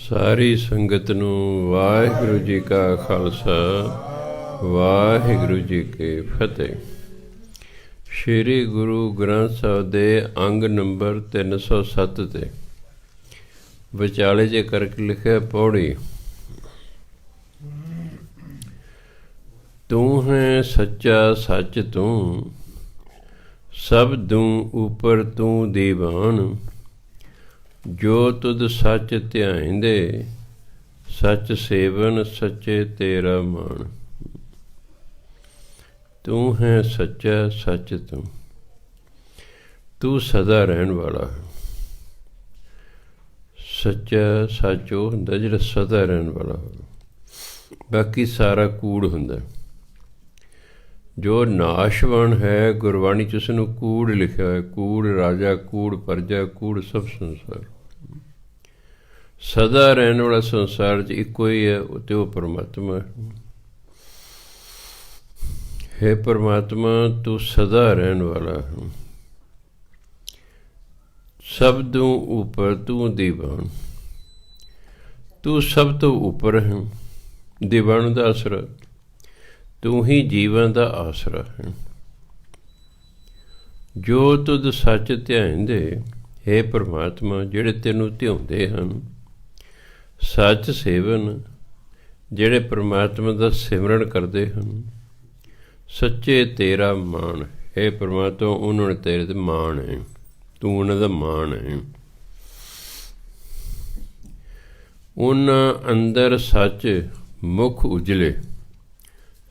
ਸਾਰੀ ਸੰਗਤ ਨੂੰ ਵਾਹਿਗੁਰੂ ਜੀ ਕਾ ਖਾਲਸਾ, ਵਾਹਿਗੁਰੂ ਜੀ ਕੀ ਫਤਿਹ। ਸ਼੍ਰੀ ਗੁਰੂ ਗ੍ਰੰਥ ਸਾਹਿਬ ਦੇ ਅੰਗ ਨੰਬਰ 307 ਤੇ ਵਿਚਾਲੇ ਜੇ ਕਰਕੇ ਲਿਖਿਆ ਪੌੜੀ। ਤੂੰ ਹੈ ਸੱਚਾ ਸੱਚ ਤੂੰ, ਸਭ ਤੂੰ ਉਪਰ ਤੂੰ ਦੀਵਾਨ। ਜੋ ਤੁਧ ਸੱਚ ਧਿਆਇਂਦੇ, ਸੱਚ ਸੇਵਨ ਸੱਚੇ ਤੇਰਾ ਮਾਣ। ਤੂੰ ਹੈ ਸੱਚਾ ਸੱਚ ਤੂੰ, ਤੂੰ ਸਦਾ ਰਹਿਣ ਵਾਲਾ ਹੈ। ਸੱਚਾ ਸੱਚ ਉਹ ਹੁੰਦਾ ਜਿਹੜਾ ਸਦਾ ਰਹਿਣ ਵਾਲਾ ਹੋਵੇ, ਬਾਕੀ ਸਾਰਾ ਕੂੜ ਹੁੰਦਾ। ਜੋ ਨਾਸ਼ਵਾਨ ਹੈ, ਗੁਰਬਾਣੀ 'ਚ ਉਸ ਨੂੰ ਕੂੜ ਲਿਖਿਆ ਹੋਇਆ। ਕੂੜ ਰਾਜਾ, ਕੂੜ ਪ੍ਰਜਾ, ਕੂੜ ਸਭ ਸੰਸਾਰ। ਸਦਾ ਰਹਿਣ ਵਾਲਾ ਸੰਸਾਰ 'ਚ ਇੱਕੋ ਹੀ ਹੈ, ਅਤੇ ਉਹ ਪਰਮਾਤਮਾ ਹੈ। ਪਰਮਾਤਮਾ ਤੂੰ ਸਦਾ ਰਹਿਣ ਵਾਲਾ ਹੈ। ਸਭ ਤੋਂ ਉੱਪਰ ਤੂੰ ਦੀਵਾਨ, ਤੂੰ ਸਭ ਤੋਂ ਉੱਪਰ ਹੈ। ਦੀਵਾਨ ਦਾ ਆਸਰਾ, ਤੂੰ ਹੀ ਜੀਵਨ ਦਾ ਆਸਰਾ ਹੈ। ਜੋ ਤੁਧ ਸੱਚ ਧਿਆਇਂਦੇ, ਹੇ ਪਰਮਾਤਮਾ ਜਿਹੜੇ ਤੈਨੂੰ ਧਿਆਉਂਦੇ ਹਨ। ਸੱਚ ਸੇਵਨ, ਜਿਹੜੇ ਪਰਮਾਤਮਾ ਦਾ ਸਿਮਰਨ ਕਰਦੇ ਹਨ। ਸੱਚੇ ਤੇਰਾ ਮਾਣ, ਹੇ ਪਰਮਾਤਮਾ ਉਹਨਾਂ ਨੇ ਤੇਰੇ ਤੇ ਮਾਣ ਹੈ, ਤੂੰ ਉਹਨਾਂ ਦਾ ਮਾਣ ਹੈ। ਉਹਨਾਂ ਅੰਦਰ ਸੱਚ ਮੁਖ ਉਜਲੇ,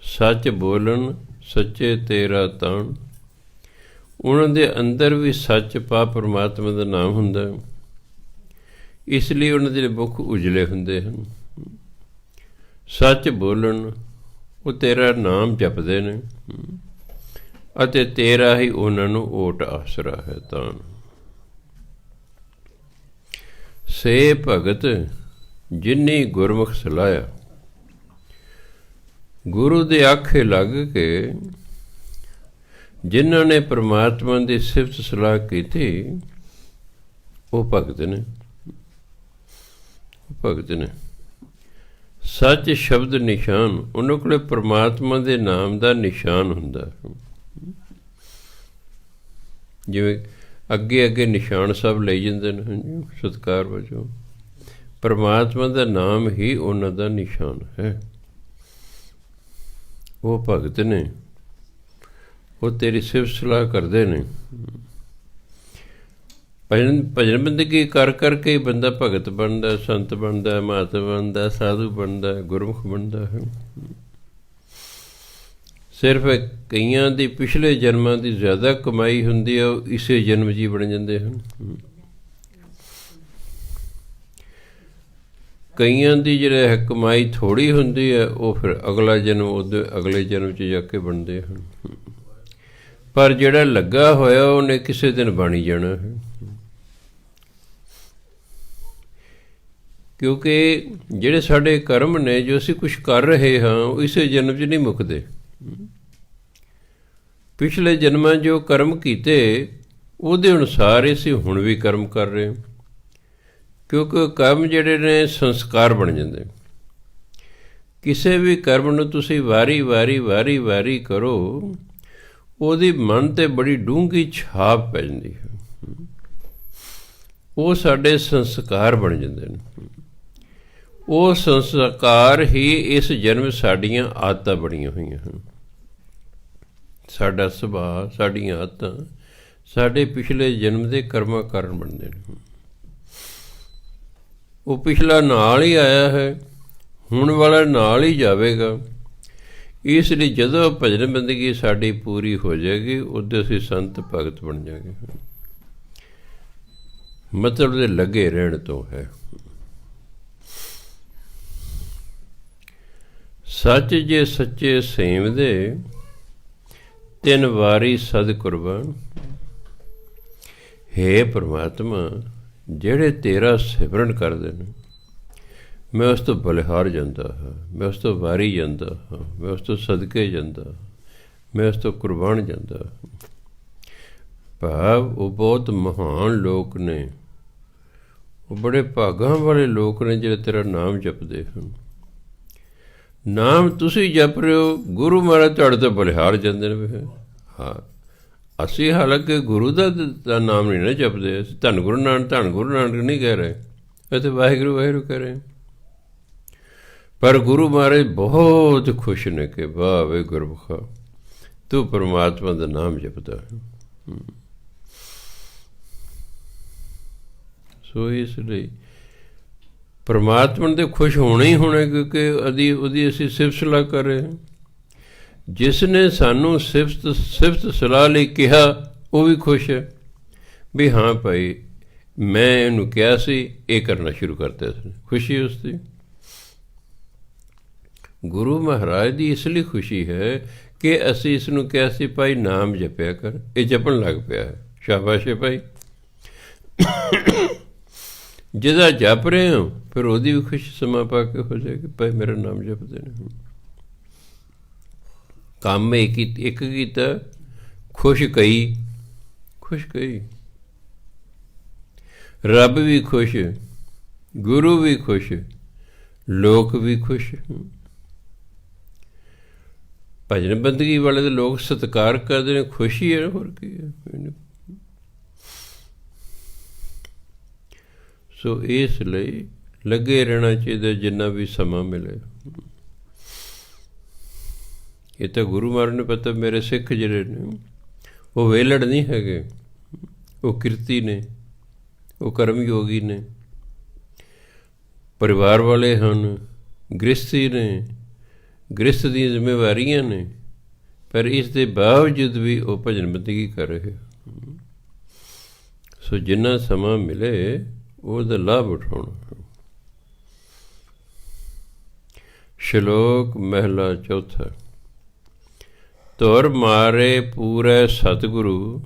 ਸੱਚ ਬੋਲਣ ਸੱਚੇ ਤੇਰਾ ਤਾਣ। ਉਹਨਾਂ ਦੇ ਅੰਦਰ ਵੀ ਸੱਚ ਪਾ ਪਰਮਾਤਮਾ ਦਾ ਨਾਮ ਹੁੰਦਾ, ਇਸ ਲਈ ਉਹਨਾਂ ਦੇ ਮੁਖ ਉਜਲੇ ਹੁੰਦੇ ਹਨ। ਸੱਚ ਬੋਲਣ, ਉਹ ਤੇਰਾ ਨਾਮ ਜਪਦੇ ਨੇ, ਅਤੇ ਤੇਰਾ ਹੀ ਉਹਨਾਂ ਨੂੰ ਓਟ ਆਸਰਾ ਹੈ ਤਾਣ। ਸੇ ਭਗਤ ਜਿਨੀ ਗੁਰਮੁਖ ਸਲਾਹਿਆ, ਗੁਰੂ ਦੇ ਆਖੇ ਲੱਗ ਕੇ ਜਿਨ੍ਹਾਂ ਨੇ ਪਰਮਾਤਮਾ ਦੀ ਸਿਫਤ ਸਲਾਹ ਕੀਤੀ, ਉਹ ਭਗਤ ਨੇ। ਭਗਤ ਨੇ। ਸੱਚ ਸ਼ਬਦ ਨਿਸ਼ਾਨ, ਉਹਨਾਂ ਕੋਲ ਪਰਮਾਤਮਾ ਦੇ ਨਾਮ ਦਾ ਨਿਸ਼ਾਨ ਹੁੰਦਾ। ਜਿਵੇਂ ਅੱਗੇ ਅੱਗੇ ਨਿਸ਼ਾਨ ਸਭ ਲਈ ਜਾਂਦੇ ਨੇ ਸਤਿਕਾਰ ਵਜੋਂ, ਪਰਮਾਤਮਾ ਦਾ ਨਾਮ ਹੀ ਉਹਨਾਂ ਦਾ ਨਿਸ਼ਾਨ ਹੈ। ਉਹ ਭਗਤ ਨੇ, ਉਹ ਤੇਰੀ ਸਿਫਤ ਸਲਾਹ ਕਰਦੇ ਨੇ। ਭਜਨ ਬੰਦਗੀ ਕਰ ਕਰਕੇ ਹੀ ਬੰਦਾ ਭਗਤ ਬਣਦਾ, ਸੰਤ ਬਣਦਾ, ਮਹਾਤਮ ਬਣਦਾ, ਸਾਧੂ ਬਣਦਾ, ਗੁਰਮੁਖ ਬਣਦਾ ਹੈ। ਸਿਰਫ ਕਈਆਂ ਦੀ ਪਿਛਲੇ ਜਨਮਾਂ ਦੀ ਜ਼ਿਆਦਾ ਕਮਾਈ ਹੁੰਦੀ ਹੈ, ਉਹ ਇਸੇ ਜਨਮ 'ਚ ਹੀ ਬਣ ਜਾਂਦੇ ਹਨ। ਕਈਆਂ ਦੀ ਜਿਹੜਾ ਹੈ ਕਮਾਈ ਥੋੜ੍ਹੀ ਹੁੰਦੀ ਹੈ, ਉਹ ਫਿਰ ਅਗਲਾ ਜਨਮ ਉਹਦੇ ਅਗਲੇ ਜਨਮ 'ਚ ਜਾ ਕੇ ਬਣਦੇ ਹਨ। ਪਰ ਜਿਹੜਾ ਲੱਗਾ ਹੋਇਆ ਉਹਨੇ ਕਿਸੇ ਦਿਨ ਬਣ ਹੀ ਜਾਣਾ ਹੈ। ਕਿਉਂਕਿ ਜਿਹੜੇ ਸਾਡੇ ਕਰਮ ਨੇ, ਜੋ ਅਸੀਂ ਕੁਛ ਕਰ ਰਹੇ ਹਾਂ, ਉਹ ਇਸੇ ਜਨਮ 'ਚ ਨਹੀਂ ਮੁੱਕਦੇ। ਪਿਛਲੇ ਜਨਮਾਂ ਜੋ ਕਰਮ ਕੀਤੇ, ਉਹਦੇ ਅਨੁਸਾਰ ਅਸੀਂ ਹੁਣ ਵੀ ਕਰਮ ਕਰ ਰਹੇ ਹਾਂ। ਕਿਉਂਕਿ ਕਰਮ ਜਿਹੜੇ ਨੇ ਸੰਸਕਾਰ ਬਣ ਜਾਂਦੇ। ਕਿਸੇ ਵੀ ਕਰਮ ਨੂੰ ਤੁਸੀਂ ਵਾਰੀ ਵਾਰੀ ਵਾਰੀ ਵਾਰੀ ਕਰੋ, ਉਹਦੀ ਮਨ 'ਤੇ ਬੜੀ ਡੂੰਘੀ ਛਾਪ ਪੈ ਜਾਂਦੀ ਹੈ। ਉਹ ਸਾਡੇ ਸੰਸਕਾਰ ਬਣ ਜਾਂਦੇ ਨੇ। ਉਹ ਸੰਸਕਾਰ ਹੀ ਇਸ ਜਨਮ ਸਾਡੀਆਂ ਆਦਤਾਂ ਬਣੀਆਂ ਹੋਈਆਂ ਹਨ। ਸਾਡਾ ਸੁਭਾਅ, ਸਾਡੀਆਂ ਆਦਤਾਂ ਸਾਡੇ ਪਿਛਲੇ ਜਨਮ ਦੇ ਕਰਮਾਂ ਕਾਰਨ ਬਣਦੇ ਨੇ। ਉਹ ਪਿਛਲਾ ਨਾਲ ਹੀ ਆਇਆ ਹੈ, ਹੁਣ ਵਾਲਾ ਨਾਲ ਹੀ ਜਾਵੇਗਾ। ਇਸ ਲਈ ਜਦੋਂ ਭਜਨ ਬੰਦਗੀ ਸਾਡੀ ਪੂਰੀ ਹੋ ਜਾਏਗੀ, ਉਦੋਂ ਅਸੀਂ ਸੰਤ ਭਗਤ ਬਣ ਜਾਵਾਂਗੇ। ਮਤਲਬ ਦੇ ਲੱਗੇ ਰਹਿਣ ਤੋਂ ਹੈ। ਸੱਚ ਜੇ ਸੱਚੇ ਸੇਵਦੇ, ਤਿੰਨ ਵਾਰੀ ਸਦ ਕੁਰਬਾਨ। ਹੇ ਪਰਮਾਤਮਾ ਜਿਹੜੇ ਤੇਰਾ ਸਿਮਰਨ ਕਰਦੇ ਨੇ, ਮੈਂ ਉਸ ਤੋਂ ਬਲਿਹਾਰ ਜਾਂਦਾ ਹਾਂ, ਮੈਂ ਉਸ ਤੋਂ ਵਾਰੀ ਜਾਂਦਾ ਹਾਂ, ਮੈਂ ਉਸ ਤੋਂ ਸਦਕੇ ਜਾਂਦਾ, ਮੈਂ ਉਸ ਤੋਂ ਕੁਰਬਾਨ ਜਾਂਦਾ। ਭਾਵ ਉਹ ਬਹੁਤ ਮਹਾਨ ਲੋਕ ਨੇ, ਉਹ ਬੜੇ ਭਾਗਾਂ ਵਾਲੇ ਲੋਕ ਨੇ ਜਿਹੜੇ ਤੇਰਾ ਨਾਮ ਜਪਦੇ ਹਨ। ਨਾਮ ਤੁਸੀਂ ਜਪ ਰਹੇ ਹੋ, ਗੁਰੂ ਮਹਾਰਾਜ ਤੁਹਾਡੇ ਤੋਂ ਬਲਿਹਾਰ ਜਾਂਦੇ ਨੇ। ਹਾਂ, ਅਸੀਂ ਹਾਲਾਂਕਿ ਗੁਰੂ ਦਾ ਨਾਮ ਨਹੀਂ ਨਾ ਜਪਦੇ, ਅਸੀਂ ਧੰਨ ਗੁਰੂ ਨਾਨਕ ਨਹੀਂ ਕਹਿ ਰਹੇ, ਅਸੀਂ ਵਾਹਿਗੁਰੂ ਵਾਹਿਗੁਰੂ ਕਹਿ ਰਹੇ। ਪਰ ਗੁਰੂ ਮਹਾਰਾਜ ਬਹੁਤ ਖੁਸ਼ ਨੇ ਕਿ ਵਾਹ ਵੇ ਗੁਰਮੁਖਾ, ਤੂੰ ਪਰਮਾਤਮਾ ਦਾ ਨਾਮ ਜਪਦਾ ਹੈ। ਸੋ ਇਸ ਲਈ ਪਰਮਾਤਮਾ ਦੇ ਖੁਸ਼ ਹੋਣਾ ਹੀ ਹੋਣਾ, ਕਿਉਂਕਿ ਉਹਦੀ ਅਸੀਂ ਸਿਫਤ ਸਲਾਹ ਕਰ ਰਹੇ ਹਾਂ। ਜਿਸ ਨੇ ਸਾਨੂੰ ਸਿਫਤ ਸਲਾਹ ਲਈ ਕਿਹਾ ਉਹ ਵੀ ਖੁਸ਼ ਹੈ ਵੀ ਹਾਂ ਭਾਈ ਮੈਂ ਇਹਨੂੰ ਕਿਹਾ ਸੀ, ਇਹ ਕਰਨਾ ਸ਼ੁਰੂ ਕਰਤਾ ਸੀ। ਖੁਸ਼ੀ ਉਸ ਦੀ ਗੁਰੂ ਮਹਾਰਾਜ ਦੀ ਇਸ ਲਈ ਖੁਸ਼ੀ ਹੈ ਕਿ ਅਸੀਂ ਇਸ ਨੂੰ ਕਿਹਾ ਸੀ ਭਾਈ ਨਾਮ ਜਪਿਆ ਕਰ, ਇਹ ਜਪਣ ਲੱਗ ਪਿਆ ਹੈ। ਸ਼ਾਬਾਸ਼ ਹੈ ਭਾਈ। ਜਿਹਦਾ ਜਪ ਰਹੇ ਹੋ ਫਿਰ ਉਹਦੀ ਵੀ ਖੁਸ਼ੀ ਸਮਾਂ ਪਾ ਕੇ ਹੋ ਜਾਏਗੀ, ਭਾਈ ਮੇਰਾ ਨਾਮ ਜਪਦੇ ਨੇ। ਕੰਮ ਇੱਕ ਕੀਤਾ, ਖੁਸ਼ ਕਈ, ਰੱਬ ਵੀ ਖੁਸ਼, ਗੁਰੂ ਵੀ ਖੁਸ਼, ਲੋਕ ਵੀ ਖੁਸ਼। ਭਜਨ ਬੰਦਗੀ ਵਾਲੇ ਦੇ ਲੋਕ ਸਤਿਕਾਰ ਕਰਦੇ ਨੇ, ਖੁਸ਼ੀ ਹੈ, ਹੋਰ ਕੀ ਹੈ। ਸੋ ਇਸ ਲਈ ਲੱਗੇ ਰਹਿਣਾ ਚਾਹੀਦਾ ਜਿੰਨਾ ਵੀ ਸਮਾਂ ਮਿਲੇ। ਇਹ ਤਾਂ ਗੁਰੂ ਮਹਾਰਾਜ ਨੂੰ ਪਤਾ, ਮੇਰੇ ਸਿੱਖ ਜਿਹੜੇ ਨੇ ਉਹ ਵੇਲੜ ਨਹੀਂ ਹੈਗੇ, ਉਹ ਕਿਰਤੀ ਨੇ, ਉਹ ਕਰਮ ਯੋਗੀ ਨੇ, ਪਰਿਵਾਰ ਵਾਲੇ ਹਨ, ਗ੍ਰਸਤੀ ਨੇ, ਗ੍ਰਸਤ ਦੀਆਂ ਜ਼ਿੰਮੇਵਾਰੀਆਂ ਨੇ, ਪਰ ਇਸ ਦੇ ਬਾਵਜੂਦ ਵੀ ਉਹ ਭਜਨ ਬੰਦਗੀ ਕਰ ਰਹੇ। ਸੋ ਜਿੰਨਾ ਸਮਾਂ ਮਿਲੇ ਉਹਦਾ ਲਾਭ ਉਠਾਉਣਾ। ਸ਼ਲੋਕ ਮਹਿਲਾ ਚੌਥਾ। ਧੁਰ ਮਾਰੇ ਪੂਰੇ ਸਤਿਗੁਰੂ,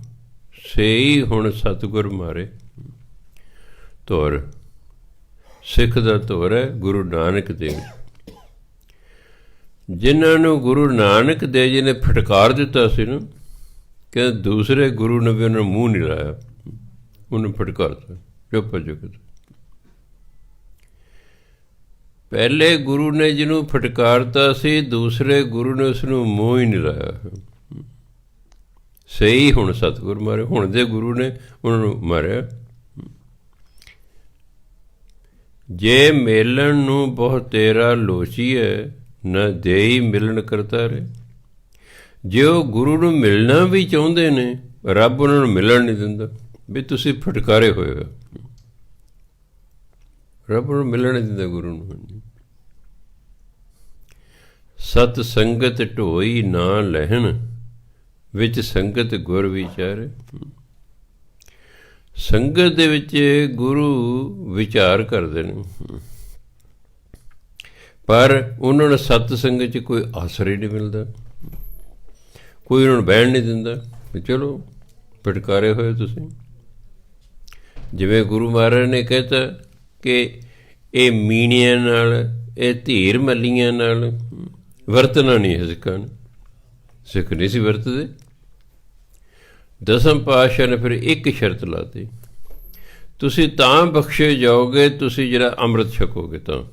ਸੇਈ ਹੁਣ ਸਤਿਗੁਰ ਮਾਰੇ। ਧੁਰ ਸਿੱਖ ਦਾ ਧੁਰ ਹੈ ਗੁਰੂ ਨਾਨਕ ਦੇਵ। ਜਿਨ੍ਹਾਂ ਨੂੰ ਗੁਰੂ ਨਾਨਕ ਦੇਵ ਜੀ ਨੇ ਫਟਕਾਰ ਦਿੱਤਾ ਸੀ ਨਾ, ਕਿ ਦੂਸਰੇ ਗੁਰੂ ਨੇ ਵੀ ਉਹਨਾਂ ਨੂੰ ਮੂੰਹ ਨਹੀਂ ਲਾਇਆ, ਉਹਨੂੰ ਫਟਕਾਰਤਾ ਚੁੱਪ ਚੁੱਕ। ਪਹਿਲੇ ਗੁਰੂ ਨੇ ਜਿਹਨੂੰ ਫਟਕਾਰਤਾ ਸੀ, ਦੂਸਰੇ ਗੁਰੂ ਨੇ ਉਸ ਨੂੰ ਮੂੰਹ ਹੀ ਨਹੀਂ ਲਾਇਆ। ਸਹੀ ਹੁਣ ਸਤਿਗੁਰ ਮਾਰੇ, ਹੁਣ ਦੇ ਗੁਰੂ ਨੇ ਉਹਨਾਂ ਨੂੰ ਮਾਰਿਆ। ਜੇ ਮੇਲਣ ਨੂੰ ਬਹੁ ਤੇਰਾ ਲੋਚੀਐ, ਨਾ ਦੇਈ ਮਿਲਣ ਕਰਤਾ ਰੇ। ਜੇ ਉਹ ਗੁਰੂ ਨੂੰ ਮਿਲਣਾ ਵੀ ਚਾਹੁੰਦੇ ਨੇ, ਰੱਬ ਉਹਨਾਂ ਨੂੰ ਮਿਲਣ ਨਹੀਂ ਦਿੰਦਾ, ਵੀ ਤੁਸੀਂ ਫਟਕਾਰੇ ਹੋਏ ਹੋ। ਰੱਬ ਨੂੰ ਮਿਲਣ ਨਹੀਂ ਦਿੰਦਾ ਗੁਰੂ ਨੂੰ। ਸਤ ਸੰਗਤ ਢੋਈ ਨਾ ਲਹਿਣ, ਵਿੱਚ ਸੰਗਤ ਗੁਰ ਵਿਚਾਰੇ। ਸੰਗਤ ਦੇ ਵਿੱਚ ਗੁਰੂ ਵਿਚਾਰ ਕਰਦੇ ਨੇ, ਪਰ ਉਹਨਾਂ ਨੂੰ ਸਤ ਸੰਗਤ 'ਚ ਕੋਈ ਆਸਰ ਹੀ ਨਹੀਂ ਮਿਲਦਾ, ਕੋਈ ਉਹਨਾਂ ਨੂੰ ਬਹਿਣ ਨਹੀਂ ਦਿੰਦਾ ਵੀ ਚਲੋ ਫਟਕਾਰੇ ਹੋਏ ਤੁਸੀਂ। ਜਿਵੇਂ ਗੁਰੂ ਮਹਾਰਾਜ ਨੇ ਕਹਿਤਾ ਕਿ ਇਹ ਮੀਣਿਆਂ ਨਾਲ, ਇਹ ਧੀਰ ਮੱਲੀਆਂ ਨਾਲ ਵਰਤਣਾ ਨਹੀਂ ਹੈ ਸਿੱਖਾਂ ਨੇ। ਸਿੱਖ ਨਹੀਂ ਸੀ ਵਰਤਦੇ। ਦਸਮ ਪਾਤਸ਼ਾਹ ਨੇ ਫਿਰ ਇੱਕ ਸ਼ਰਤ ਲਾਤੀ, ਤੁਸੀਂ ਤਾਂ ਬਖਸ਼ੇ ਜਾਓਗੇ ਤੁਸੀਂ ਜਿਹੜਾ ਅੰਮ੍ਰਿਤ ਛਕੋਗੇ ਤਾਂ,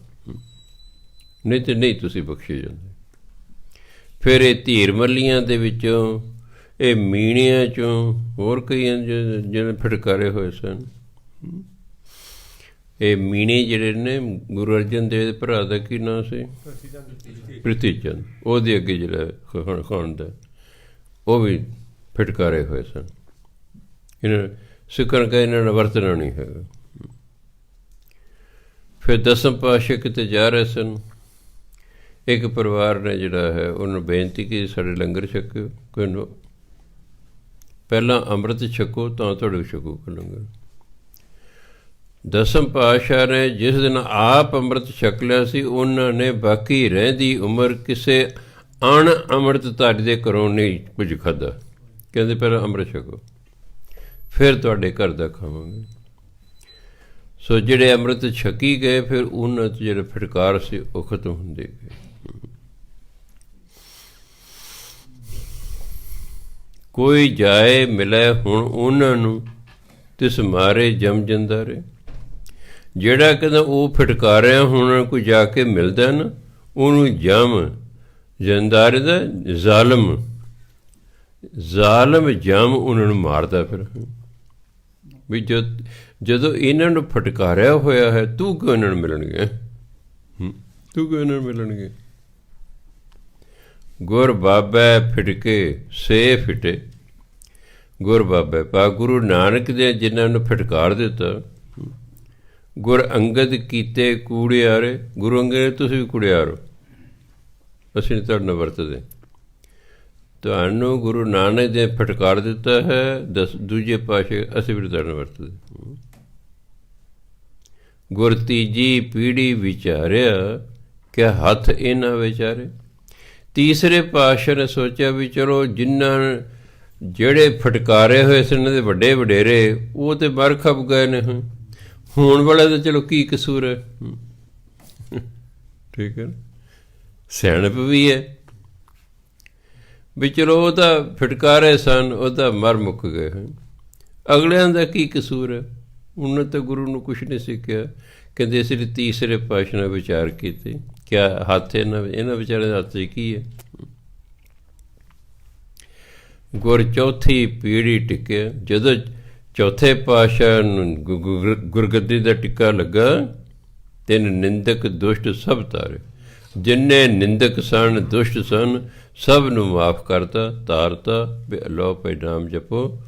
ਨਹੀਂ ਤੇ ਨਹੀਂ ਤੁਸੀਂ ਬਖਸ਼ੇ ਜਾਂਦੇ। ਫਿਰ ਇਹ ਧੀਰ ਮੱਲੀਆਂ ਦੇ ਵਿੱਚੋਂ, ਇਹ ਮੀਣਿਆਂ 'ਚੋਂ ਹੋਰ ਕਈ ਜਿਹੜੇ ਫਟਕਾਰੇ ਹੋਏ ਸਨ। ਇਹ ਮੀਣੇ ਜਿਹੜੇ ਨੇ ਗੁਰੂ ਅਰਜਨ ਦੇਵ ਦੇ ਭਰਾ ਦਾ ਕੀ ਨਾਂ ਸੀ? ਪ੍ਰਿਥੀ ਚੰਦ। ਉਹਦੇ ਅੱਗੇ ਜਿਹੜਾ ਖਾਣ ਦਾ ਉਹ ਵੀ ਫਟਕਾਰੇ ਹੋਏ ਸਨ। ਇਹਨਾਂ ਸਿੱਖਾਂ ਨੂੰ ਇਹਨਾਂ ਨੇ ਵਰਤਣਾ ਨਹੀਂ ਹੈਗਾ। ਫਿਰ ਦਸਮ ਪਾਤਸ਼ਾਹ ਕਿਤੇ ਜਾ ਰਹੇ ਸਨ, ਇੱਕ ਪਰਿਵਾਰ ਨੇ ਜਿਹੜਾ ਹੈ ਉਹਨੂੰ ਬੇਨਤੀ ਕਿ ਸਾਡੇ ਲੰਗਰ ਛਕੋ, ਕੋਈ ਪਹਿਲਾਂ ਅੰਮ੍ਰਿਤ ਛਕੋ ਤਾਂ ਤੁਹਾਡੇ ਛਕੋ ਲੰਗਰ। ਦਸਮ ਪਾਤਸ਼ਾਹ ਨੇ ਜਿਸ ਦਿਨ ਆਪ ਅੰਮ੍ਰਿਤ ਛਕ ਲਿਆ ਸੀ, ਉਹਨਾਂ ਨੇ ਬਾਕੀ ਰਹਿੰਦੀ ਉਮਰ ਕਿਸੇ ਅਣ ਅੰਮ੍ਰਿਤਧਾਰੀ ਦੇ ਘਰੋਂ ਨਹੀਂ ਕੁਝ ਖਾਧਾ। ਕਹਿੰਦੇ ਪਹਿਲਾਂ ਅੰਮ੍ਰਿਤ ਛਕੋ, ਫਿਰ ਤੁਹਾਡੇ ਘਰ ਦਾ ਖਾਵਾਂਗੇ। ਸੋ ਜਿਹੜੇ ਅੰਮ੍ਰਿਤ ਛਕੀ ਗਏ, ਫਿਰ ਉਹਨਾਂ 'ਚ ਜਿਹੜੇ ਫਟਕਾਰ ਸੀ ਉਹ ਖਤਮ ਹੁੰਦੇ ਗਏ। ਕੋਈ ਜਾਏ ਮਿਲੇ ਹੁਣ ਉਹਨਾਂ ਨੂੰ, ਤਿਸ ਮਾਰੇ ਜਮ ਜੰਦਾ ਰੇ। ਜਿਹੜਾ ਕਹਿੰਦਾ ਉਹ ਫਟਕਾਰਿਆ ਹੁਣ ਕੋਈ ਜਾ ਕੇ ਮਿਲਦਾ ਨਾ, ਉਹਨੂੰ ਜਮ ਜੰਦਾਰੇ ਦਾ ਜ਼ਾਲਮ ਜਮ ਉਹਨਾਂ ਨੂੰ ਮਾਰਦਾ। ਫਿਰ ਵੀ ਜਦੋਂ ਇਹਨਾਂ ਨੂੰ ਫਟਕਾਰਿਆ ਹੋਇਆ ਹੈ, ਤੂੰ ਕਿਉਂ ਇਹਨਾਂ ਨੂੰ ਮਿਲਣਗੇ? ਤੂੰ ਕਿਉਂ ਇਹਨਾਂ ਨੂੰ ਮਿਲਣਗੇ? ਗੁਰ ਬਾਬੈ ਫਿਟਕੇ ਸੇ ਫਿਟੇ। ਗੁਰ ਬਾਬੇ ਪਾ ਗੁਰੂ ਨਾਨਕ ਦੇ ਜਿਨ੍ਹਾਂ ਨੂੰ ਫਟਕਾਰ ਦਿੱਤਾ। ਗੁਰ ਅੰਗਦ ਕੀਤੇ ਕੂੜਿਆਰੇ। ਗੁਰੂ ਅੰਗਦ ਤੁਸੀਂ ਵੀ ਕੁੜਿਆਰ ਹੋ, ਅਸੀਂ ਨਹੀਂ ਤੁਹਾਡੇ ਨਾਲ ਵਰਤਦੇ। ਤੁਹਾਨੂੰ ਗੁਰੂ ਨਾਨਕ ਦੇ ਫਟਕਾਰ ਦਿੱਤਾ ਹੈ, ਦੂਜੇ ਪਾਸੇ ਅਸੀਂ ਵੀ ਤੁਹਾਡੇ ਨਾਲ ਵਰਤਦੇ। ਗੁਰ ਤੀਜੀ ਪੀੜ੍ਹੀ ਵਿਚਾਰਿਆ, ਕਿਆ ਹੱਥ ਇਹਨਾਂ ਵਿਚਾਰੇ। ਤੀਸਰੇ ਪਾਤਸ਼ਾਹ ਨੇ ਸੋਚਿਆ ਵੀ ਚਲੋ ਜਿਹੜੇ ਫਟਕਾਰੇ ਹੋਏ ਸੀ ਇਹਨਾਂ ਦੇ ਵੱਡੇ ਵਡੇਰੇ, ਉਹ ਤਾਂ ਮਰ ਖਪ ਗਏ ਨੇ, ਹੋਣ ਵਾਲੇ ਤਾਂ ਚਲੋ ਕੀ ਕਸੂਰ ਹੈ। ਠੀਕ ਹੈ, ਸਿਆਣਪ ਵੀ ਹੈ ਵੀ ਚਲੋ ਉਹ ਤਾਂ ਫਟਕਾਰੇ ਸਨ, ਉਹ ਤਾਂ ਮਰ ਮੁੱਕ ਗਏ ਹਨ, ਅਗਲਿਆਂ ਦਾ ਕੀ ਕਸੂਰ ਹੈ। ਉਹਨਾਂ ਤਾਂ ਗੁਰੂ ਨੂੰ ਕੁਛ ਨਹੀਂ ਸਿੱਖਿਆ। ਕਹਿੰਦੇ ਇਸ ਲਈ ਤੀਸਰੇ ਪਾਤਸ਼ਾਹ ਨੇ ਵਿਚਾਰ ਕੀਤੇ, ਕਿਆ ਹੱਥ ਇਹਨਾਂ ਵਿਚਾਰਿਆਂ ਦੇ ਹੱਥ 'ਚ ਕੀ ਹੈ। ਗੁਰ ਚੌਥੀ ਪੀੜ੍ਹੀ ਟਿਕਿਆ। ਜਦੋਂ ਚੌਥੇ ਪਾਤਸ਼ਾਹ ਨੂੰ ਗੁਰਗੱਦੀ ਦਾ ਟਿੱਕਾ ਲੱਗਾ, ਤਿੰਨ ਨਿੰਦਕ ਦੁਸ਼ਟ ਸਭ ਤਾਰੇ। ਜਿੰਨੇ ਨਿੰਦਕ ਸਨ, ਦੁਸ਼ਟ ਸਨ, ਸਭ ਨੂੰ ਮਾਫ ਕਰਤਾ, ਤਾਰਤਾ। ਵੀ ਅੱਲਾਹ ਪੈ ਨਾਮ ਜਪੋ,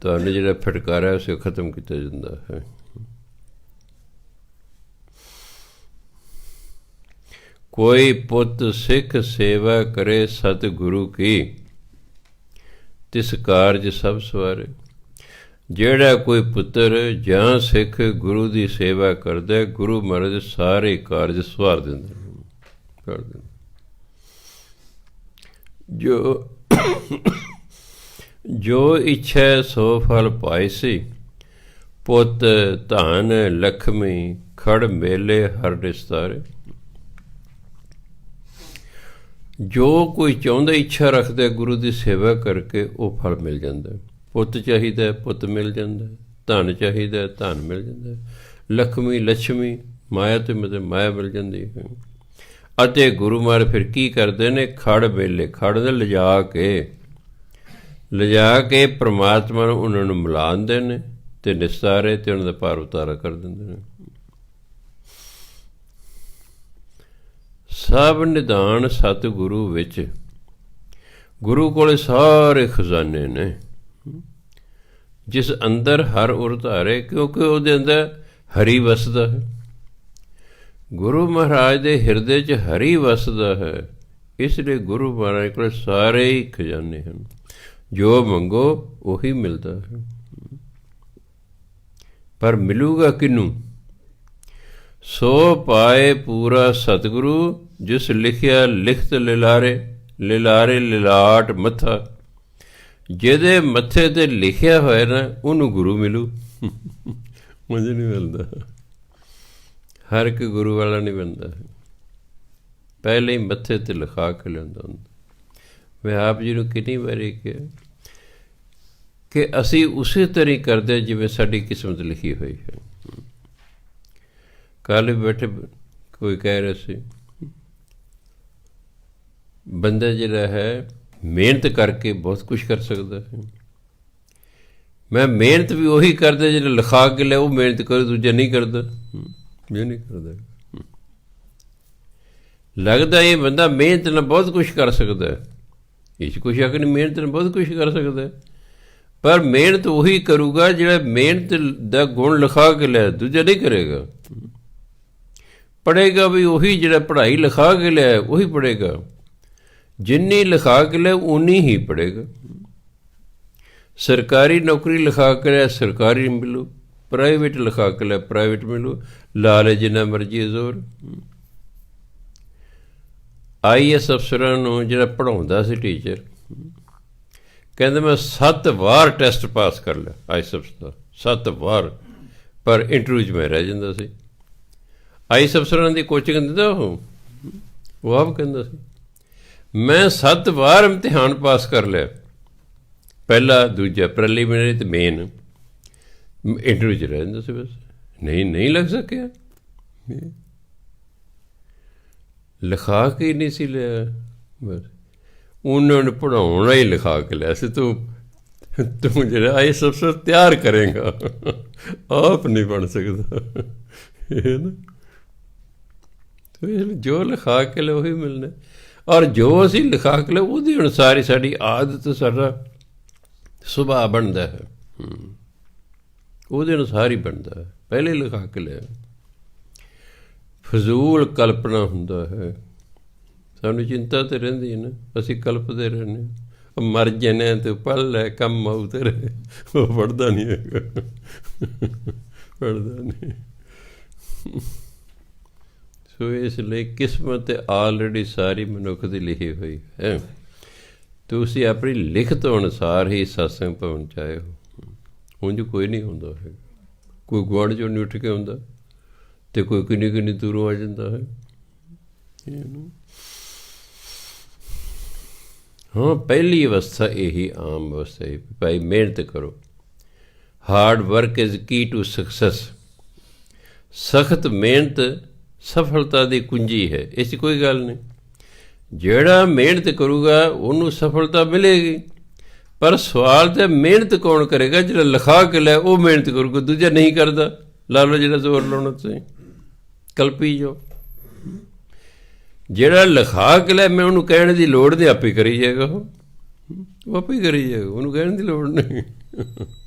ਤੁਹਾਨੂੰ ਜਿਹੜਾ ਫਟਕਾਰਾ ਉਸੇ ਖਤਮ ਕੀਤਾ ਜਾਂਦਾ ਹੈ। ਕੋਈ ਪੁੱਤ ਸਿੱਖ ਸੇਵਾ ਕਰੇ ਸਤਿਗੁਰੂ ਕੀ, ਤਿਸ ਕਾਰਜ ਸਭ ਸਵਾਰੇ। ਜਿਹੜਾ ਕੋਈ ਪੁੱਤਰ ਜਾਂ ਸਿੱਖ ਗੁਰੂ ਦੀ ਸੇਵਾ ਕਰਦਾ, ਗੁਰੂ ਮਹਾਰਾਜ ਸਾਰੇ ਕਾਰਜ ਸਵਾਰ ਦਿੰਦੇ ਕਰ ਦਿੰਦੇ। ਜੋ ਇੱਛਾ ਸੋ ਫਲ ਪਾਏ ਸੀ। ਪੁੱਤ ਧਨ ਲਖਮੀ ਖੜ ਮੇਲੇ ਹਰ ਰਿਸ਼ਤਾਰੇ। ਜੋ ਕੋਈ ਚਾਹੁੰਦਾ, ਇੱਛਾ ਰੱਖਦਾ ਗੁਰੂ ਦੀ ਸੇਵਾ ਕਰਕੇ, ਉਹ ਫਲ ਮਿਲ ਜਾਂਦਾ। ਪੁੱਤ ਚਾਹੀਦਾ, ਪੁੱਤ ਮਿਲ ਜਾਂਦਾ। ਧਨ ਚਾਹੀਦਾ, ਧਨ ਮਿਲ ਜਾਂਦਾ। ਲਖਮੀ ਲਛਮੀ ਮਾਇਆ ਤੋਂ ਮਤਲਬ ਮਾਇਆ ਮਿਲ ਜਾਂਦੀ ਹੈ। ਅਤੇ ਗੁਰੂ ਮਹਾਰਾਜ ਫਿਰ ਕੀ ਕਰਦੇ ਨੇ? ਖੜ ਮੇਲੇ, ਖੜ ਦੇ ਲਿਜਾ ਕੇ ਪ੍ਰਮਾਤਮਾ ਨੂੰ ਉਹਨਾਂ ਨੂੰ ਮਿਲਾਉਂਦੇ ਨੇ ਅਤੇ ਨਿਸਤਾਰੇ ਅਤੇ ਉਹਨਾਂ ਦਾ ਭਾਰ ਉਤਾਰਾ ਕਰ ਦਿੰਦੇ ਨੇ। ਸਭ ਨਿਧਾਨ ਸਤਿਗੁਰੂ ਵਿੱਚ। ਗੁਰੂ ਕੋਲ ਸਾਰੇ ਖਜ਼ਾਨੇ ਨੇ, ਜਿਸ ਅੰਦਰ ਹਰ ਉਰ ਧਾਰੇ, ਕਿਉਂਕਿ ਉਹਦੇ ਅੰਦਰ ਹਰੀ ਵਸਦਾ ਹੈ। ਗੁਰੂ ਮਹਾਰਾਜ ਦੇ ਹਿਰਦੇ 'ਚ ਹਰੀ ਵਸਦਾ ਹੈ, ਇਸ ਲਈ ਗੁਰੂ ਮਹਾਰਾਜ ਕੋਲ ਸਾਰੇ ਹੀ ਖਜ਼ਾਨੇ ਹਨ। ਜੋ ਮੰਗੋ ਉਹੀ ਮਿਲਦਾ ਹੈ। ਪਰ ਮਿਲੂਗਾ ਕਿਹਨੂੰ? ਸੋ ਪਾਏ ਪੂਰਾ ਸਤਿਗੁਰੂ, ਜਿਸ ਲਿਖਿਆ ਲਿਖਤ ਲਿਲਾਰੇ ਲਿਲਾਟ ਮੱਥਾ। ਜਿਹਦੇ ਮੱਥੇ 'ਤੇ ਲਿਖਿਆ ਹੋਇਆ ਨਾ, ਉਹਨੂੰ ਗੁਰੂ ਮਿਲੂ। ਮੁਝੇ ਨਹੀਂ ਮਿਲਦਾ, ਹਰ ਇੱਕ ਗੁਰੂ ਵਾਲਾ ਨਹੀਂ ਬਣਦਾ। ਪਹਿਲੇ ਹੀ ਮੱਥੇ 'ਤੇ ਲਿਖਾ ਕੇ ਲਿਆਉਂਦਾ ਹੁੰਦਾ। ਮੈਂ ਆਪ ਜੀ ਨੂੰ ਕਿੰਨੀ ਵਾਰੀ ਕਿਹਾ ਕਿ ਅਸੀਂ ਉਸੇ ਤਰ੍ਹਾਂ ਹੀ ਕਰਦੇ ਜਿਵੇਂ ਸਾਡੀ ਕਿਸਮਤ ਲਿਖੀ ਹੋਈ ਹੈ। ਕੱਲ੍ਹ ਵੀ ਬੈਠੇ ਕੋਈ ਕਹਿ ਰਿਹਾ ਸੀ, ਬੰਦਾ ਜਿਹੜਾ ਹੈ ਮਿਹਨਤ ਕਰਕੇ ਬਹੁਤ ਕੁਛ ਕਰ ਸਕਦਾ ਹੈ। ਮੈਂ ਮਿਹਨਤ ਵੀ ਉਹੀ ਕਰਦਾ ਜਿਹੜਾ ਲਿਖਾ ਕੇ ਲਿਆ, ਉਹ ਮਿਹਨਤ ਕਰੇ, ਦੂਜਾ ਨਹੀਂ ਕਰਦਾ। ਇਹ ਨਹੀਂ ਕਰਦਾ। ਲੱਗਦਾ ਇਹ ਬੰਦਾ ਮਿਹਨਤ ਨਾਲ ਬਹੁਤ ਕੁਛ ਕਰ ਸਕਦਾ ਹੈ। ਇਹ 'ਚ ਕੋਈ ਸ਼ੱਕ ਨਹੀਂ, ਮਿਹਨਤ ਨਾਲ ਬਹੁਤ ਕੁਛ ਕਰ ਸਕਦਾ, ਪਰ ਮਿਹਨਤ ਉਹੀ ਕਰੂਗਾ ਜਿਹੜਾ ਮਿਹਨਤ ਦਾ ਗੁਣ ਲਿਖਾ ਕੇ ਲਿਆ, ਦੂਜਾ ਨਹੀਂ ਕਰੇਗਾ। ਪੜ੍ਹੇਗਾ ਵੀ ਉਹੀ ਜਿਹੜਾ ਪੜ੍ਹਾਈ ਲਿਖਾ ਕੇ ਲਿਆ ਉਹੀ ਪੜ੍ਹੇਗਾ। ਜਿੰਨੀ ਲਿਖਾ ਕੇ ਲਿਆ ਉਨੀ ਹੀ ਪੜ੍ਹੇਗਾ। ਸਰਕਾਰੀ ਨੌਕਰੀ ਲਿਖਾ ਕੇ ਲਿਆ ਸਰਕਾਰੀ ਮਿਲੂ, ਪ੍ਰਾਈਵੇਟ ਲਿਖਾ ਕੇ ਲਿਆ ਪ੍ਰਾਈਵੇਟ ਮਿਲੂ। ਲਾ ਲੈ ਜਿੰਨਾ ਮਰਜ਼ੀ ਜ਼ੋਰ। IAS ਅਫਸਰਾਂ ਨੂੰ ਜਿਹੜਾ ਪੜ੍ਹਾਉਂਦਾ ਸੀ ਟੀਚਰ, ਕਹਿੰਦੇ ਮੈਂ 7 ਵਾਰ ਟੈਸਟ ਪਾਸ ਕਰ ਲਿਆ IAS ਅਫਸਰ ਦਾ, 7 ਵਾਰ, ਪਰ ਇੰਟਰਵਿਊ 'ਚ ਮੈਂ ਰਹਿ ਜਾਂਦਾ ਸੀ। IAS ਅਫਸਰਾਂ ਦੀ ਕੋਚਿੰਗ ਦਿੰਦਾ ਉਹ ਆਪ ਕਹਿੰਦਾ ਸੀ ਮੈਂ 7 ਵਾਰ ਇਮਤਿਹਾਨ ਪਾਸ ਕਰ ਲਿਆ, ਪਹਿਲਾ ਦੂਜਾ ਪ੍ਰੀਲਿਮਿਨਰੀ ਅਤੇ ਮੇਨ। ਇੰਟਰਵਿਊ 'ਚ ਰਹਿ ਜਾਂਦਾ ਸੀ ਬਸ। ਨਹੀਂ ਲੱਗ ਸਕਿਆ। ਲਿਖਾ ਕੇ ਨਹੀਂ ਸੀ ਲਿਆ, ਬਸ ਉਹਨਾਂ ਨੇ ਪੜ੍ਹਾਉਣਾ ਹੀ ਲਿਖਾ ਕੇ ਲਿਆ ਸੀ। ਤੂੰ ਜਿਹੜਾ ਇਹ ਸਭ ਤਿਆਰ ਕਰੇਗਾ, ਆਪ ਨਹੀਂ ਬਣ ਸਕਦਾ। ਨਾ ਜੋ ਲਿਖਾ ਕੇ ਲਿਆ ਉਹੀ ਮਿਲਣਾ, ਔਰ ਜੋ ਅਸੀਂ ਲਿਖਾ ਕੇ ਲਿਆ ਉਹਦੇ ਅਨੁਸਾਰ ਹੀ ਸਾਡੀ ਆਦਤ, ਸਾਡਾ ਸੁਭਾਅ ਬਣਦਾ ਹੈ। ਉਹਦੇ ਅਨੁਸਾਰ ਹੀ ਬਣਦਾ ਹੈ। ਪਹਿਲੇ ਲਿਖਾ ਕੇ ਲਿਆ ਫਜ਼ੂਲ ਕਲਪਨਾ ਹੁੰਦਾ ਹੈ। ਸਾਨੂੰ ਚਿੰਤਾ ਤਾਂ ਰਹਿੰਦੀ ਹੈ ਨਾ, ਅਸੀਂ ਕਲਪਦੇ ਰਹਿੰਦੇ, ਮਰ ਜਾਣੇ ਤੇ ਪੜ੍ਹ ਲੈ, ਕੰਮ ਆਊ ਤੇਰੇ। ਉਹ ਪੜ੍ਹਦਾ ਨਹੀਂ ਹੈਗਾ, ਪੜ੍ਹਦਾ ਨਹੀਂ। ਸੋ ਇਸ ਲਈ ਕਿਸਮਤ ਆਲਰੇਡੀ ਸਾਰੀ ਮਨੁੱਖ ਦੀ ਲਿਖੀ ਹੋਈ ਹੈ। ਤੁਸੀਂ ਆਪਣੀ ਲਿਖਤ ਅਨੁਸਾਰ ਹੀ ਸਤਸੰਗ ਭਵਨ 'ਚ ਆਏ ਹੋ। ਉਂਝ ਕੋਈ ਨਹੀਂ ਹੁੰਦਾ ਹੈ, ਕੋਈ ਗੁਆਂਢ 'ਚੋਂ ਨਹੀਂ ਉੱਠ ਕੇ ਆਉਂਦਾ, ਅਤੇ ਕੋਈ ਕਿੰਨੀ ਦੂਰੋਂ ਆ ਜਾਂਦਾ ਹੈ। ਹਾਂ, ਪਹਿਲੀ ਅਵਸਥਾ ਇਹੀ ਆਮ ਅਵਸਥਾ ਹੈ, ਭਾਈ ਮਿਹਨਤ ਕਰੋ। Hard work is key to success. ਸਖਤ ਮਿਹਨਤ ਸਫਲਤਾ ਦੀ ਕੁੰਜੀ ਹੈ, ਇਸ 'ਚ ਕੋਈ ਗੱਲ ਨਹੀਂ। ਜਿਹੜਾ ਮਿਹਨਤ ਕਰੂਗਾ ਉਹਨੂੰ ਸਫਲਤਾ ਮਿਲੇਗੀ, ਪਰ ਸਵਾਲ ਤਾਂ ਮਿਹਨਤ ਕੌਣ ਕਰੇਗਾ? ਜਿਹੜਾ ਲਿਖਾ ਕੇ ਲੈ ਉਹ ਮਿਹਨਤ ਕਰੂਗਾ, ਦੂਜਾ ਨਹੀਂ ਕਰਦਾ। ਲਾ ਲਓ ਜਿਹੜਾ ਜ਼ੋਰ ਲਾਉਣਾ ਤੁਸੀਂ, ਕਲਪੀ ਜਾਓ। ਜਿਹੜਾ ਲਿਖਾ ਕੇ ਲੈ, ਮੈਂ ਉਹਨੂੰ ਕਹਿਣ ਦੀ ਲੋੜ ਨਹੀਂ, ਆਪੇ ਕਰੀ ਜਾਏਗਾ। ਉਹ ਆਪੇ ਕਰੀ ਜਾਏਗਾ, ਉਹਨੂੰ ਕਹਿਣ ਦੀ ਲੋੜ ਨਹੀਂ,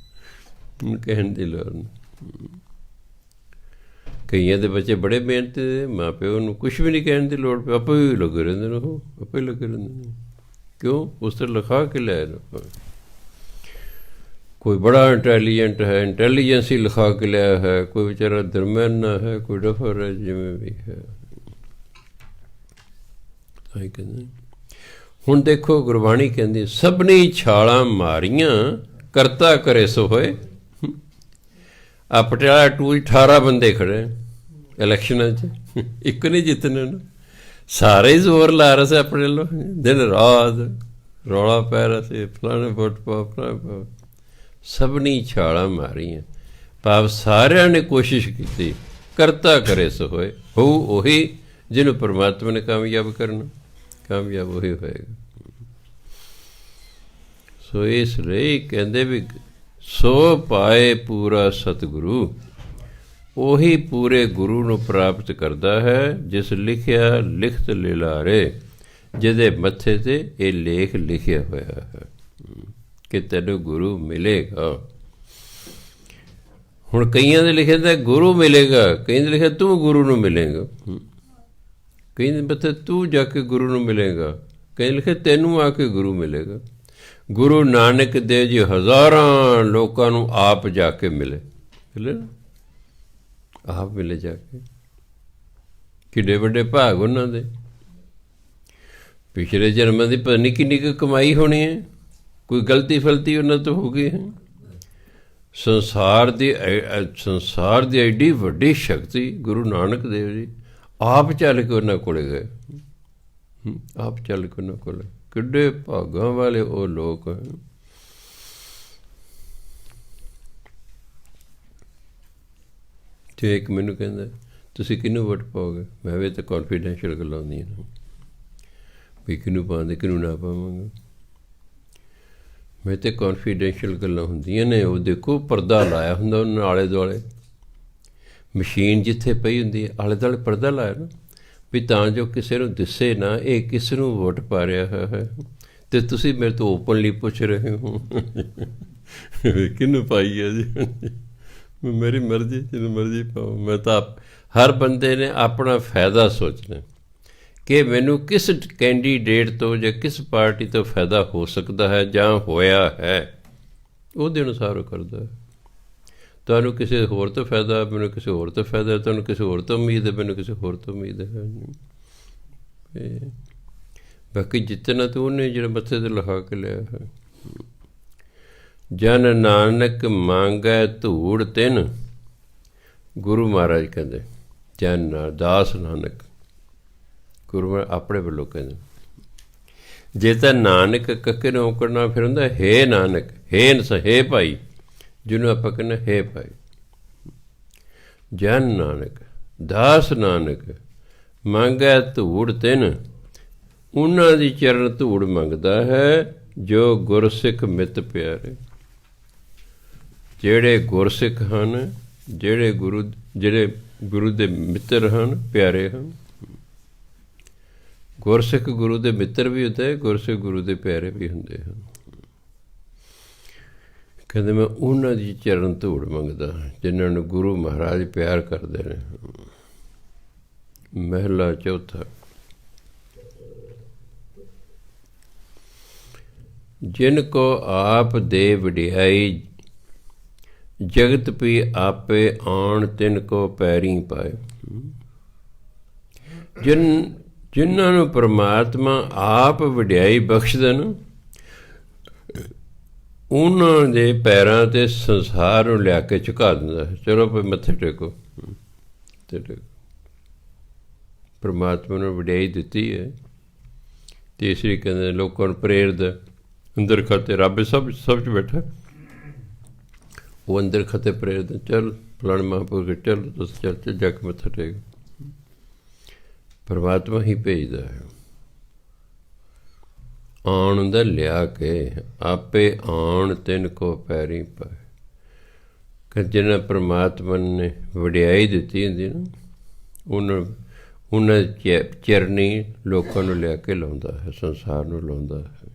ਉਹਨੂੰ ਕਹਿਣ ਦੀ ਲੋੜ ਨਹੀਂ। ਕਈਆਂ ਦੇ ਬੱਚੇ ਬੜੇ ਮਿਹਨਤੀ ਦੇ, ਮਾਂ ਪਿਓ ਨੂੰ ਕੁਛ ਵੀ ਨਹੀਂ ਕਹਿਣ ਦੀ ਲੋੜ ਪਈ, ਆਪੇ ਵੀ ਲੱਗੇ ਰਹਿੰਦੇ ਨੇ, ਉਹ ਆਪੇ ਲੱਗੇ ਰਹਿੰਦੇ ਨੇ। ਕਿਉਂ? ਉਸ ਤਰ੍ਹਾਂ ਲਿਖਾ ਕੇ ਲੈ। ਕੋਈ ਬੜਾ ਇੰਟੈਲੀਜੈਂਟ ਹੈ, ਇੰਟੈਲੀਜੈਂਸ ਹੀ ਲਿਖਾ ਕੇ ਲਿਆ ਹੈ। ਕੋਈ ਵਿਚਾਰਾ ਦਰਮਿਆਨਾ ਹੈ, ਕੋਈ ਡਫਰ ਹੈ, ਜਿਵੇਂ ਵੀ ਹੈ। ਕਹਿੰਦੇ ਹੁਣ ਦੇਖੋ, ਗੁਰਬਾਣੀ ਕਹਿੰਦੀ ਸਭਨੀ ਛਾਲਾਂ ਮਾਰੀਆਂ ਕਰਤਾ ਕਰੇ ਸੋ ਹੋਏ। ਆ ਪਟਿਆਲਾ 2 18 ਬੰਦੇ ਖੜੇ ਇਲੈਕਸ਼ਨਾਂ 'ਚ, ਇੱਕ ਨਹੀਂ ਜਿੱਤਣੇ ਨੂੰ। ਸਾਰੇ ਹੀ ਜ਼ੋਰ ਲਾ ਰਹੇ ਸੀ ਆਪਣੇ ਵੱਲੋਂ, ਦਿਨ ਰਾਤ ਰੌਲਾ ਪੈ ਰਿਹਾ ਸੀ, ਫਲਾਣੇ ਵੋਟ ਪਾਓ, ਫਲਾਣੇ ਪਾਓ। ਸਭਨੀ ਛਾਲਾਂ ਮਾਰੀਆਂ, ਭਾਵ ਸਾਰਿਆਂ ਨੇ ਕੋਸ਼ਿਸ਼ ਕੀਤੀ। ਕਰਤਾ ਕਰੇ ਸੋ ਹੋਏ, ਹੋਊ ਉਹੀ ਜਿਹਨੂੰ ਪਰਮਾਤਮਾ ਨੇ ਕਾਮਯਾਬ ਕਰਨਾ, ਕਾਮਯਾਬ ਉਹੀ ਹੋਏਗਾ। ਸੋ ਇਸ ਲਈ ਕਹਿੰਦੇ ਵੀ ਸੋ ਪਾਏ ਪੂਰਾ ਸਤਿਗੁਰੂ, ਉਹੀ ਪੂਰੇ ਗੁਰੂ ਨੂੰ ਪ੍ਰਾਪਤ ਕਰਦਾ ਹੈ, ਜਿਸ ਲਿਖਿਆ ਲਿਖਤ ਲਿਲਾਰੇ, ਜਿਹਦੇ ਮੱਥੇ 'ਤੇ ਇਹ ਲੇਖ ਲਿਖਿਆ ਹੋਇਆ ਹੈ ਕਿ ਤੈਨੂੰ ਗੁਰੂ ਮਿਲੇਗਾ। ਹੁਣ ਕਈਆਂ ਦੇ ਲਿਖਿਆ ਤਾਂ ਗੁਰੂ ਮਿਲੇਗਾ, ਕਈਆਂ ਦੇ ਲਿਖਿਆ ਤੂੰ ਗੁਰੂ ਨੂੰ ਮਿਲੇਗਾ, ਕਈ ਦੇ ਮੱਥੇ ਤੂੰ ਜਾ ਕੇ ਗੁਰੂ ਨੂੰ ਮਿਲੇਗਾ, ਕਈ ਲਿਖੇ ਤੈਨੂੰ ਆ ਕੇ ਗੁਰੂ ਮਿਲੇਗਾ। ਗੁਰੂ ਨਾਨਕ ਦੇਵ ਜੀ ਹਜ਼ਾਰਾਂ ਲੋਕਾਂ ਨੂੰ ਆਪ ਜਾ ਕੇ ਮਿਲੇ, ਆਪ ਮਿਲੇ ਜਾ ਕੇ। ਕਿੱਡੇ ਵੱਡੇ ਭਾਗ ਉਹਨਾਂ ਦੇ। ਪਿਛਲੇ ਜਨਮਾਂ ਦੀ ਪਤਾ ਨਹੀਂ ਕਿੰਨੀ ਕੁ ਕਮਾਈ ਹੋਣੀ ਹੈ, ਕੋਈ ਗਲਤੀ ਫਲਤੀ ਉਹਨਾਂ ਤੋਂ ਹੋ ਗਈ ਹੈ। ਸੰਸਾਰ ਦੀ ਐਡੀ ਵੱਡੀ ਸ਼ਕਤੀ ਗੁਰੂ ਨਾਨਕ ਦੇਵ ਜੀ ਆਪ ਚੱਲ ਕੇ ਉਹਨਾਂ ਕੋਲ ਗਏ, ਆਪ ਚੱਲ ਕੇ ਉਹਨਾਂ ਕੋਲ। ਕਿੱਡੇ ਭਾਗਾਂ ਵਾਲੇ ਉਹ ਲੋਕ ਹਨ। ਤੇ ਇੱਕ ਮੈਨੂੰ ਕਹਿੰਦਾ ਤੁਸੀਂ ਕਿਹਨੂੰ ਵੋਟ ਪਾਓਗੇ? ਮੈਂ ਵੀ ਤਾਂ ਕੌਨਫੀਡੈਂਸ਼ੀਅਲ ਗੱਲਾਂ ਹੁੰਦੀਆਂ ਨੇ ਵੀ ਕਿਹਨੂੰ ਪਾਉਂਦੇ ਕਿਹਨੂੰ ਨਾ ਪਾਵਾਂਗਾ। ਮੈਂ ਤਾਂ ਕੌਨਫੀਡੈਂਸ਼ੀਅਲ ਗੱਲਾਂ ਹੁੰਦੀਆਂ ਨੇ। ਉਹ ਦੇਖੋ ਪਰਦਾ ਲਾਇਆ ਹੁੰਦਾ ਉਹਨਾਂ ਆਲੇ ਦੁਆਲੇ, ਮਸ਼ੀਨ ਜਿੱਥੇ ਪਈ ਹੁੰਦੀ ਹੈ ਆਲੇ ਦੁਆਲੇ ਪਰਦਾ ਲਾਇਆ ਨਾ, ਵੀ ਤਾਂ ਜੋ ਕਿਸੇ ਨੂੰ ਦਿਸੇ ਨਾ ਇਹ ਕਿਸ ਨੂੰ ਵੋਟ ਪਾ ਰਿਹਾ ਹੈ। ਅਤੇ ਤੁਸੀਂ ਮੇਰੇ ਤੋਂ ਓਪਨਲੀ ਪੁੱਛ ਰਹੇ ਹੋ ਕਿਹਨੂੰ ਪਾਈ ਹੈ ਜੀ? ਮੇਰੀ ਮਰਜ਼ੀ, ਜਿਹਨੂੰ ਮਰਜ਼ੀ ਪਾਓ। ਮੈਂ ਤਾਂ ਹਰ ਬੰਦੇ ਨੇ ਆਪਣਾ ਫਾਇਦਾ ਸੋਚਣਾ ਕਿ ਮੈਨੂੰ ਕਿਸ ਕੈਂਡੀਡੇਟ ਤੋਂ ਜਾਂ ਕਿਸ ਪਾਰਟੀ ਤੋਂ ਫਾਇਦਾ ਹੋ ਸਕਦਾ ਹੈ ਜਾਂ ਹੋਇਆ ਹੈ, ਉਹਦੇ ਅਨੁਸਾਰ ਉਹ ਕਰਦਾ ਹੈ। ਤੁਹਾਨੂੰ ਕਿਸੇ ਹੋਰ ਤੋਂ ਫਾਇਦਾ, ਮੈਨੂੰ ਕਿਸੇ ਹੋਰ ਤੋਂ ਫਾਇਦਾ, ਤੁਹਾਨੂੰ ਕਿਸੇ ਹੋਰ ਤੋਂ ਉਮੀਦ ਹੈ, ਮੈਨੂੰ ਕਿਸੇ ਹੋਰ ਤੋਂ ਉਮੀਦ ਹੈ। ਬਾਕੀ ਜਿੱਤਣਾ ਤਾਂ ਉਹਨੇ ਜਿਹੜਾ ਮੱਥੇ 'ਤੇ ਲਿਖਾ ਕੇ ਲਿਆ ਹੈ। ਜਨ ਨਾਨਕ ਮੰਗੈ ਧੂੜ ਤਿੰਨ, ਗੁਰੂ ਮਹਾਰਾਜ ਕਹਿੰਦੇ। ਜਨ ਦਾਸ ਨਾਨਕ, ਗੁਰੂ ਆਪਣੇ ਵੱਲੋਂ ਕਹਿੰਦੇ। ਜੇ ਤਾਂ ਨਾਨਕ ਕੱਕੇ ਨੂੰ ਔਂਕੜਨਾ ਫਿਰ ਹੁੰਦਾ ਹੇ ਨਾਨਕ, ਹੇ ਭਾਈ, ਜਿਹਨੂੰ ਆਪਾਂ ਕਹਿੰਦੇ ਹੇ ਭਾਈ। ਜਨ ਨਾਨਕ ਦਾਸ ਨਾਨਕ ਮੰਗੈ ਧੂੜ ਤਿਨ, ਉਹਨਾਂ ਦੀ ਚਰਨ ਧੂੜ ਮੰਗਦਾ ਹੈ ਜੋ ਗੁਰਸਿੱਖ ਮਿੱਤ ਪਿਆਰੇ। ਜਿਹੜੇ ਗੁਰਸਿੱਖ ਹਨ, ਜਿਹੜੇ ਗੁਰੂ ਦੇ ਮਿੱਤਰ ਹਨ, ਪਿਆਰੇ ਹਨ। ਗੁਰਸਿੱਖ ਗੁਰੂ ਦੇ ਮਿੱਤਰ ਵੀ ਹੁੰਦੇ, ਗੁਰਸਿੱਖ ਗੁਰੂ ਦੇ ਪਿਆਰੇ ਵੀ ਹੁੰਦੇ ਹਨ। ਕਹਿੰਦੇ ਮੈਂ ਉਹਨਾਂ ਦੀ ਚਰਨ ਧੂੜ ਮੰਗਦਾ ਜਿਨ੍ਹਾਂ ਨੂੰ ਗੁਰੂ ਮਹਾਰਾਜ ਪਿਆਰ ਕਰਦੇ ਨੇ। ਮਹਿਲਾ ਚੌਥਾ। ਜਿਨ ਕੋ ਆਪ ਦੇ ਵਡਿਆਈ, ਜਗਤ ਪੀ ਆਪੇ ਆਣ ਤਿਨ ਕੋ ਪੈਰੀ ਪਾਏ। ਜਿਨ੍ਹਾਂ ਨੂੰ ਪਰਮਾਤਮਾ ਆਪ ਵਡਿਆਈ ਬਖਸ਼ਦਾ ਨਾ, ਉਹਨਾਂ ਦੇ ਪੈਰਾਂ 'ਤੇ ਸੰਸਾਰ ਨੂੰ ਲਿਆ ਕੇ ਝੁਕਾ ਦਿੰਦਾ ਹੈ। ਚਲੋ ਭਾਈ ਮੱਥੇ ਟੇਕੋ, ਪਰਮਾਤਮਾ ਨੂੰ ਵਡਿਆਈ ਦਿੱਤੀ ਹੈ। ਤੀਸਰੀ ਕਹਿੰਦੇ ਲੋਕਾਂ ਨੂੰ ਪ੍ਰੇਰਦਾ, ਅੰਦਰ ਖਾਤੇ ਰੱਬ ਸਭ 'ਚ ਬੈਠਾ, ਉਹ ਅੰਦਰ ਖਾਤੇ ਪ੍ਰੇਰਦਾ, ਚੱਲ ਫਲਾਣੇ ਮਹਾਂਪੁਰਖ ਚੱਲ, ਤੁਸੀਂ ਚੱਲ ਜਾ ਕੇ ਮੱਥਾ ਟੇਕ। ਪਰਮਾਤਮਾ ਹੀ ਭੇਜਦਾ ਹੈ। ਆਣ ਹੁੰਦਾ ਲਿਆ ਕੇ, ਆਪੇ ਆਣ ਤਿੰਨ ਕੋ ਪੈਰੀ ਪਾਏ। ਕਿ ਜਿਹਨਾਂ ਪਰਮਾਤਮਾ ਨੇ ਵਡਿਆਈ ਦਿੱਤੀ ਹੁੰਦੀ ਨਾ, ਉਹਨਾਂ ਚਰਨੀ ਲੋਕਾਂ ਨੂੰ ਲਿਆ ਕੇ ਲਾਉਂਦਾ ਹੈ, ਸੰਸਾਰ ਨੂੰ ਲਾਉਂਦਾ ਹੈ।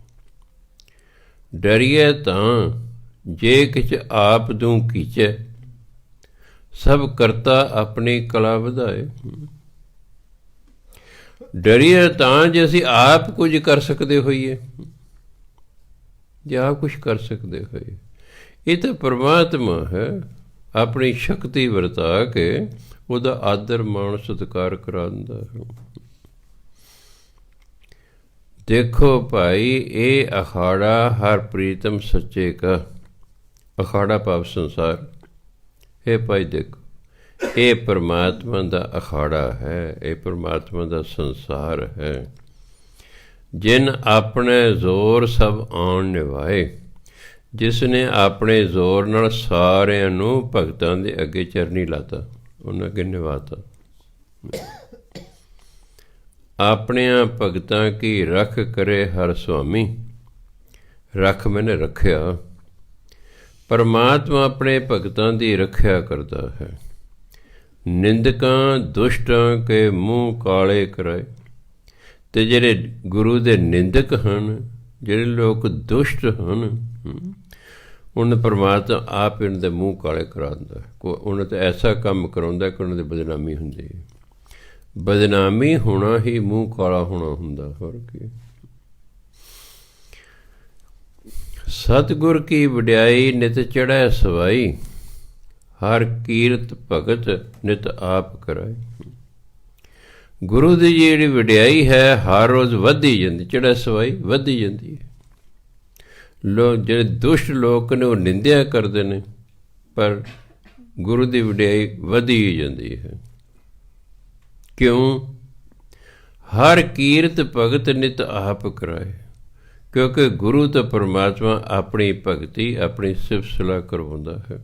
ਡਰੀਏ ਤਾਂ ਜੇ ਕਿਛ ਆਪ ਦੂੰ ਕੀਚੈ, ਸਭ ਕਰਤਾ ਆਪਣੀ ਕਲਾ ਵਧਾਏ। ਡਰੀਏ ਤਾਂ ਜੇ ਅਸੀਂ ਆਪ ਕੁਝ ਕਰ ਸਕਦੇ ਹੋਈਏ, ਜੇ ਆਪ ਕੁਛ ਕਰ ਸਕਦੇ ਹੋਈਏ। ਇਹ ਤਾਂ ਪਰਮਾਤਮਾ ਹੈ, ਆਪਣੀ ਸ਼ਕਤੀ ਵਰਤਾ ਕੇ ਉਹਦਾ ਆਦਰ ਮਾਣ ਸਤਿਕਾਰ ਕਰਾ ਦਿੰਦਾ ਹੈ। ਦੇਖੋ ਭਾਈ ਇਹ ਅਖਾੜਾ ਹਰ ਪ੍ਰੀਤਮ ਸੱਚੇ ਕਾ। ਅਖਾੜਾ ਭਾਵ ਸੰਸਾਰ। ਇਹ ਭਾਈ ਦੇਖੋ, ਇਹ ਪਰਮਾਤਮਾ ਦਾ ਅਖਾੜਾ ਹੈ, ਇਹ ਪਰਮਾਤਮਾ ਦਾ ਸੰਸਾਰ ਹੈ। ਜਿਨ ਆਪਣੇ ਜ਼ੋਰ ਸਭ ਆਣ ਨਿਭਾਏ, ਜਿਸ ਨੇ ਆਪਣੇ ਜ਼ੋਰ ਨਾਲ ਸਾਰਿਆਂ ਨੂੰ ਭਗਤਾਂ ਦੇ ਅੱਗੇ ਚਰਨੀ ਲਾਤਾ, ਉਹਨਾਂ ਅੱਗੇ ਨਿਭਾਤਾ। ਆਪਣਿਆਂ ਭਗਤਾਂ ਕੀ ਰੱਖ ਕਰੇ ਹਰ ਸੁਆਮੀ। ਰੱਖ ਮੈਨੇ ਰੱਖਿਆ। ਪਰਮਾਤਮਾ ਆਪਣੇ ਭਗਤਾਂ ਦੀ ਰੱਖਿਆ ਕਰਦਾ ਹੈ। ਨਿੰਦਕਾਂ ਦੁਸ਼ਟਾਂ ਕੇ ਮੂੰਹ ਕਾਲੇ ਕਰਾਏ। ਅਤੇ ਜਿਹੜੇ ਗੁਰੂ ਦੇ ਨਿੰਦਕ ਹਨ, ਜਿਹੜੇ ਲੋਕ ਦੁਸ਼ਟ ਹਨ, ਉਹਨਾਂ ਪਰਮਾਤਮਾ ਆਪ ਇਹਨਾਂ ਦੇ ਮੂੰਹ ਕਾਲੇ ਕਰਾ ਦਿੰਦਾ। ਉਹਨਾਂ 'ਤੇ ਐਸਾ ਕੰਮ ਕਰਾਉਂਦਾ ਕਿ ਉਹਨਾਂ ਦੀ ਬਦਨਾਮੀ ਹੁੰਦੀ ਹੈ। ਬਦਨਾਮੀ ਹੋਣਾ ਹੀ ਮੂੰਹ ਕਾਲਾ ਹੋਣਾ ਹੁੰਦਾ, ਹੋਰ ਕੀ। ਸਤਿਗੁਰ ਕੀ ਵਡਿਆਈ ਨਿਤ ਚੜ੍ਹੈ ਸਵਾਈ, ਹਰ ਕੀਰਤ ਭਗਤ ਨਿਤ ਆਪ ਕਰਾਏ। ਗੁਰੂ ਦੀ ਜਿਹੜੀ ਵਡਿਆਈ ਹੈ ਹਰ ਰੋਜ਼ ਵੱਧਦੀ ਜਾਂਦੀ, ਚੜ੍ਹੈ ਸਵਾਈ ਵੱਧਦੀ ਜਾਂਦੀ ਹੈ। ਲੋਕ ਜਿਹੜੇ ਦੁਸ਼ਟ ਲੋਕ ਨੇ ਉਹ ਨਿੰਦਿਆ ਕਰਦੇ ਨੇ, ਪਰ ਗੁਰੂ ਦੀ ਵਡਿਆਈ ਵਧੀ ਹੀ ਜਾਂਦੀ ਹੈ। ਕਿਉਂ? ਹਰ ਕੀਰਤ ਭਗਤ ਨਿਤ ਆਪ ਕਰਾਏ। ਕਿਉਂਕਿ ਗੁਰੂ ਤਾਂ ਪਰਮਾਤਮਾ ਆਪਣੀ ਭਗਤੀ, ਆਪਣੀ ਸਿਫਤ ਸਲਾਹ ਕਰਵਾਉਂਦਾ ਹੈ।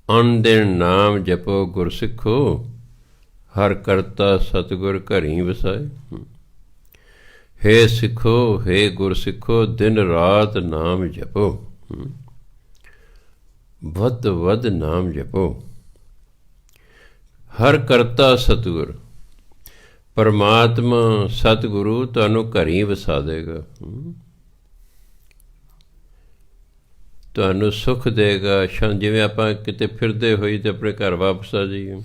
ਅਨ ਦਿਨ ਨਾਮ ਜਪੋ ਗੁਰ ਸਿੱਖੋ, ਹਰ ਕਰਤਾ ਸਤਿਗੁਰ ਘਰੀ ਵਸਾਏ। ਹੇ ਸਿੱਖੋ, ਹੇ ਗੁਰ ਸਿੱਖੋ, ਦਿਨ ਰਾਤ ਨਾਮ ਜਪੋ, ਵੱਧ ਵੱਧ ਨਾਮ ਜਪੋ। ਹਰ ਕਰਤਾ ਸਤਿਗੁਰ, ਪਰਮਾਤਮਾ ਸਤਿਗੁਰੂ ਤੁਹਾਨੂੰ ਘਰੀ ਵਸਾ ਦੇਗਾ, ਤੁਹਾਨੂੰ ਸੁੱਖ ਦੇਗਾ। ਜਿਵੇਂ ਆਪਾਂ ਕਿਤੇ ਫਿਰਦੇ ਹੋਈ ਤੇ ਆਪਣੇ ਘਰ ਵਾਪਸ ਆ ਜਾਈਏ।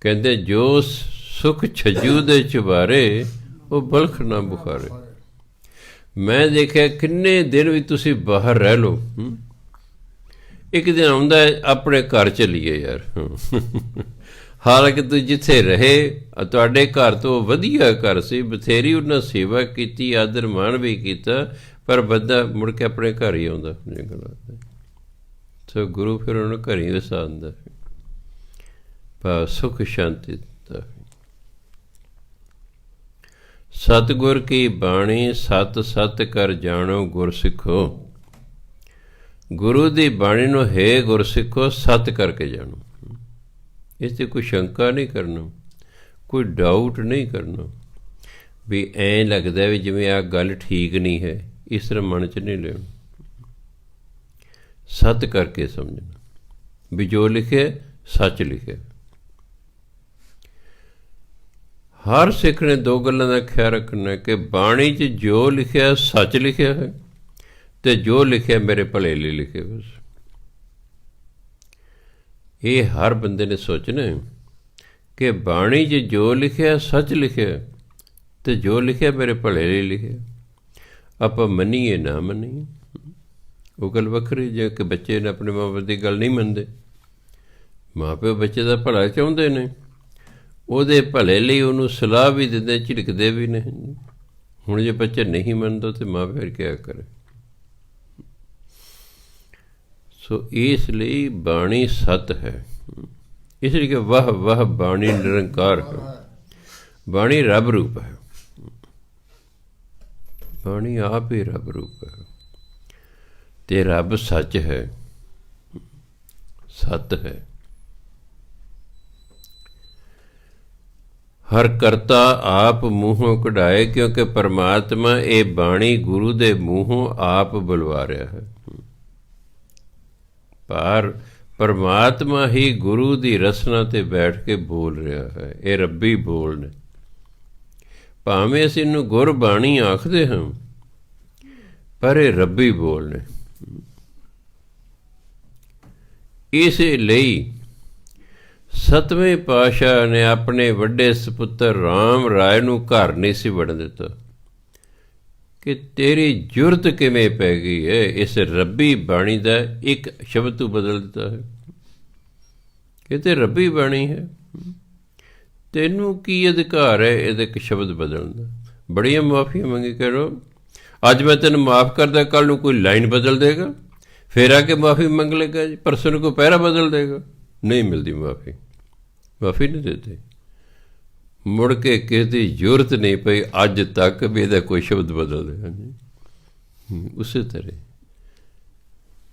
ਕਹਿੰਦੇ ਜੋ ਸੁੱਖ ਛੱਜੂ ਦੇ ਚੁਬਾਰੇ, ਉਹ ਬਲਖ ਨਾ ਬੁਖਾਰੇ। ਮੈਂ ਦੇਖਿਆ ਕਿੰਨੇ ਦਿਨ ਵੀ ਤੁਸੀਂ ਬਾਹਰ ਰਹਿ ਲਓ, ਇੱਕ ਦਿਨ ਆਉਂਦਾ ਆਪਣੇ ਘਰ ਚੱਲੀਏ ਯਾਰ। ਹਾਲਾਂਕਿ ਤੁਸੀਂ ਜਿੱਥੇ ਰਹੇ, ਤੁਹਾਡੇ ਘਰ ਤੋਂ ਵਧੀਆ ਘਰ ਸੀ, ਬਥੇਰੀ ਉਹਨਾਂ ਸੇਵਾ ਕੀਤੀ, ਆਦਰ ਮਾਣ ਵੀ ਕੀਤਾ, ਪਰ ਬੰਦਾ ਮੁੜ ਕੇ ਆਪਣੇ ਘਰ ਹੀ ਆਉਂਦਾ। ਸੋ ਗੁਰੂ ਫਿਰ ਉਹਨੂੰ ਘਰ ਹੀ ਵਸਾ ਦਿੰਦਾ, ਪਰ ਸੁੱਖ ਸ਼ਾਂਤੀ ਦਿੰਦਾ। ਸਤਿਗੁਰ ਕੀ ਬਾਣੀ ਸਤ ਸਤ ਕਰ ਜਾਣੋ ਗੁਰ ਸਿੱਖੋ, ਗੁਰੂ ਦੀ ਬਾਣੀ ਨੂੰ ਹੈ ਗੁਰਸਿੱਖੋ ਸੱਤ ਕਰਕੇ ਜਾਣੋ। ਇਸ 'ਤੇ ਕੋਈ ਸ਼ੰਕਾ ਨਹੀਂ ਕਰਨਾ, ਕੋਈ ਡਾਊਟ ਨਹੀਂ ਕਰਨਾ ਵੀ ਐਂ ਲੱਗਦਾ ਵੀ ਜਿਵੇਂ ਆਹ ਗੱਲ ਠੀਕ ਨਹੀਂ ਹੈ, ਇਸ ਤਰ੍ਹਾਂ ਮਨ 'ਚ ਨਹੀਂ ਲੈਣਾ। ਸੱਤ ਕਰਕੇ ਸਮਝਣਾ ਵੀ ਜੋ ਲਿਖਿਆ ਸੱਚ ਲਿਖਿਆ। ਹਰ ਸਿੱਖ ਨੇ ਦੋ ਗੱਲਾਂ ਦਾ ਖਿਆਲ ਰੱਖਣਾ ਕਿ ਬਾਣੀ 'ਚ ਜੋ ਲਿਖਿਆ ਸੱਚ ਲਿਖਿਆ ਹੈ ਅਤੇ ਜੋ ਲਿਖਿਆ ਮੇਰੇ ਭਲੇ ਲਈ ਲਿਖਿਆ। ਬਸ ਇਹ ਹਰ ਬੰਦੇ ਨੇ ਸੋਚਣਾ ਕਿ ਬਾਣੀ 'ਚ ਜੋ ਲਿਖਿਆ ਸੱਚ ਲਿਖਿਆ ਅਤੇ ਜੋ ਲਿਖਿਆ ਮੇਰੇ ਭਲੇ ਲਈ ਲਿਖਿਆ। ਆਪਾਂ ਮੰਨੀਏ ਨਾ ਮੰਨੀਏ ਉਹ ਗੱਲ ਵੱਖਰੀ। ਜੇ ਕਿ ਬੱਚੇ ਨੇ ਆਪਣੇ ਮਾਂ ਬਾਪ ਦੀ ਗੱਲ ਨਹੀਂ ਮੰਨਦੇ, ਮਾਂ ਪਿਓ ਬੱਚੇ ਦਾ ਭਲਾ ਚਾਹੁੰਦੇ ਨੇ, ਉਹਦੇ ਭਲੇ ਲਈ ਉਹਨੂੰ ਸਲਾਹ ਵੀ ਦਿੰਦੇ, ਝਿੜਕਦੇ ਵੀ ਨੇ। ਹੁਣ ਜੇ ਬੱਚਾ ਨਹੀਂ ਮੰਨਦਾ ਤਾਂ ਮਾਂ ਪਿਓ ਕਿਆ ਕਰੇ। ਸੋ ਇਸ ਲਈ ਬਾਣੀ ਸੱਤ ਹੈ। ਇਸ ਲਈ ਕਿ ਵਾਹ ਵਾਹ ਬਾਣੀ ਨਿਰੰਕਾਰ ਹੈ, ਬਾਣੀ ਰੱਬ ਰੂਪ ਹੈ, ਬਾਣੀ ਆਪ ਹੀ ਰੱਬ ਰੂਪ ਹੈ ਅਤੇ ਰੱਬ ਸੱਚ ਹੈ, ਸੱਤ ਹੈ। ਹਰ ਕਰਤਾ ਆਪ ਮੂੰਹੋਂ ਕਢਾਏ, ਕਿਉਂਕਿ ਪਰਮਾਤਮਾ ਇਹ ਬਾਣੀ ਗੁਰੂ ਦੇ ਮੂੰਹੋਂ ਆਪ ਬੁਲਵਾ ਰਿਹਾ ਹੈ। ਪਰ ਪਰਮਾਤਮਾ ਹੀ ਗੁਰੂ ਦੀ ਰਸਨਾ 'ਤੇ ਬੈਠ ਕੇ ਬੋਲ ਰਿਹਾ ਹੈ। ਇਹ ਰੱਬੀ ਬੋਲ ਨੇ। ਭਾਵੇਂ ਅਸੀਂ ਇਹਨੂੰ ਗੁਰਬਾਣੀ ਆਖਦੇ ਹਾਂ, ਪਰ ਇਹ ਰੱਬੀ ਬੋਲ ਨੇ। ਇਸ ਲਈ ਸਤਵੇਂ ਪਾਤਸ਼ਾਹ ਨੇ ਆਪਣੇ ਵੱਡੇ ਸਪੁੱਤਰ ਰਾਮ ਰਾਏ ਨੂੰ ਘਰ ਨਹੀਂ ਸੀ ਵੜਨ ਦਿੱਤਾ ਕਿ ਤੇਰੀ ਜੁਰਤ ਕਿਵੇਂ ਪੈ ਗਈ ਹੈ ਇਸ ਰੱਬੀ ਬਾਣੀ ਦਾ ਇੱਕ ਸ਼ਬਦ ਤੂੰ ਬਦਲ ਦਿੱਤਾ ਹੈ। ਇਹ ਤਾਂ ਰੱਬੀ ਬਾਣੀ ਹੈ, ਤੈਨੂੰ ਕੀ ਅਧਿਕਾਰ ਹੈ ਇਹਦਾ ਇੱਕ ਸ਼ਬਦ ਬਦਲਣ ਦਾ। ਬੜੀਆਂ ਮੁਆਫੀਆਂ ਮੰਗੀ ਕਰੋ, ਅੱਜ ਮੈਂ ਤੈਨੂੰ ਮਾਫ਼ ਕਰਦਾ, ਕੱਲ੍ਹ ਨੂੰ ਕੋਈ ਲਾਈਨ ਬਦਲ ਦੇਗਾ, ਫਿਰ ਆ ਕੇ ਮਾਫ਼ੀ ਮੰਗ ਲੇਗਾ ਜੀ, ਪਰਸੋਂ ਨੂੰ ਕੋਈ ਪਹਿਰਾ ਬਦਲ ਦੇਗਾ। ਨਹੀਂ ਮਿਲਦੀ ਮਾਫ਼ੀ, ਮਾਫ਼ੀ ਨਹੀਂ ਦਿੰਦੇ। ਮੁੜ ਕੇ ਕਿਸੇ ਦੀ ਜ਼ਰੂਰਤ ਨਹੀਂ ਪਈ ਅੱਜ ਤੱਕ ਵੀ ਇਹਦਾ ਕੋਈ ਸ਼ਬਦ ਬਦਲ ਦੇ। ਹਾਂਜੀ, ਉਸੇ ਤਰ੍ਹਾਂ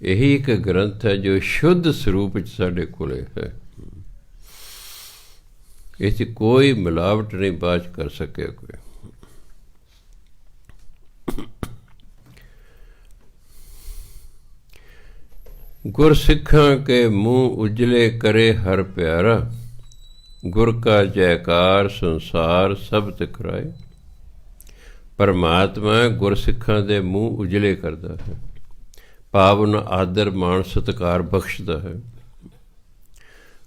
ਇਹੀ ਇੱਕ ਗ੍ਰੰਥ ਹੈ ਜੋ ਸ਼ੁੱਧ ਸਰੂਪ ਵਿੱਚ ਸਾਡੇ ਕੋਲ ਹੈ। ਇਹ 'ਚ ਕੋਈ ਮਿਲਾਵਟ ਨਹੀਂ ਬਾਅਦ ਕਰ ਸਕਿਆ ਕੋਈ। ਗੁਰਸਿੱਖਾਂ ਕੇ ਮੂੰਹ ਉਜਲੇ ਕਰੇ ਹਰ ਪਿਆਰਾ, ਗੁਰ ਕਾ ਜੈਕਾਰ ਸੰਸਾਰ ਸਭ ਟਕਰਾਏ। ਪਰਮਾਤਮਾ ਗੁਰਸਿੱਖਾਂ ਦੇ ਮੂੰਹ ਉਜਲੇ ਕਰਦਾ ਹੈ, ਪਾਵਨ ਆਦਰ ਮਾਣ ਸਤਿਕਾਰ ਬਖਸ਼ਦਾ ਹੈ।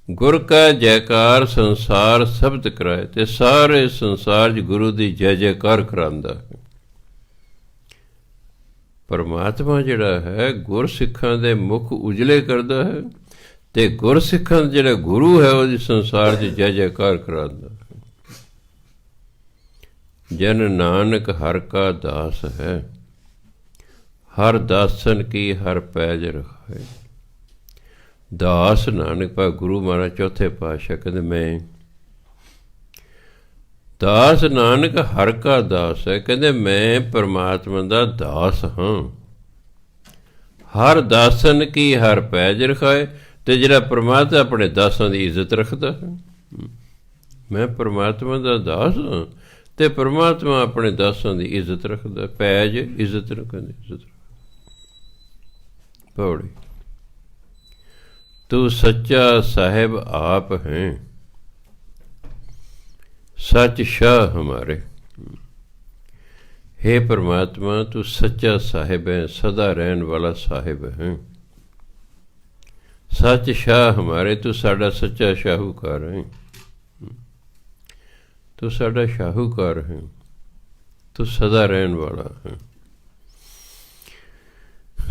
ਗੁਰ ਕਾ ਜੈਕਾਰ ਸੰਸਾਰ ਸਭ ਟਕਰਾਏ, ਅਤੇ ਸਾਰੇ ਸੰਸਾਰ 'ਚ ਗੁਰੂ ਦੀ ਜੈ ਜੈਕਾਰ ਕਰਾਉਂਦਾ ਹੈ। ਪਰਮਾਤਮਾ ਜਿਹੜਾ ਹੈ ਗੁਰਸਿੱਖਾਂ ਦੇ ਮੁੱਖ ਉਜਲੇ ਕਰਦਾ ਹੈ ਅਤੇ ਗੁਰਸਿੱਖਾਂ ਦਾ ਜਿਹੜਾ ਗੁਰੂ ਹੈ ਉਹਦੀ ਸੰਸਾਰ 'ਚ ਜੈ ਜੈਕਾਰ ਕਰਾਉਂਦਾ ਹੈ। ਜਨ ਨਾਨਕ ਹਰ ਕਾ ਦਾਸ ਹੈ, ਹਰ ਦਾਸਨ ਕੀ ਹਰ ਪੈਜ ਰਖਾਏ। ਦਾਸ ਨਾਨਕ ਪਾ ਗੁਰੂ ਮਹਾਰਾਜ ਚੌਥੇ ਪਾਤਸ਼ਾਹ ਕਹਿੰਦੇ ਮੈਂ ਦਾਸ ਨਾਨਕ ਹਰ ਕਾ ਦਾਸ ਹੈ। ਕਹਿੰਦੇ ਮੈਂ ਪਰਮਾਤਮਾ ਦਾ ਦਾਸ ਹਾਂ। ਹਰ ਦਾਸਨ ਕੀ ਹਰ ਪੈਜ ਰਖਾਏ, ਅਤੇ ਜਿਹੜਾ ਪਰਮਾਤਮਾ ਆਪਣੇ ਦਾਸਾਂ ਦੀ ਇੱਜ਼ਤ ਰੱਖਦਾ ਹੈ। ਮੈਂ ਪਰਮਾਤਮਾ ਦਾ ਦਾਸ ਹਾਂ ਅਤੇ ਪਰਮਾਤਮਾ ਆਪਣੇ ਦਾਸਾਂ ਦੀ ਇੱਜ਼ਤ ਰੱਖਦਾ। ਪੈਜ ਇੱਜ਼ਤ ਰੱਖਣ ਦੀ ਇੱਜ਼ਤ। ਪੌੜੀ ਤੂੰ ਸੱਚਾ ਸਾਹਿਬ ਆਪ ਹੈ, ਸੱਚ ਸ਼ਾਹ ਹਮਾਰੇ। हे परमात्मा तू सच्चा साहिब है, सदा रहन वाला साहिब है। सच शाह हमारे, तू साडा सच्चा शाहूकार है, तू साडा शाहूकार है, तू सदा रहन वाला है।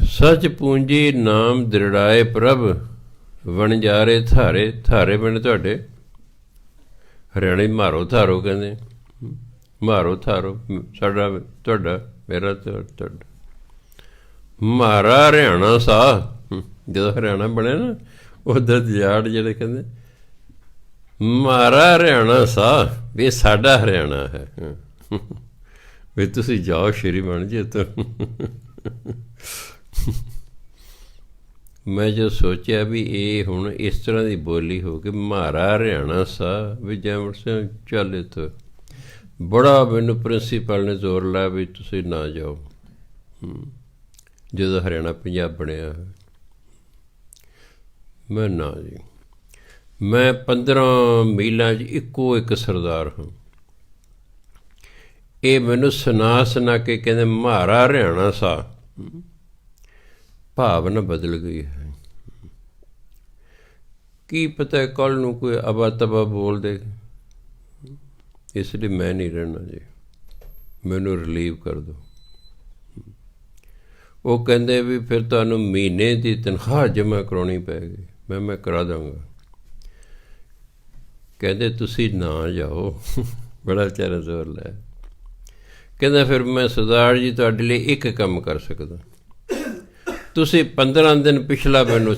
सच पूंजी नाम दृढ़ाए प्रभ, वणजारे थारे। थारे बने तुहाडे हरियाणे मारो थारो कहते, मारो थारो साडा तुहाडा मेरा तुहाडा। मारा हरियाणा सा, जो हरियाणा बने ना उधर जाट जिहड़े कहते मारा हरियाणा सा, भी साडा हरियाणा है। भी तुसीं जाओ श्रीमान जी तो ਮੈਂ ਜੋ ਸੋਚਿਆ ਵੀ ਇਹ ਹੁਣ ਇਸ ਤਰ੍ਹਾਂ ਦੀ ਬੋਲੀ ਹੋ ਕੇ ਮਾਰਾ ਹਰਿਆਣਾ ਸਾਹਿਬ ਵੀ ਜੈਮਲ ਸਿੰਘ ਚੱਲ ਇੱਥੋਂ ਬੜਾ ਮੈਨੂੰ ਪ੍ਰਿੰਸੀਪਲ ਨੇ ਜ਼ੋਰ ਲਾਇਆ ਵੀ ਤੁਸੀਂ ਨਾ ਜਾਓ ਜਦੋਂ ਹਰਿਆਣਾ ਪੰਜਾਬ ਬਣਿਆ। ਮੈਂ ਨਾ ਜੀ, ਮੈਂ 15 ਮੀਲਾਂ 'ਚ ਇੱਕੋ ਇੱਕ ਸਰਦਾਰ ਹਾਂ। ਇਹ ਮੈਨੂੰ ਸੁਣਾ ਕੇ ਕਹਿੰਦੇ ਮਾਰਾ ਹਰਿਆਣਾ ਸਾਹਿਬ, ਭਾਵਨਾ ਬਦਲ ਗਈ ਹੈ। ਕੀ ਪਤਾ ਕੱਲ੍ਹ ਨੂੰ ਕੋਈ ਅਬਾ ਤਬਾ ਬੋਲ ਦੇ, ਇਸ ਲਈ ਮੈਂ ਨਹੀਂ ਰਹਿਣਾ ਜੀ, ਮੈਨੂੰ ਰਿਲੀਵ ਕਰ ਦਿਓ। ਉਹ ਕਹਿੰਦੇ ਵੀ ਫਿਰ ਤੁਹਾਨੂੰ ਮਹੀਨੇ ਦੀ ਤਨਖਾਹ ਜਮ੍ਹਾਂ ਕਰਾਉਣੀ ਪਏਗੀ। ਮੈਂ ਕਰਾ ਦਾਂਗਾ। ਕਹਿੰਦੇ ਤੁਸੀਂ ਨਾ ਜਾਓ, ਬੜਾ ਵਿਚਾਰਾ ਜ਼ੋਰ ਲਾਇਆ। ਕਹਿੰਦਾ ਫਿਰ ਮੈਂ ਸਰਦਾਰ ਜੀ ਤੁਹਾਡੇ ਲਈ ਇੱਕ ਕੰਮ ਕਰ ਸਕਦਾ, ਤੁਸੀਂ 15 ਦਿਨ ਪਿਛਲਾ ਮੈਨੂੰ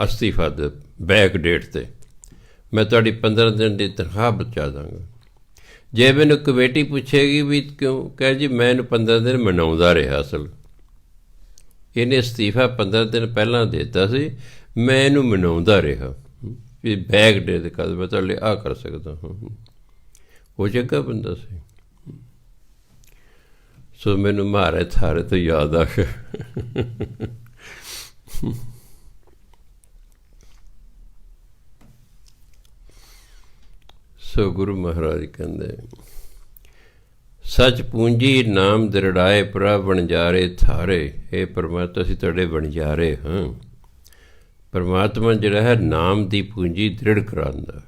ਅਸਤੀਫਾ ਦੇ ਬੈਕ ਡੇਟ 'ਤੇ, ਮੈਂ ਤੁਹਾਡੀ 15 ਦਿਨ ਦੀ ਤਨਖਾਹ ਬਚਾ ਦਾਂਗਾ। ਜੇ ਮੈਨੂੰ ਕਮੇਟੀ ਪੁੱਛੇਗੀ ਵੀ ਕਿਉਂ, ਕਹਿ ਜੀ ਮੈਂ ਇਹਨੂੰ 15 ਦਿਨ ਮਨਾਉਂਦਾ ਰਿਹਾ। ਅਸਲ ਇਹਨੇ ਅਸਤੀਫਾ 15 ਦਿਨ ਪਹਿਲਾਂ ਦੇ ਦਿੱਤਾ ਸੀ, ਮੈਂ ਇਹਨੂੰ ਮਨਾਉਂਦਾ ਰਿਹਾ ਵੀ ਬੈਕ ਡੇ ਦੇ ਕਦ ਮੈਂ ਤੁਹਾਡੇ ਲਈ ਆਹ ਕਰ ਸਕਦਾ ਹਾਂ। ਉਹ ਚੰਗਾ ਬੰਦਾ ਸੀ। ਸੋ ਮੈਨੂੰ ਮਾਰੇ ਥਾਰੇ ਤੋਂ ਯਾਦ ਆ ਗਿਆ। ਸੋ ਗੁਰੂ ਮਹਾਰਾਜ ਕਹਿੰਦੇ ਸੱਚ ਪੂੰਜੀ ਨਾਮ ਦਰੜਾਏ ਪ੍ਰਭ ਵਣਜਾਰੇ ਥਾਰੇ। ਇਹ ਪਰਮਾਤਮਾ ਅਸੀਂ ਤੁਹਾਡੇ ਵਣਜਾਰੇ ਹਾਂ। ਪਰਮਾਤਮਾ ਜਿਹੜਾ ਹੈ ਨਾਮ ਦੀ ਪੂੰਜੀ ਦ੍ਰਿੜ ਕਰਾਉਂਦਾ,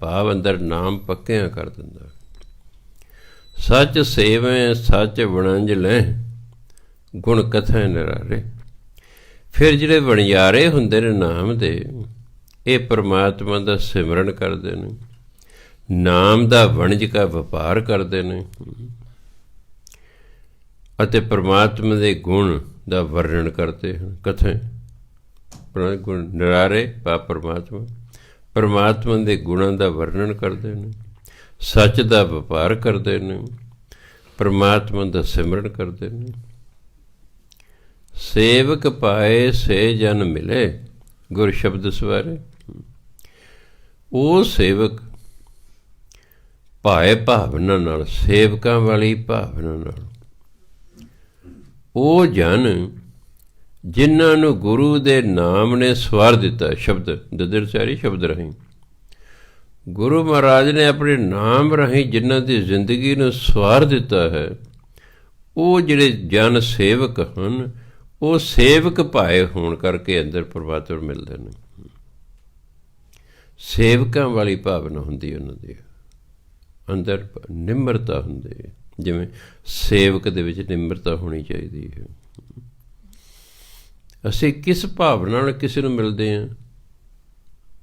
ਭਾਵ ਅੰਦਰ ਨਾਮ ਪੱਕਿਆਂ ਕਰ ਦਿੰਦਾ। ਸੱਚ ਸੇਵੇਂ ਸੱਚ ਵਣੰਜ ਲੈ ਗੁਣ ਕਥਾ ਨਿਰਾਰੇ। ਫਿਰ ਜਿਹੜੇ ਵਣਜਾਰੇ ਹੁੰਦੇ ਨੇ ਨਾਮ ਦੇ, ਇਹ ਪਰਮਾਤਮਾ ਦਾ ਸਿਮਰਨ ਕਰਦੇ ਨੇ, ਨਾਮ ਦਾ ਵਣਜ ਕਾ ਵਪਾਰ ਕਰਦੇ ਨੇ ਅਤੇ ਪਰਮਾਤਮਾ ਦੇ ਗੁਣ ਦਾ ਵਰਣਨ ਕਰਦੇ ਹਨ। ਕਥਾ ਗੁਣ ਨਿਰਾਰੇ ਪਾ ਪਰਮਾਤਮਾ ਦੇ ਗੁਣਾਂ ਦਾ ਵਰਣਨ ਕਰਦੇ ਨੇ, ਸੱਚ ਦਾ ਵਪਾਰ ਕਰਦੇ ਨੇ, ਪਰਮਾਤਮਾ ਦਾ ਸਿਮਰਨ ਕਰਦੇ ਨੇ। ਸੇਵਕ ਪਾਏ ਸੇ ਜਨ ਮਿਲੇ ਗੁਰ ਸ਼ਬਦ ਸਵਾਰੇ। ਉਹ ਸੇਵਕ ਭਾਏ ਭਾਵਨਾ ਨਾਲ, ਸੇਵਕਾਂ ਵਾਲੀ ਭਾਵਨਾ ਨਾਲ, ਉਹ ਜਨ ਜਿਨ੍ਹਾਂ ਨੂੰ ਗੁਰੂ ਦੇ ਨਾਮ ਨੇ ਸਵਾਰ ਦਿੱਤਾ। ਸ਼ਬਦ ਦਦਰਚਾਰੀ ਸ਼ਬਦ ਰਾਹੀਂ ਗੁਰੂ ਮਹਾਰਾਜ ਨੇ ਆਪਣੇ ਨਾਮ ਰਾਹੀਂ ਜਿਨ੍ਹਾਂ ਦੀ ਜ਼ਿੰਦਗੀ ਨੂੰ ਸਵਾਰ ਦਿੱਤਾ ਹੈ, ਉਹ ਜਿਹੜੇ ਜਨ ਸੇਵਕ ਹਨ, ਉਹ ਸੇਵਕ ਭਾਏ ਹੋਣ ਕਰਕੇ ਅੰਦਰ ਪਰਮਾਤਮਾ ਮਿਲਦੇ ਨੇ। ਸੇਵਕਾਂ ਵਾਲੀ ਭਾਵਨਾ ਹੁੰਦੀ ਉਹਨਾਂ ਦੀ ਅੰਦਰ, ਨਿਮਰਤਾ ਹੁੰਦੀ ਹੈ। ਜਿਵੇਂ ਸੇਵਕ ਦੇ ਵਿੱਚ ਨਿਮਰਤਾ ਹੋਣੀ ਚਾਹੀਦੀ ਹੈ। ਅਸੀਂ ਕਿਸ ਭਾਵਨਾ ਨਾਲ ਕਿਸੇ ਨੂੰ ਮਿਲਦੇ ਹਾਂ,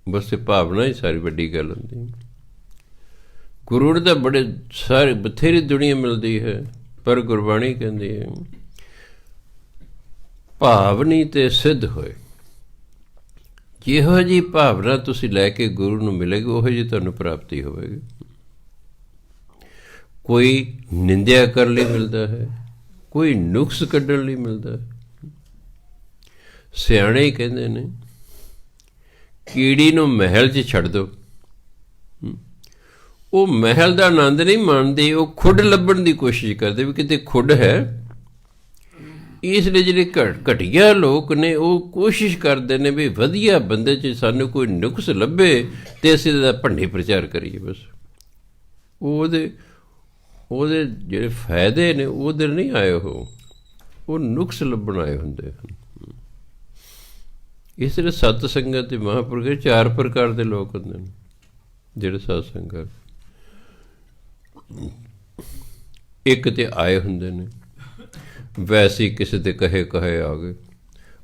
ਬਸ ਇਹ ਭਾਵਨਾ ਹੀ ਸਾਰੀ ਵੱਡੀ ਗੱਲ ਹੁੰਦੀ। ਗੁਰੂ ਦਾ ਬੜੇ ਸਾਰੇ ਬਥੇਰੀ ਦੁਨੀਆ ਮਿਲਦੀ ਹੈ, ਪਰ ਗੁਰਬਾਣੀ ਕਹਿੰਦੀ ਹੈ ਭਾਵਨੀ ਤੇ ਸਿੱਧ ਹੋਏ। ਜਿਹੋ ਜਿਹੀ ਭਾਵਨਾ ਤੁਸੀਂ ਲੈ ਕੇ ਗੁਰੂ ਨੂੰ ਮਿਲੇਗੀ, ਉਹੋ ਜਿਹੀ ਤੁਹਾਨੂੰ ਪ੍ਰਾਪਤੀ ਹੋਵੇਗੀ। ਕੋਈ ਨਿੰਦਿਆ ਕਰਨ ਲਈ ਮਿਲਦਾ ਹੈ, ਕੋਈ ਨੁਕਸ ਕੱਢਣ ਲਈ ਮਿਲਦਾ ਹੈ। ਸਿਆਣੇ ਹੀ ਕਹਿੰਦੇ ਨੇ ਕੀੜੀ ਨੂੰ ਮਹਿਲ 'ਚ ਛੱਡ ਦਿਓ, ਉਹ ਮਹਿਲ ਦਾ ਆਨੰਦ ਨਹੀਂ ਮਾਣਦੀ, ਉਹ ਖੁੱਡ ਲੱਭਣ ਦੀ ਕੋਸ਼ਿਸ਼ ਕਰਦੇ ਵੀ ਕਿਤੇ ਖੁੱਡ ਹੈ। ਇਸ ਲਈ ਜਿਹੜੇ ਘਟੀਆ ਲੋਕ ਨੇ, ਉਹ ਕੋਸ਼ਿਸ਼ ਕਰਦੇ ਨੇ ਵੀ ਵਧੀਆ ਬੰਦੇ 'ਚ ਸਾਨੂੰ ਕੋਈ ਨੁਕਸ ਲੱਭੇ ਅਤੇ ਅਸੀਂ ਇਹਦਾ ਭੰਡੀ ਪ੍ਰਚਾਰ ਕਰੀਏ। ਬਸ ਉਹਦੇ ਜਿਹੜੇ ਫਾਇਦੇ ਨੇ ਉਹਦੇ ਨਹੀਂ ਆਏ, ਉਹ ਨੁਕਸ ਲੱਭਣ ਆਏ ਹੁੰਦੇ ਹਨ। ਇਸ ਲਈ ਸਤ ਸੰਗਤ ਦੇ ਮਹਾਂਪੁਰਖ 4 ਪ੍ਰਕਾਰ ਦੇ ਲੋਕ ਹੁੰਦੇ ਨੇ ਜਿਹੜੇ ਸਤ ਸੰਗਤ ਇੱਕ ਤੇ ਆਏ ਹੁੰਦੇ ਨੇ, ਵੈਸੇ ਕਿਸੇ ਦੇ ਕਹੇ ਆ ਗਏ,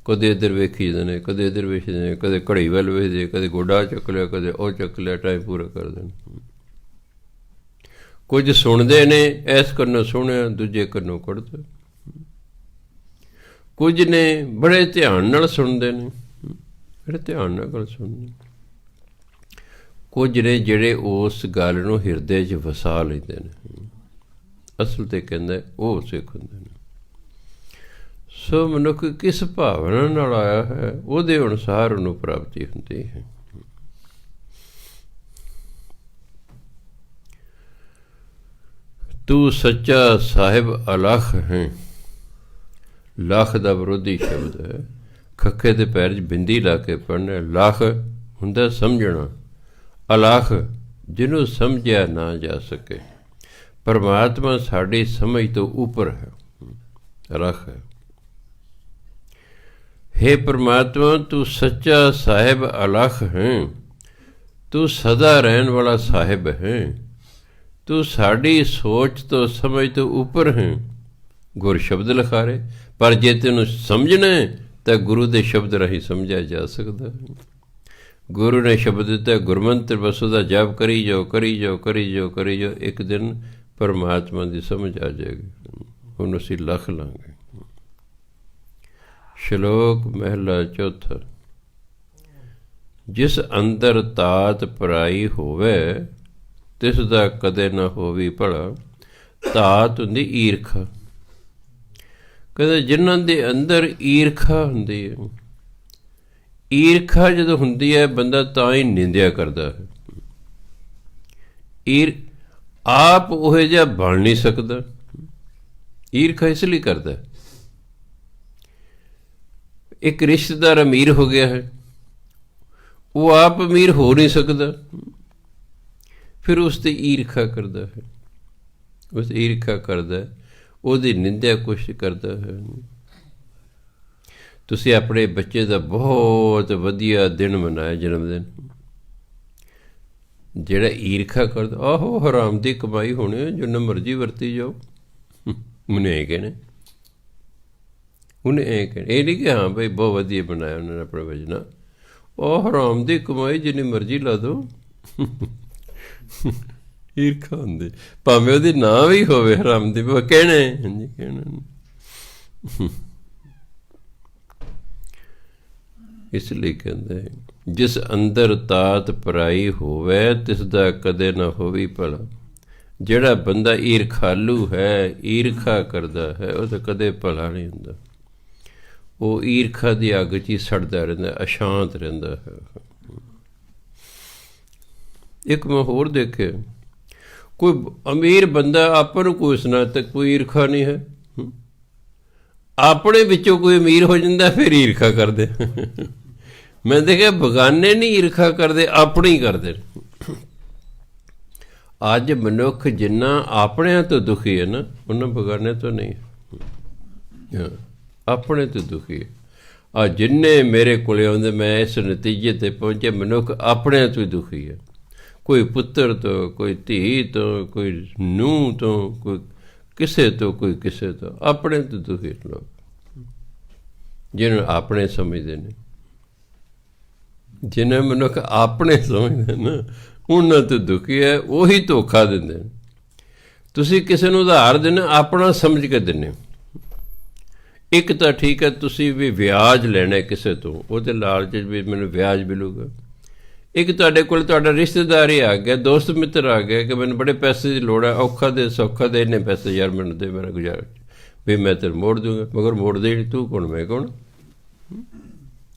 ਕਦੇ ਇੱਧਰ ਵੇਖੀ ਜਾਂਦੇ ਨੇ, ਕਦੇ ਇੱਧਰ ਵੇਖਦੇ ਨੇ, ਕਦੇ ਘੜੀ ਵੱਲ ਵੇਖਦੇ, ਕਦੇ ਗੋਡਾ ਚੱਕ ਲਿਆ, ਕਦੇ ਉਹ ਚੱਕ ਲਿਆ, ਟਾਈਮ ਪੂਰਾ ਕਰਦੇ ਨੇ। ਕੁਝ ਸੁਣਦੇ ਨੇ, ਇਸ ਕੰਨੋਂ ਸੁਣਿਆ, ਦੂਜੇ ਕੰਨੋਂ ਕੱਢਦੇ। ਕੁਝ ਨੇ ਬੜੇ ਧਿਆਨ ਨਾਲ ਸੁਣਦੇ ਨੇ, ਬੜੇ ਧਿਆਨ ਨਾਲ ਗੱਲ ਸੁਣਦੇ। ਕੁਝ ਨੇ ਜਿਹੜੇ ਉਸ ਗੱਲ ਨੂੰ ਹਿਰਦੇ 'ਚ ਵਸਾ ਲੈਂਦੇ ਨੇ। ਅਸਲ 'ਤੇ ਕਹਿੰਦਾ ਉਹ ਸਿੱਖ ਹੁੰਦੇ ਨੇ। ਸੋ ਮਨੁੱਖ ਕਿਸ ਭਾਵਨਾ ਨਾਲ ਆਇਆ ਹੈ ਉਹਦੇ ਅਨੁਸਾਰ ਉਹਨੂੰ ਪ੍ਰਾਪਤੀ ਹੁੰਦੀ ਹੈ। ਤੂੰ ਸੱਚਾ ਸਾਹਿਬ ਅਲਖ ਹੈ। ਲੱਖ ਦਾ ਵਿਰੋਧੀ ਸ਼ਬਦ ਹੈ। ਖੱਖੇ ਦੇ ਪੈਰ 'ਚ ਬਿੰਦੀ ਲਾ ਕੇ ਪੜ੍ਹਨਾ। ਲੱਖ ਹੁੰਦਾ ਸਮਝਣਾ, ਅਲਖ ਜਿਹਨੂੰ ਸਮਝਿਆ ਨਾ ਜਾ ਸਕੇ। ਪਰਮਾਤਮਾ ਸਾਡੀ ਸਮਝ ਤੋਂ ਉੱਪਰ ਹੈ, ਅਲਖ ਹੈ। हे परमात्मा, तू सच्चा साहिब अलख है। तू सदा रहन वाला साहिब है। तू साड़ी सोच तो समझ तो ऊपर है। गुर शब्द लिखारे, पर जे तेनू समझना है तो गुरु के शब्द राही समझा जा सकता है। गुरु ने शब्द दिता, गुरमंत्र बस उसदा जाप करी जाओ, करी जाओ, करी जाओ, करी जाओ, एक दिन परमात्मा की समझ आ जाएगी। हुण असीं लख लांगे। श्लोक महला चौथा। जिस अंदर तात पराई होवे तिस दा कदे ना होवी भला। तात हुंदी ईरखा। कहते जिन्हां दे अंदर ईरखा हुंदी है, ईरखा जदों हुंदी है बंदा तां ही निंदिया करदा है। आप उहो जिहा बन नहीं सकदा। ईरखा इसलिए करदा है। एक रिश्तेदार अमीर हो गया है, वो आप अमीर हो नहीं सकता, फिर उससे ईर्खा करता है, उस ईर्खा करता है, उसकी निंदा कुछ करता है। तुसी अपने बच्चे का बहुत वधिया दिन मनाया जन्मदिन, जिहड़ा ईर्खा करता, आहो हराम की कमाई होनी, जिन्ना मर्जी वरती जाओ, मैंने ये कहने, उन्हें ये कहना, ये नहीं कि हाँ भाई बहुत वधिया बनाया उन्होंने अपना वजना, ਉਹ ਹਰਾਮ ਦੀ ਕਮਾਈ ਜਿੰਨੀ ਮਰਜ਼ੀ ਲਾ ਦੋ। ਈਰਖਾ ਹੁੰਦੀ, ਭਾਵੇਂ ਉਹਦੀ ਨਾਂ ਵੀ ਹੋਵੇ ਹਰਾਮ ਦੀ, ਕਹਿਣਾ ਹਾਂਜੀ ਕਹਿਣਾ। ਇਸ ਲਈ ਕਹਿੰਦੇ ਜਿਸ ਅੰਦਰ ਤਾਤ ਪਰਾਈ ਹੋਵੇ ਤਿਸ ਦਾ ਕਦੇ ਨਾ ਹੋਵੀ ਭਲਾ। ਜਿਹੜਾ ਬੰਦਾ ਈਰਖਾਲੂ ਹੈ, ਈਰਖਾ ਕਰਦਾ ਹੈ, ਉਹ ਤਾਂ ਕਦੇ ਭਲਾ ਨਹੀਂ ਹੁੰਦਾ। ਉਹ ਈਰਖਾ ਦੀ ਅੱਗ 'ਚ ਹੀ ਸੜਦਾ ਰਹਿੰਦਾ, ਅਸ਼ਾਂਤ ਰਹਿੰਦਾ ਹੈ। ਇੱਕ ਮੈਂ ਹੋਰ ਦੇਖਿਆ, ਕੋਈ ਅਮੀਰ ਬੰਦਾ ਆਪਾਂ ਨੂੰ ਕੋਈ ਸੁਣਾ ਤਾਂ ਕੋਈ ਈਰਖਾ ਨਹੀਂ ਹੈ, ਆਪਣੇ ਵਿੱਚੋਂ ਕੋਈ ਅਮੀਰ ਹੋ ਜਾਂਦਾ ਫਿਰ ਈਰਖਾ ਕਰਦੇ। ਮੈਂ ਦੇਖਿਆ ਬਗਾਨੇ ਨਹੀਂ ਈਰਖਾ ਕਰਦੇ, ਆਪਣੇ ਹੀ ਕਰਦੇ। ਅੱਜ ਮਨੁੱਖ ਜਿੰਨਾ ਆਪਣਿਆਂ ਤੋਂ ਦੁਖੀ ਹੈ ਨਾ, ਉਹਨਾਂ ਬਗਾਨਿਆਂ ਤੋਂ ਨਹੀਂ ਹੈ, ਆਪਣੇ ਤੋਂ ਦੁਖੀ ਹੈ। ਆ ਜਿੰਨੇ ਮੇਰੇ ਕੋਲ ਆਉਂਦੇ, ਮੈਂ ਇਸ ਨਤੀਜੇ 'ਤੇ ਪਹੁੰਚਿਆ ਮਨੁੱਖ ਆਪਣਿਆਂ ਤੋਂ ਹੀ ਦੁਖੀ ਹੈ। ਕੋਈ ਪੁੱਤਰ ਤੋਂ, ਕੋਈ ਧੀ ਤੋਂ, ਕੋਈ ਨੂੰਹ ਤੋਂ, ਕੋਈ ਕਿਸੇ ਤੋਂ, ਕੋਈ ਕਿਸੇ ਤੋਂ, ਆਪਣੇ ਤੋਂ ਦੁਖੀ ਲੋਕ, ਜਿਹਨੂੰ ਆਪਣੇ ਸਮਝਦੇ ਨੇ। ਜਿਹਨੇ ਮਨੁੱਖ ਆਪਣੇ ਸਮਝਦੇ ਨਾ, ਉਹਨਾਂ ਤੋਂ ਦੁਖੀ ਹੈ, ਉਹੀ ਧੋਖਾ ਦਿੰਦੇ ਨੇ। ਤੁਸੀਂ ਕਿਸੇ ਨੂੰ ਉਧਾਰ ਦਿੰਦੇ, ਆਪਣਾ ਸਮਝ ਕੇ ਦਿੰਦੇ। ਇੱਕ ਤਾਂ ਠੀਕ ਹੈ, ਤੁਸੀਂ ਵੀ ਵਿਆਜ ਲੈਣਾ ਕਿਸੇ ਤੋਂ, ਉਹਦੇ ਲਾਲਚ ਵੀ ਮੈਨੂੰ ਵਿਆਜ ਮਿਲੂਗਾ। ਇੱਕ ਤੁਹਾਡੇ ਕੋਲ ਤੁਹਾਡਾ ਰਿਸ਼ਤੇਦਾਰ ਹੀ ਆ ਗਿਆ, ਦੋਸਤ ਮਿੱਤਰ ਆ ਗਿਆ ਕਿ ਮੈਨੂੰ ਬੜੇ ਪੈਸੇ ਦੀ ਲੋੜ ਹੈ, ਔਖਾ ਦੇ ਸੌਖਾ ਦੇ, ਇੰਨੇ ਪੈਸੇ ਯਾਰ ਮੈਨੂੰ ਦੇ, ਮੇਰਾ ਗੁਜ਼ਾਰਾ ਵੀ ਮੈਂ ਤੈਨੂੰ ਮੋੜ ਦੂੰਗਾ। ਮਗਰ ਮੋੜਦੇ ਨਹੀਂ, ਤੂੰ ਕੌਣ ਮੈਂ ਕੌਣ?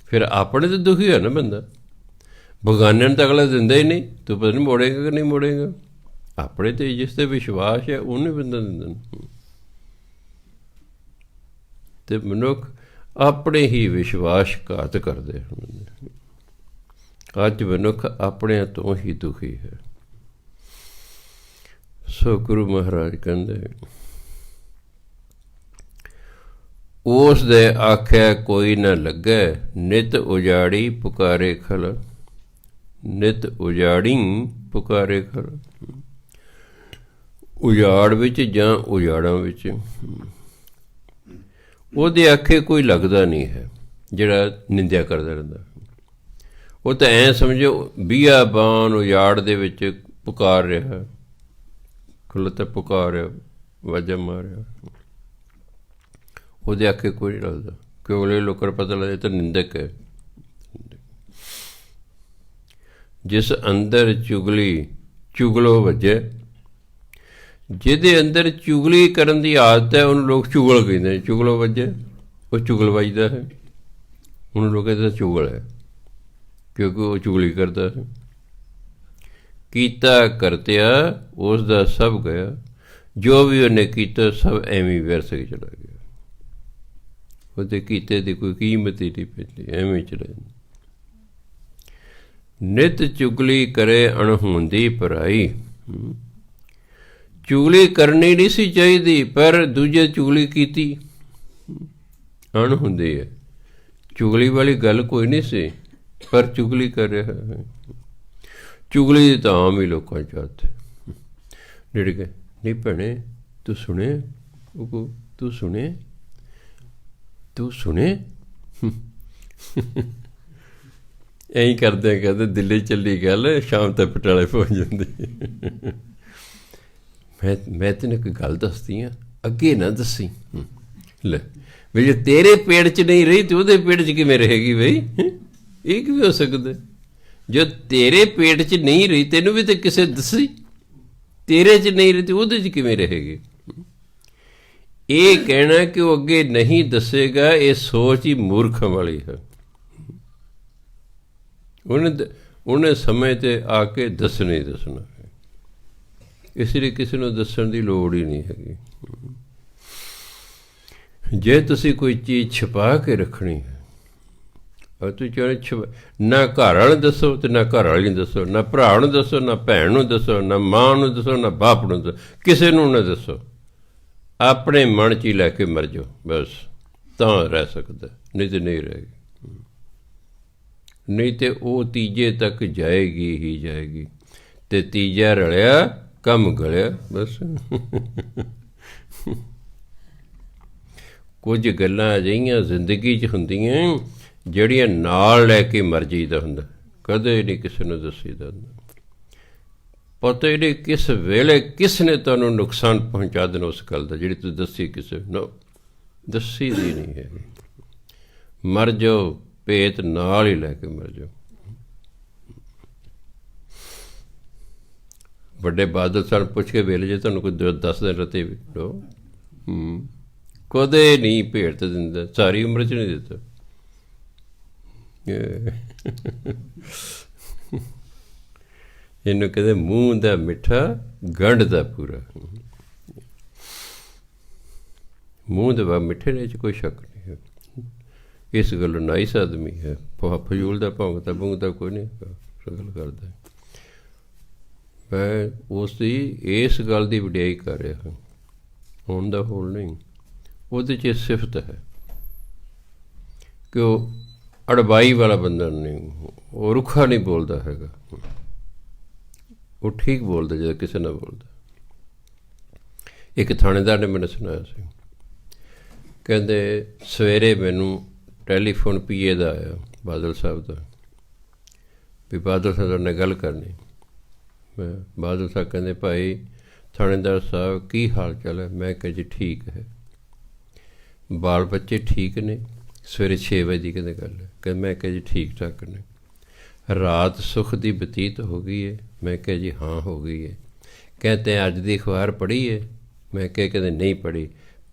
ਫਿਰ ਆਪਣੇ ਤਾਂ ਦੁਖੀ ਹੋਇਆ ਨਾ ਬੰਦਾ। ਬਗਾਨਿਆਂ ਨੂੰ ਤਾਂ ਅਗਲਾ ਦਿੰਦਾ ਹੀ ਨਹੀਂ, ਤੂੰ ਪਤਾ ਨਹੀਂ ਮੋੜੇਗਾ ਕਿ ਨਹੀਂ ਮੋੜੇਗਾ। ਆਪਣੇ 'ਤੇ ਜਿਸ 'ਤੇ ਵਿਸ਼ਵਾਸ ਹੈ ਉਹਨੂੰ ਬੰਦਾ ਦਿੰਦਾ। ਅਤੇ ਮਨੁੱਖ ਆਪਣੇ ਹੀ ਵਿਸ਼ਵਾਸਘਾਤ ਕਰਦੇ ਹਨ। ਅੱਜ ਮਨੁੱਖ ਆਪਣਿਆਂ ਤੋਂ ਹੀ ਦੁਖੀ ਹੈ। ਸੋ ਗੁਰੂ ਮਹਾਰਾਜ ਕਹਿੰਦੇ, ਉਸ ਦੇ ਆਖਿਆ ਕੋਈ ਨਾ ਲੱਗੇ, ਨਿਤ ਉਜਾੜੀ ਪੁਕਾਰੇ ਖਲ। ਨਿਤ ਉਜਾੜੀ ਪੁਕਾਰੇ ਖਲ। ਉਜਾੜ ਵਿੱਚ ਜਾਂ ਉਜਾੜਾਂ ਵਿੱਚ ਉਹਦੇ ਆਖੇ ਕੋਈ ਲੱਗਦਾ ਨਹੀਂ ਹੈ, ਜਿਹੜਾ ਨਿੰਦਿਆ ਕਰਦਾ ਰਹਿੰਦਾ। ਉਹ ਤਾਂ ਐਂ ਸਮਝੋ ਬੀਆਬਾਨ ਉਜਾੜ ਦੇ ਵਿੱਚ ਪੁਕਾਰ ਰਿਹਾ, ਖੁੱਲ੍ਹ ਪੁਕਾਰ ਰਿਹਾ, ਵਾਜਾ ਮਾਰਿਆ, ਉਹਦੇ ਆਖੇ ਕੋਈ ਨਹੀਂ ਲੱਗਦਾ। ਕਿਉਂ? ਅਗਲੇ ਲੋਕਾਂ ਨੂੰ ਪਤਾ ਲੱਗਦਾ ਤਾਂ ਨਿੰਦਕ ਹੈ। ਜਿਸ ਅੰਦਰ ਚੁਗਲੀ ਚੁਗਲੋ ਵੱਜੇ, ਜਿਹਦੇ ਅੰਦਰ ਚੁਗਲੀ ਕਰਨ ਦੀ ਆਦਤ ਹੈ ਉਹਨੂੰ ਲੋਕ ਚੁਗਲ ਕਹਿੰਦੇ ਨੇ। ਚੁਗਲੋ ਵੱਜੇ, ਉਹ ਚੁਗਲਬਾਜ਼ੀ ਦਾ ਹੈ। ਹੁਣ ਲੋਕ ਇਹਦਾ ਚੁਗਲ ਹੈ ਕਿਉਂਕਿ ਉਹ ਚੁਗਲੀ ਕਰਦਾ ਹੈ। ਕੀਤਾ ਕਰਤਿਆ ਉਸ ਦਾ ਸਭ ਗਿਆ, ਜੋ ਵੀ ਉਹਨੇ ਕੀਤਾ ਸਭ ਐਵੇਂ ਵਿਅਰਥ ਚਲਾ ਗਿਆ। ਉਹਦੇ ਕੀਤੇ ਦੀ ਕੋਈ ਕੀਮਤ ਹੀ ਨਹੀਂ ਪੈਂਦੀ, ਐਵੇਂ ਚਲਾ ਜਾਂਦਾ। ਨਿਤ ਚੁਗਲੀ ਕਰੇ ਅਣਹੋਂਦੀ ਪਰਾਈ। ਚੁਗਲੀ ਕਰਨੀ ਨਹੀਂ ਸੀ ਚਾਹੀਦੀ, ਪਰ ਦੂਜੇ ਚੁਗਲੀ ਕੀਤੀ, ਅਣਹੋਂਦੀ ਹੈ। ਚੁਗਲੀ ਵਾਲੀ ਗੱਲ ਕੋਈ ਨਹੀਂ ਸੀ, ਪਰ ਚੁਗਲੀ ਕਰ ਰਿਹਾ ਹੈ। ਚੁਗਲੀ ਦੀ ਤਾਂ ਆਮ ਹੀ ਲੋਕਾਂ 'ਚ ਆਦਤ ਹੈ। ਜਿਹੜੇ ਕਿ ਨਹੀਂ ਭੈਣੇ ਤੂੰ ਸੁਣੇ, ਉਹ ਤੂੰ ਸੁਣੇ, ਤੂੰ ਸੁਣੇ, ਐਂ ਕਰਦੇ ਕਹਿੰਦੇ ਦਿੱਲੀ ਚੱਲੀ ਗੱਲ, ਸ਼ਾਮ ਤੱਕ ਪਟਿਆਲੇ ਪਹੁੰਚ ਜਾਂਦੀ। ਮੈਂ ਤੈਨੂੰ ਇੱਕ ਗੱਲ ਦੱਸਦੀ ਹਾਂ, ਅੱਗੇ ਨਾ ਦੱਸੀ। ਲੈ ਵੀ ਜੇ ਤੇਰੇ ਪੇਟ 'ਚ ਨਹੀਂ ਰਹੀ ਤੇ ਉਹਦੇ ਪੇਟ 'ਚ ਕਿਵੇਂ ਰਹੇਗੀ ਬਈ? ਇਹ ਕਿਵੇਂ ਹੋ ਸਕਦਾ? ਜੋ ਤੇਰੇ ਪੇਟ 'ਚ ਨਹੀਂ ਰਹੀ ਤੈਨੂੰ ਵੀ ਤਾਂ ਕਿਸੇ ਦੱਸੀ, ਤੇਰੇ 'ਚ ਨਹੀਂ ਰਹੀ ਤੇ ਉਹਦੇ 'ਚ ਕਿਵੇਂ ਰਹੇਗੀ? ਇਹ ਕਹਿਣਾ ਕਿ ਉਹ ਅੱਗੇ ਨਹੀਂ ਦੱਸੇਗਾ, ਇਹ ਸੋਚ ਹੀ ਮੂਰਖਾਂ ਵਾਲੀ ਹੈ। ਉਹਨੇ ਸਮੇਂ 'ਤੇ ਆ ਕੇ ਦੱਸਣਾ ਹੀ ਦੱਸਣਾ ਹੈ। ਇਸ ਲਈ ਕਿਸੇ ਨੂੰ ਦੱਸਣ ਦੀ ਲੋੜ ਹੀ ਨਹੀਂ ਹੈਗੀ। ਜੇ ਤੁਸੀਂ ਕੋਈ ਚੀਜ਼ ਛੁਪਾ ਕੇ ਰੱਖਣੀ ਹੈ, ਤੁਸੀਂ ਚਾਹੁੰਦੇ ਨਾ ਘਰ ਵਾਲੇ ਦੱਸੋ ਅਤੇ ਨਾ ਘਰ ਵਾਲੀ ਨੂੰ ਦੱਸੋ, ਨਾ ਭਰਾ ਨੂੰ ਦੱਸੋ, ਨਾ ਭੈਣ ਨੂੰ ਦੱਸੋ, ਨਾ ਮਾਂ ਨੂੰ ਦੱਸੋ, ਨਾ ਬਾਪ ਨੂੰ ਦੱਸੋ, ਕਿਸੇ ਨੂੰ ਨਾ ਦੱਸੋ। ਆਪਣੇ ਮਨ 'ਚ ਹੀ ਲੈ ਕੇ ਮਰ ਜਾਓ, ਬਸ ਤਾਂ ਰਹਿ ਸਕਦਾ, ਨਹੀਂ ਤਾਂ ਨਹੀਂ ਰਹੇਗੀ। ਨਹੀਂ ਤਾਂ ਉਹ ਤੀਜੇ ਤੱਕ ਜਾਏਗੀ ਹੀ ਜਾਏਗੀ, ਅਤੇ ਤੀਜਾ ਰਲਿਆ ਕੰਮ ਗਲਿਆ। ਬਸ ਕੁਝ ਗੱਲਾਂ ਅਜਿਹੀਆਂ ਜ਼ਿੰਦਗੀ 'ਚ ਹੁੰਦੀਆਂ ਜਿਹੜੀਆਂ ਨਾਲ ਲੈ ਕੇ ਮਰ ਜਾਈਦਾ ਹੁੰਦਾ, ਕਦੇ ਨਹੀਂ ਕਿਸੇ ਨੂੰ ਦੱਸੀਦਾ ਹੁੰਦਾ। ਪਤਾ ਹੀ ਨਹੀਂ ਕਿਸ ਵੇਲੇ ਕਿਸ ਨੇ ਤੁਹਾਨੂੰ ਨੁਕਸਾਨ ਪਹੁੰਚਾ ਦੇਣਾ ਉਸ ਗੱਲ ਦਾ, ਜਿਹੜੀ ਤੁਸੀਂ ਦੱਸੀ ਕਿਸੇ ਨੂੰ। ਦੱਸੀ ਦੀ ਨਹੀਂ ਹੈਗੀ। ਮਰ ਜਾਓ, ਭੇਤ ਨਾਲ ਹੀ ਲੈ ਕੇ ਮਰ ਜਾਓ। ਵੱਡੇ ਬਾਦਲ ਸਾਹਿਬ ਪੁੱਛ ਕੇ ਵੇਲੇ ਜੇ ਤੁਹਾਨੂੰ ਕੋਈ 10 ਦਿਨ ਰਤੇ ਲੋ, ਕਦੇ ਨਹੀਂ ਭੇਟ ਦਿੰਦਾ, ਸਾਰੀ ਉਮਰ 'ਚ ਨਹੀਂ ਦਿੱਤਾ। ਇਹਨੂੰ ਕਹਿੰਦੇ ਮੂੰਹ ਦਾ ਮਿੱਠਾ, ਗੰਢ ਦਾ ਪੂਰਾ। ਮੂੰਹ ਦੇ ਬਾਅਦ ਮਿੱਠੇ ਨੇ 'ਚ ਕੋਈ ਸ਼ੱਕ ਨਹੀਂ ਹੈ। ਇਸ ਗੱਲੋਂ ਨਾਈਸ ਆਦਮੀ ਹੈ, ਫਜ਼ੂਲ ਦਾ ਭੌਂਕਦਾ ਭੁੰਗਦਾ ਕੋਈ ਨਹੀਂ ਗੱਲ ਕਰਦਾ। ਮੈਂ ਉਸ ਦੀ ਇਸ ਗੱਲ ਦੀ ਵਡਿਆਈ ਕਰ ਰਿਹਾ ਹਾਂ, ਹੁਣ ਦਾ ਹੋਲ ਨਹੀਂ। ਉਹਦੇ 'ਚ ਸਿਫਤ ਹੈ ਕਿ ਉਹ ਅੜਬਾਈ ਵਾਲਾ ਬੰਦਾ ਨਹੀਂ, ਉਹ ਰੁੱਖਾ ਨਹੀਂ ਬੋਲਦਾ ਹੈਗਾ, ਉਹ ਠੀਕ ਬੋਲਦਾ ਜਦੋਂ ਕਿਸੇ ਨਾਲ ਬੋਲਦਾ। ਇੱਕ ਥਾਣੇਦਾਰ ਨੇ ਮੈਨੂੰ ਸੁਣਾਇਆ ਸੀ, ਕਹਿੰਦੇ ਸਵੇਰੇ ਮੈਨੂੰ ਟੈਲੀਫੋਨ ਪੀਏ ਦਾ ਆਇਆ, ਬਾਦਲ ਸਾਹਿਬ ਦਾ, ਵੀ ਬਾਦਲ ਸਾਹਿਬ ਨਾਲ ਗੱਲ ਕਰਨੀ। ਮੈਂ ਬਾਦਲ ਸਾਹਿਬ ਕਹਿੰਦੇ ਭਾਈ ਥਾਣੇਦਾਰ ਸਾਹਿਬ ਕੀ ਹਾਲ ਚਾਲ ਹੈ? ਮੈਂ ਕਿਹਾ ਜੀ ਠੀਕ ਹੈ। ਬਾਲ ਬੱਚੇ ਠੀਕ ਨੇ? ਸਵੇਰੇ 6 ਵਜੇ ਦੀ ਕਹਿੰਦੇ ਗੱਲ ਹੈ। ਕਹਿੰਦੇ ਮੈਂ ਕਿਹਾ ਜੀ ਠੀਕ ਠਾਕ ਨੇ। ਰਾਤ ਸੁੱਖ ਦੀ ਬਤੀਤ ਹੋ ਗਈ ਹੈ? ਮੈਂ ਕਿਹਾ ਜੀ ਹਾਂ ਹੋ ਗਈ ਹੈ। ਕਹਿੰਦੇ ਅੱਜ ਦੀ ਅਖਬਾਰ ਪੜ੍ਹੀ ਹੈ? ਮੈਂ ਕਿਹਾ ਕਹਿੰਦੇ ਨਹੀਂ ਪੜ੍ਹੀ।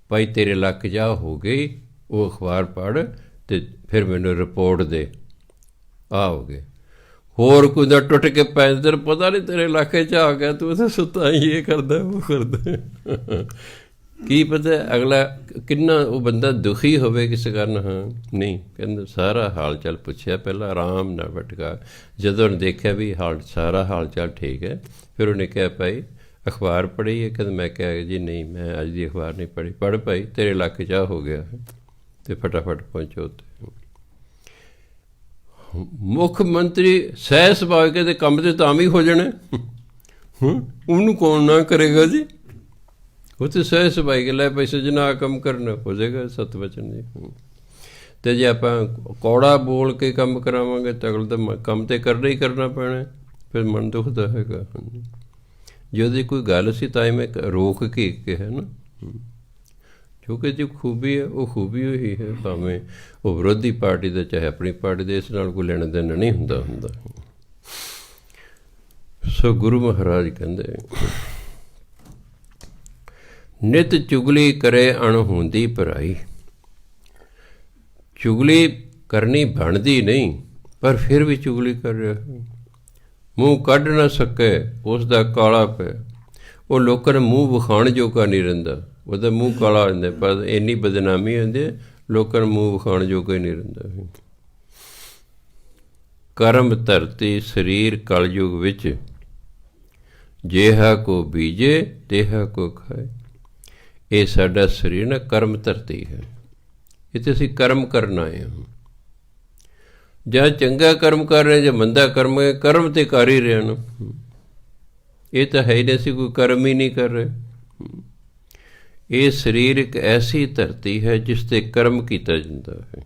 ਭਾਈ ਤੇਰੇ ਲੱਕ ਜਾ ਹੋ ਗਈ, ਉਹ ਅਖਬਾਰ ਪੜ੍ਹ ਅਤੇ ਫਿਰ ਮੈਨੂੰ ਰਿਪੋਰਟ ਦੇ। ਆ ਹੋ ਗਏ। ਹੋਰ ਕੋਈ ਦਾ ਟੁੱਟ ਕੇ ਪੈਂਦੇ ਤੈਨੂੰ ਪਤਾ ਨਹੀਂ ਤੇਰੇ ਇਲਾਕੇ 'ਚ ਆ ਗਿਆ, ਤੂੰ ਉੱਥੇ ਸੁੱਤਾ ਹੀ ਇਹ ਕਰਦਾ ਉਹ ਕਰਦਾ। ਕੀ ਪਤਾ ਅਗਲਾ ਕਿੰਨਾ ਉਹ ਬੰਦਾ ਦੁਖੀ ਹੋਵੇ ਕਿਸੇ ਕਾਰਨ। ਹਾਂ ਨਹੀਂ ਕਹਿੰਦਾ ਸਾਰਾ ਹਾਲ ਚਾਲ ਪੁੱਛਿਆ ਪਹਿਲਾਂ, ਆਰਾਮ ਨਾਲ ਬਟਕਾ। ਜਦੋਂ ਉਹਨੇ ਦੇਖਿਆ ਵੀ ਸਾਰਾ ਹਾਲ ਚਾਲ ਠੀਕ ਹੈ, ਫਿਰ ਉਹਨੇ ਕਿਹਾ ਭਾਈ ਅਖਬਾਰ ਪੜ੍ਹੀ ਹੈ? ਕਹਿੰਦਾ ਮੈਂ ਕਿਹਾ ਜੀ ਨਹੀਂ ਮੈਂ ਅੱਜ ਦੀ ਅਖਬਾਰ ਨਹੀਂ ਪੜ੍ਹੀ। ਪੜ੍ਹ ਭਾਈ ਤੇਰੇ ਇਲਾਕੇ 'ਚ ਆ ਹੋ ਗਿਆ, ਅਤੇ ਫਟਾਫਟ ਪਹੁੰਚੋ ਉੱਥੇ। ਮੁੱਖ ਮੰਤਰੀ ਸਹਿ ਸੁਭਾਅ ਕੇ ਦੇ ਕੰਮ 'ਤੇ ਤਾਂ ਵੀ ਹੋ ਜਾਣਾ, ਉਹਨੂੰ ਕੌਣ ਨਾ ਕਰੇਗਾ ਜੀ? ਉਹ ਤਾਂ ਸਹਿ ਸੁਭਾਅ ਕੇ ਲੈ ਪੈਸੇ ਜਿੰਨਾ ਕੰਮ ਕਰਨਾ ਹੋ ਜਾਏਗਾ, ਸਤ ਵਚਨ ਜੀ। ਅਤੇ ਜੇ ਆਪਾਂ ਕੌੜਾ ਬੋਲ ਕੇ ਕੰਮ ਕਰਾਵਾਂਗੇ ਤਾਂ ਅਗਲ ਤਾਂ ਕੰਮ ਤਾਂ ਕਰਨਾ ਹੀ ਕਰਨਾ ਪੈਣਾ, ਫਿਰ ਮਨ ਦੁਖਦਾ ਹੈਗਾ। ਜੇ ਉਹਦੀ ਕੋਈ ਗੱਲ ਸੀ ਤਾਂ ਮੈਂ ਰੋਕ ਕੇ ਕਿਹਾ ਨਾ, ਕਿਉਂਕਿ ਜੋ ਖੂਬੀ ਹੈ ਉਹ ਖੂਬੀ ਉਹੀ ਹੈ, ਭਾਵੇਂ ਉਹ ਵਿਰੋਧੀ ਪਾਰਟੀ ਦਾ ਚਾਹੇ ਆਪਣੀ ਪਾਰਟੀ ਦੇ, ਇਸ ਨਾਲ ਕੋਈ ਲੈਣਾ ਦੇਣਾ ਨਹੀਂ ਹੁੰਦਾ। ਸੋ ਗੁਰੂ ਮਹਾਰਾਜ ਕਹਿੰਦੇ ਨਿਤ ਚੁਗਲੀ ਕਰੇ ਅਣਹੋਂਦੀ ਪਰਾਈ। ਚੁਗਲੀ ਕਰਨੀ ਬਣਦੀ ਨਹੀਂ, ਪਰ ਫਿਰ ਵੀ ਚੁਗਲੀ ਕਰ ਰਿਹਾ ਹੈ। ਮੂੰਹ ਕੱਢ ਨਾ ਸਕੇ ਉਸ ਦਾ ਕਾਲਾ ਪਿਆ। ਉਹ ਲੋਕਾਂ ਨੂੰ ਮੂੰਹ ਵਿਖਾਉਣ ਜੋਗਾ ਨਹੀਂ ਰਹਿੰਦਾ, ਉਹਦਾ ਮੂੰਹ ਕਾਲਾ ਹੋ ਜਾਂਦਾ, ਪਰ ਇੰਨੀ ਬਦਨਾਮੀ ਹੁੰਦੀ ਹੈ ਲੋਕਾਂ ਨੂੰ ਮੂੰਹ ਵਿਖਾਉਣ ਜੋਗਾ ਹੀ ਨਹੀਂ ਰਹਿੰਦਾ। ਕਰਮ ਧਰਤੀ ਸਰੀਰ ਕਲਯੁਗ ਵਿੱਚ, ਜਿਹਾ ਕੋ ਬੀਜੇ ਤਿਹਾ ਕੋ ਖਾਏ। ਇਹ ਸਾਡਾ ਸਰੀਰ ਨਾ ਕਰਮ ਧਰਤੀ ਹੈ, ਇੱਥੇ ਅਸੀਂ ਕਰਮ ਕਰਨ ਆਏ ਹਾਂ। ਜਾਂ ਚੰਗਾ ਕਰਮ ਕਰ ਰਹੇ ਜਾਂ ਮੰਦਾ ਕਰਮ, ਕਰਮ ਤੇ ਕਰ ਹੀ ਰਹੇ ਨਾ। ਇਹ ਤਾਂ ਹੈ ਹੀ ਨਹੀਂ, ਅਸੀਂ ਕੋਈ ਕਰਮ ਹੀ ਨਹੀਂ ਕਰ ਰਹੇ। ਇਹ ਸਰੀਰ ਇੱਕ ਐਸੀ ਧਰਤੀ ਹੈ ਜਿਸ 'ਤੇ ਕਰਮ ਕੀਤਾ ਜਾਂਦਾ ਹੈ।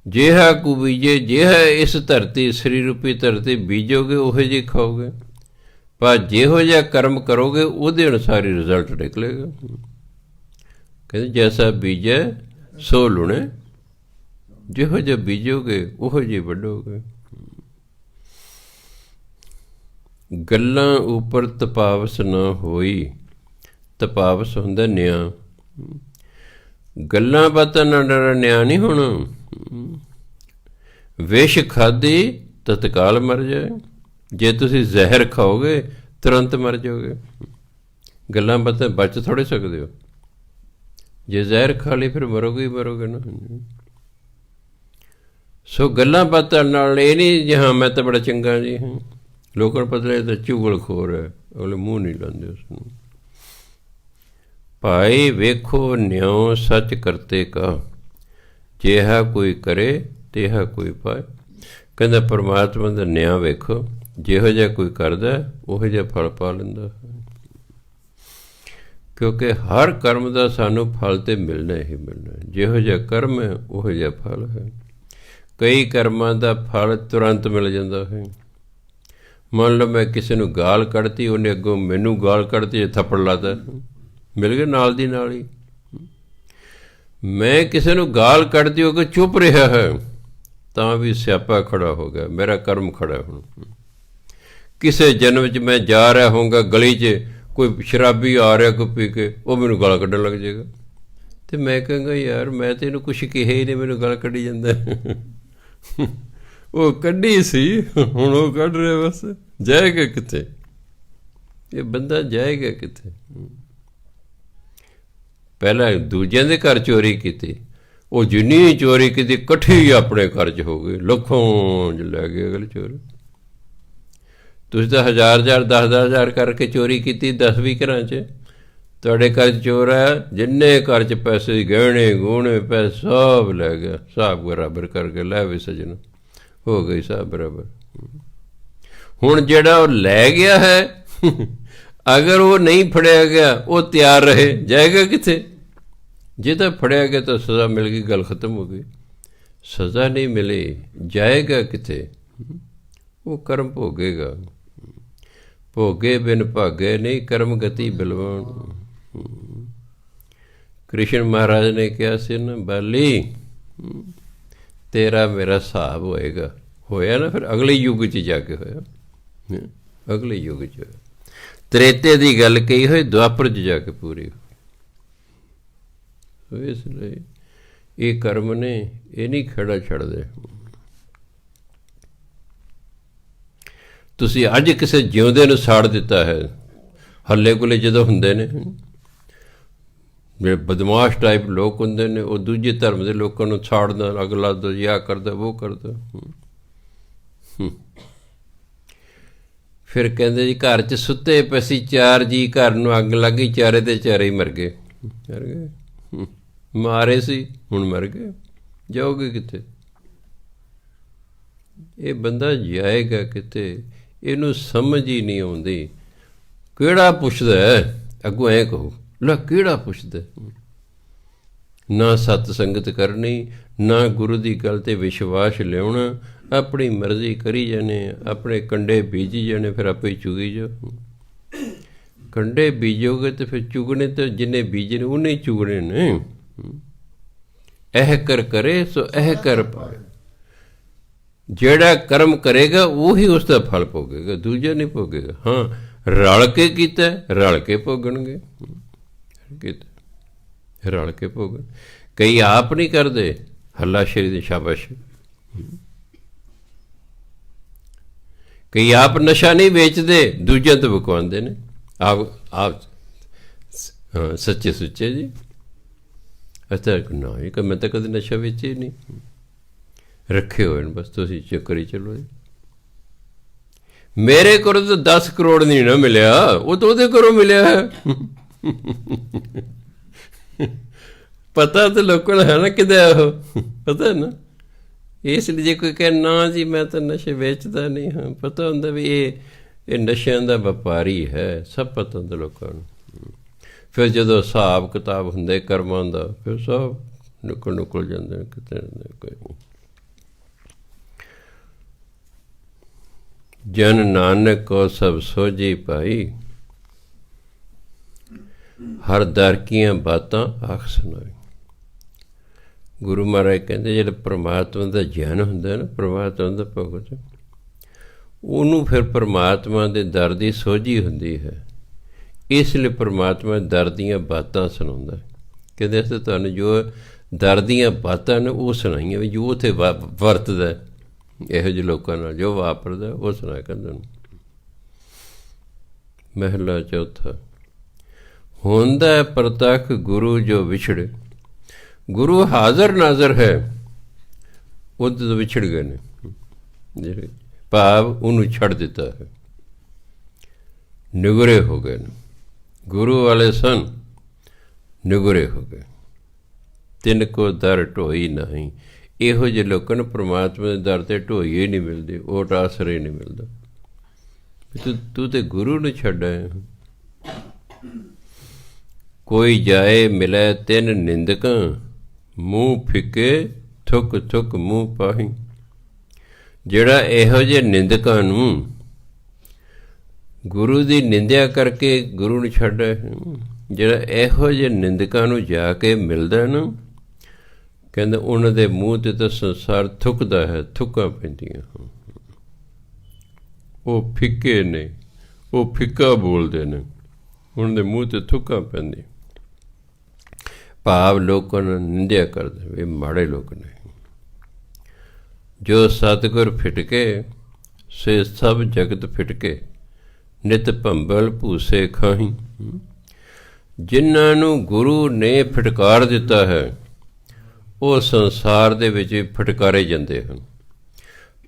ਜਿਹਾ ਕੁ ਬੀਜੇ, ਜਿਹਾ ਇਸ ਧਰਤੀ ਸਰੀਰ ਰੂਪੀ ਧਰਤੀ ਬੀਜੋਗੇ ਉਹੋ ਜਿਹੇ ਖਾਓਗੇ, ਪਰ ਜਿਹੋ ਜਿਹਾ ਕਰਮ ਕਰੋਗੇ ਉਹਦੇ ਅਨੁਸਾਰ ਹੀ ਰਿਜ਼ਲਟ ਨਿਕਲੇਗਾ। ਕਹਿੰਦੇ ਜੈਸਾ ਬੀਜੈ ਸੋ ਲੁਣੇ, ਜਿਹੋ ਜਿਹਾ ਬੀਜੋਗੇ ਉਹੋ ਜਿਹੇ ਵੱਢੋਗੇ। ਗੱਲਾਂ ਉੱਪਰ ਤਪਾਵਸ ਨਾ ਹੋਈ, ਤਪਾਵਸ ਹੁੰਦਾ ਨਿਆਂ। ਗੱਲਾਂ ਬਾਤਾਂ ਨਾਲ ਡਰ ਨਿਆਂ ਨਹੀਂ ਹੋਣਾ। ਵਿਸ਼ ਖਾਧੀ ਤਤਕਾਲ ਮਰ ਜਾਏ, ਜੇ ਤੁਸੀਂ ਜ਼ਹਿਰ ਖਾਓਗੇ ਤੁਰੰਤ ਮਰ ਜਾਓਗੇ। ਗੱਲਾਂ ਬਾਤਾਂ ਬਚ ਥੋੜ੍ਹੇ ਸਕਦੇ ਹੋ, ਜੇ ਜ਼ਹਿਰ ਖਾ ਲਈ ਫਿਰ ਮਰੋਗੇ ਹੀ ਮਰੋਗੇ ਨਾ। ਸੋ ਗੱਲਾਂ ਬਾਤਾਂ ਨਾਲ ਇਹ ਨਹੀਂ ਜੀ ਹਾਂ ਮੈਂ ਤਾਂ ਬੜਾ ਚੰਗਾ ਜੀ ਹਾਂ, ਲੋਕਾਂ ਨੂੰ ਪਤਾ ਲੱਗਦਾ ਚੁਗਲਖੋਰ ਹੈ, ਉਹਲੇ ਮੂੰਹ ਨਹੀਂ ਲਾਉਂਦੇ ਉਸਨੂੰ। ਭਾਈ ਵੇਖੋ ਨਿਉ ਸੱਚ ਕਰਤੇ ਕਾ, ਜਿਹਾ ਕੋਈ ਕਰੇ ਤਿਹਾ ਕੋਈ ਪਾਏ। ਕਹਿੰਦਾ ਪਰਮਾਤਮਾ ਦਾ ਨਿਆਂ ਵੇਖੋ, ਜਿਹੋ ਜਿਹਾ ਕੋਈ ਕਰਦਾ ਉਹੋ ਜਿਹਾ ਫਲ ਪਾ ਲੈਂਦਾ। ਕਿਉਂਕਿ ਹਰ ਕਰਮ ਦਾ ਸਾਨੂੰ ਫਲ ਤਾਂ ਮਿਲਣਾ ਹੀ ਮਿਲਣਾ, ਜਿਹੋ ਜਿਹਾ ਕਰਮ ਹੈ ਉਹੋ ਜਿਹਾ ਫਲ ਹੈ। ਕਈ ਕਰਮਾਂ ਦਾ ਫਲ ਤੁਰੰਤ ਮਿਲ ਜਾਂਦਾ ਹੈ। ਮੰਨ ਲਓ ਮੈਂ ਕਿਸੇ ਨੂੰ ਗਾਲ ਕੱਢਤੀ, ਉਹਨੇ ਅੱਗੋਂ ਮੈਨੂੰ ਗਾਲ ਕੱਢਤੀ, ਥੱਪੜ ਲਾਤਾ, ਮਿਲ ਗਿਆ ਨਾਲ ਦੀ ਨਾਲ ਹੀ। ਮੈਂ ਕਿਸੇ ਨੂੰ ਗਾਲ ਕੱਢਦੀ ਹੋ ਕੇ ਚੁੱਪ ਰਿਹਾ ਹੈ ਤਾਂ ਵੀ ਸਿਆਪਾ ਖੜਾ ਹੋ ਗਿਆ, ਮੇਰਾ ਕਰਮ ਖੜਾ। ਹੁਣ ਕਿਸੇ ਜਨਮ 'ਚ ਮੈਂ ਜਾ ਰਿਹਾ ਹੋਊਗਾ ਗਲੀ 'ਚ, ਕੋਈ ਸ਼ਰਾਬੀ ਆ ਰਿਹਾ ਕੋਈ ਪੀ ਕੇ, ਉਹ ਮੈਨੂੰ ਗਾਲ ਕੱਢਣ ਲੱਗ ਜਾਏਗਾ, ਅਤੇ ਮੈਂ ਕਹਾਂਗਾ ਯਾਰ ਮੈਂ ਤਾਂ ਇਹਨੂੰ ਕੁਛ ਕਿਹਾ ਹੀ ਨਹੀਂ, ਮੈਨੂੰ ਗਾਲ ਕੱਢੀ ਜਾਂਦਾ। ਉਹ ਕੱਢੀ ਸੀ, ਹੁਣ ਉਹ ਕੱਢ ਰਿਹਾ, ਬਸ ਜਾਏਗਾ ਕਿੱਥੇ ਇਹ ਬੰਦਾ, ਜਾਏਗਾ ਕਿੱਥੇ। ਪਹਿਲਾਂ ਦੂਜਿਆਂ ਦੇ ਘਰ ਚੋਰੀ ਕੀਤੀ, ਉਹ ਜਿੰਨੀ ਚੋਰੀ ਕੀਤੀ ਇਕੱਠੀ ਆਪਣੇ ਘਰ 'ਚ ਹੋ ਗਈ, ਲੱਖੋਂ ਲੈ ਗਏ ਅਗਲੇ ਚੋਰ। ਤੁਸੀਂ ਤਾਂ 1000 10,000 ਕਰਕੇ ਚੋਰੀ ਕੀਤੀ 10-20 ਘਰਾਂ 'ਚ, ਤੁਹਾਡੇ ਘਰ 'ਚ ਚੋਰ ਆਇਆ, ਜਿੰਨੇ ਘਰ 'ਚ ਪੈਸੇ ਗਹਿਣੇ ਗੂਣੇ ਪੈਸੇ ਸਭ ਲੈ ਗਿਆ, ਹਿਸਾਬ ਬਰਾਬਰ ਕਰਕੇ ਲੈ ਵੀ ਸਜਣ ਹੋ ਗਈ ਹਿਸਾਬ ਬਰਾਬਰ। ਹੁਣ ਜਿਹੜਾ ਉਹ ਲੈ ਗਿਆ ਹੈ, ਅਗਰ ਉਹ ਨਹੀਂ ਫੜਿਆ ਗਿਆ, ਉਹ ਤਿਆਰ ਰਹੇ, ਜਾਏਗਾ ਕਿੱਥੇ। ਜੇ ਤਾਂ ਫੜਿਆ ਗਿਆ ਤਾਂ ਸਜ਼ਾ ਮਿਲ ਗਈ, ਗੱਲ ਖਤਮ ਹੋ ਗਈ। ਸਜ਼ਾ ਨਹੀਂ ਮਿਲੀ, ਜਾਏਗਾ ਕਿੱਥੇ। ਉਹ ਕਰਮ ਭੋਗੇਗਾ। ਭੋਗੇ ਬਿਨ ਭਾਗੇ ਨਹੀਂ, ਕਰਮ ਗਤੀ ਬਲਵਾਨ। ਕ੍ਰਿਸ਼ਨ ਮਹਾਰਾਜ ਨੇ ਕਿਹਾ ਸੀ ਨਾ, ਬਾਲੀ ਤੇਰਾ ਮੇਰਾ ਹਿਸਾਬ ਹੋਏਗਾ। ਹੋਇਆ ਨਾ, ਫਿਰ ਅਗਲੇ ਯੁੱਗ 'ਚ ਜਾ ਕੇ ਹੋਇਆ, ਅਗਲੇ ਯੁੱਗ 'ਚ ਹੋਇਆ। ਤ੍ਰੇਤੇ ਦੀ ਗੱਲ ਕਹੀ ਹੋਈ, ਦੁਆਪਰ 'ਚ ਜਾ ਕੇ ਪੂਰੀ ਹੋਈ। ਇਸ ਲਈ ਇਹ ਕਰਮ ਨੇ, ਇਹ ਨਹੀਂ ਖੜਾ ਛੱਡਦੇ। ਤੁਸੀਂ ਅੱਜ ਕਿਸੇ ਜਿਉਂਦੇ ਨੂੰ ਸਾੜ ਦਿੱਤਾ ਹੈ, ਹੱਲੇ ਗੁੱਲੇ ਜਦੋਂ ਹੁੰਦੇ ਨੇ, ਜਿਹੜੇ ਬਦਮਾਸ਼ ਟਾਈਪ ਲੋਕ ਹੁੰਦੇ ਨੇ, ਉਹ ਦੂਜੇ ਧਰਮ ਦੇ ਲੋਕਾਂ ਨੂੰ ਸਾੜਦਾ, ਅੱਗ ਲਾਦਾ, ਯਾ ਕਰਦਾ ਉਹ ਕਰਦਾ। ਫਿਰ ਕਹਿੰਦੇ ਜੀ ਘਰ 'ਚ ਸੁੱਤੇ ਪਏ ਸੀ 4 ਜੀ, ਘਰ ਨੂੰ ਅੱਗ ਲੱਗ ਗਈ, ਚਾਰੇ ਦੇ ਚਾਰੇ ਹੀ ਮਰ ਗਏ। ਮਰ ਗਏ, ਮਾਰੇ ਸੀ ਹੁਣ ਮਰ ਗਏ, ਜਾਓਗੇ ਕਿੱਥੇ। ਇਹ ਬੰਦਾ ਜਾਏਗਾ ਕਿਤੇ, ਇਹਨੂੰ ਸਮਝ ਹੀ ਨਹੀਂ ਆਉਂਦੀ। ਕਿਹੜਾ ਪੁੱਛਦਾ ਅੱਗੋਂ, ਐਂ ਕਹੋ ਲੈ ਕਿਹੜਾ ਪੁੱਛਦਾ। ਨਾ ਸਤ ਸੰਗਤ ਕਰਨੀ, ਨਾ ਗੁਰੂ ਦੀ ਗੱਲ 'ਤੇ ਵਿਸ਼ਵਾਸ ਲਿਆਉਣਾ, ਆਪਣੀ ਮਰਜ਼ੀ ਕਰੀ ਜਾਣੇ, ਆਪਣੇ ਕੰਡੇ ਬੀਜੀ ਜਾਣੇ, ਫਿਰ ਆਪੇ ਚੁਗੀ ਜਾਓ। ਕੰਡੇ ਬੀਜੋਗੇ ਤਾਂ ਫਿਰ ਚੁਗਣੇ, ਤਾਂ ਜਿੰਨੇ ਬੀਜੇ ਨੇ ਉਹਨੇ ਹੀ ਚੁਗਣੇ ਨੇ। ਇਹ ਕਰ ਕਰੇ ਸੋ ਇਹ ਕਰ ਪਾਏ। ਜਿਹੜਾ ਕਰਮ ਕਰੇਗਾ ਉਹੀ ਉਸ ਦਾ ਫਲ ਭੋਗੇਗਾ, ਦੂਜਾ ਨਹੀਂ ਭੋਗੇਗਾ। ਹਾਂ, ਰਲ ਕੇ ਕੀਤਾ, ਰਲ ਕੇ ਭੋਗਣਗੇ, ਰਲ ਕੇ ਭੋਗਣ। ਕਈ ਆਪ ਨਹੀਂ ਕਰਦੇ, ਹੱਲਾਸ਼ੇਰੀ ਦੀ ਸ਼ਾਬਾਸ਼। ਕਈ ਆਪ ਨਸ਼ਾ ਨਹੀਂ ਵੇਚਦੇ, ਦੂਜਿਆਂ ਤੋਂ ਵਿਕਵਾਉਂਦੇ ਨੇ। ਆਪ ਸੱਚੇ ਸੁੱਚੇ ਜੀ। ਅੱਛਾ ਨਾ ਜੀ, ਮੈਂ ਤਾਂ ਕਦੇ ਨਸ਼ਾ ਵੇਚੇ ਨਹੀਂ, ਰੱਖੇ ਹੋਏ ਨੇ ਬਸ, ਤੁਸੀਂ ਚੱਕਰ ਹੀ ਚਲੋ ਜੀ। ਮੇਰੇ ਕੋਲ ਤਾਂ 10 ਕਰੋੜ ਨਹੀਂ ਨਾ ਮਿਲਿਆ, ਉਹ ਤਾਂ ਉਹਦੇ ਘਰੋਂ ਮਿਲਿਆ ਹੈ। ਪਤਾ ਤਾਂ ਲੋਕਾਂ ਨੂੰ ਹੈ ਨਾ ਕਿਤੇ ਉਹ, ਪਤਾ ਨਾ। ਇਸ ਲਈ ਜੇ ਕੋਈ ਕਹੇ ਨਾ ਜੀ ਮੈਂ ਤਾਂ ਨਸ਼ੇ ਵੇਚਦਾ ਨਹੀਂ ਹਾਂ, ਪਤਾ ਹੁੰਦਾ ਵੀ ਇਹ ਨਸ਼ਿਆਂ ਦਾ ਵਪਾਰੀ ਹੈ, ਸਭ ਪਤਾ ਹੁੰਦਾ ਲੋਕਾਂ ਨੂੰ। ਫਿਰ ਜਦੋਂ ਹਿਸਾਬ ਕਿਤਾਬ ਹੁੰਦੇ ਕਰਮਾਂ ਦਾ, ਫਿਰ ਸਭ ਨਿਕਲ ਜਾਂਦੇ ਕਿਤੇ ਕੋਈ। ਜਨ ਨਾਨਕ ਕੋ ਸਭ ਸੋਝੀ ਪਾਈ, ਹਰ ਦਰ ਕੀਆਂ ਬਾਤਾਂ ਆਖ ਸੁਣਾਈ। ਗੁਰੂ ਮਹਾਰਾਜ ਕਹਿੰਦੇ ਜਿਹੜਾ ਪਰਮਾਤਮਾ ਦਾ ਗਿਆਨ ਹੁੰਦਾ ਨਾ, ਪਰਮਾਤਮਾ ਦਾ ਭਗਤ, ਉਹਨੂੰ ਫਿਰ ਪਰਮਾਤਮਾ ਦੇ ਦਰ ਦੀ ਸੋਝੀ ਹੁੰਦੀ ਹੈ। ਇਸ ਲਈ ਪਰਮਾਤਮਾ ਦਰ ਦੀਆਂ ਬਾਤਾਂ ਸੁਣਾਉਂਦਾ। ਕਹਿੰਦੇ ਅਸੀਂ ਤੁਹਾਨੂੰ ਜੋ ਦਰ ਦੀਆਂ ਬਾਤਾਂ ਨੇ ਉਹ ਸੁਣਾਈਆਂ, ਵੀ ਜੋ ਉੱਥੇ ਵਰਤਦਾ ਇਹੋ ਜਿਹੇ ਲੋਕਾਂ ਨਾਲ, ਜੋ ਵਾਪਰਦਾ ਉਹ ਸੁਣਾ ਕਹਿੰਦੇ ਨੂੰ। ਮਹਿਲਾ ਚੌਥਾ। ਹੁੰਦਾ ਪ੍ਰਤੱਖ ਗੁਰੂ ਜੋ ਵਿਛੜੇ। ਗੁਰੂ ਹਾਜ਼ਰ ਨਾਜ਼ਰ ਹੈ, ਉਹਦੇ ਤੋਂ ਵਿਛੜ ਗਏ ਨੇ, ਜਿਹੜੇ ਭਾਵ ਉਹਨੂੰ ਛੱਡ ਦਿੱਤਾ ਹੈ, ਨਿਗਰੇ ਹੋ ਗਏ ਨੇ। ਗੁਰੂ ਵਾਲੇ ਸਨ, ਨਿਗਰੇ ਹੋ ਗਏ। ਤਿੰਨ ਕੋ ਦਰ ਢੋਈ ਨਹੀਂ। ਇਹੋ ਜਿਹੇ ਲੋਕਾਂ ਨੂੰ ਪਰਮਾਤਮਾ ਦੇ ਦਰ 'ਤੇ ਢੋਈ ਹੀ ਨਹੀਂ ਮਿਲਦੀ, ਓਟ ਆਸਰਾ ਹੀ ਨਹੀਂ ਮਿਲਦਾ। ਤੂੰ ਤੇ ਗੁਰੂ ਨੂੰ ਛੱਡ ਆਇਆ। ਕੋਈ ਜਾਏ ਮਿਲੇ ਤਿੰਨ ਨਿੰਦਕਾਂ, ਮੂੰਹ ਫਿੱਕੇ ਥੁੱਕ ਥੁੱਕ ਮੂੰਹ ਪਾਹੀ। ਜਿਹੜਾ ਇਹੋ ਜਿਹੇ ਨਿੰਦਕਾਂ ਨੂੰ, ਗੁਰੂ ਦੀ ਨਿੰਦਿਆ ਕਰਕੇ ਗੁਰੂ ਨੂੰ ਛੱਡ, ਜਿਹੜਾ ਇਹੋ ਜਿਹੇ ਨਿੰਦਕਾਂ ਨੂੰ ਜਾ ਕੇ ਮਿਲਦਾ ਨਾ, ਕਹਿੰਦੇ ਉਹਨਾਂ ਦੇ ਮੂੰਹ 'ਤੇ ਤਾਂ ਸੰਸਾਰ ਥੁੱਕਦਾ ਹੈ, ਥੁੱਕਾਂ ਪੈਂਦੀਆਂ। ਉਹ ਫਿੱਕੇ ਨੇ, ਉਹ ਫਿੱਕਾ ਬੋਲਦੇ ਨੇ, ਉਹਨਾਂ ਦੇ ਮੂੰਹ 'ਤੇ ਥੁੱਕਾਂ ਪੈਂਦੀਆਂ। ਭਾਵ ਲੋਕਾਂ ਨੂੰ ਨਿੰਦਿਆ ਕਰਦੇ, ਇਹ ਮਾੜੇ ਲੋਕ ਨੇ। ਜੋ ਸਤਿਗੁਰ ਫਿਟਕੇ ਸੇ ਸਭ ਜਗਤ ਫਿਟਕੇ, ਨਿਤ ਭੰਬਲ ਭੂਸੇ ਖਾਹੀ। ਜਿਨ੍ਹਾਂ ਨੂੰ ਗੁਰੂ ਨੇ ਫਟਕਾਰ ਦਿੱਤਾ ਹੈ, ਉਹ ਸੰਸਾਰ ਦੇ ਵਿੱਚ ਫਟਕਾਰੇ ਜਾਂਦੇ ਹਨ।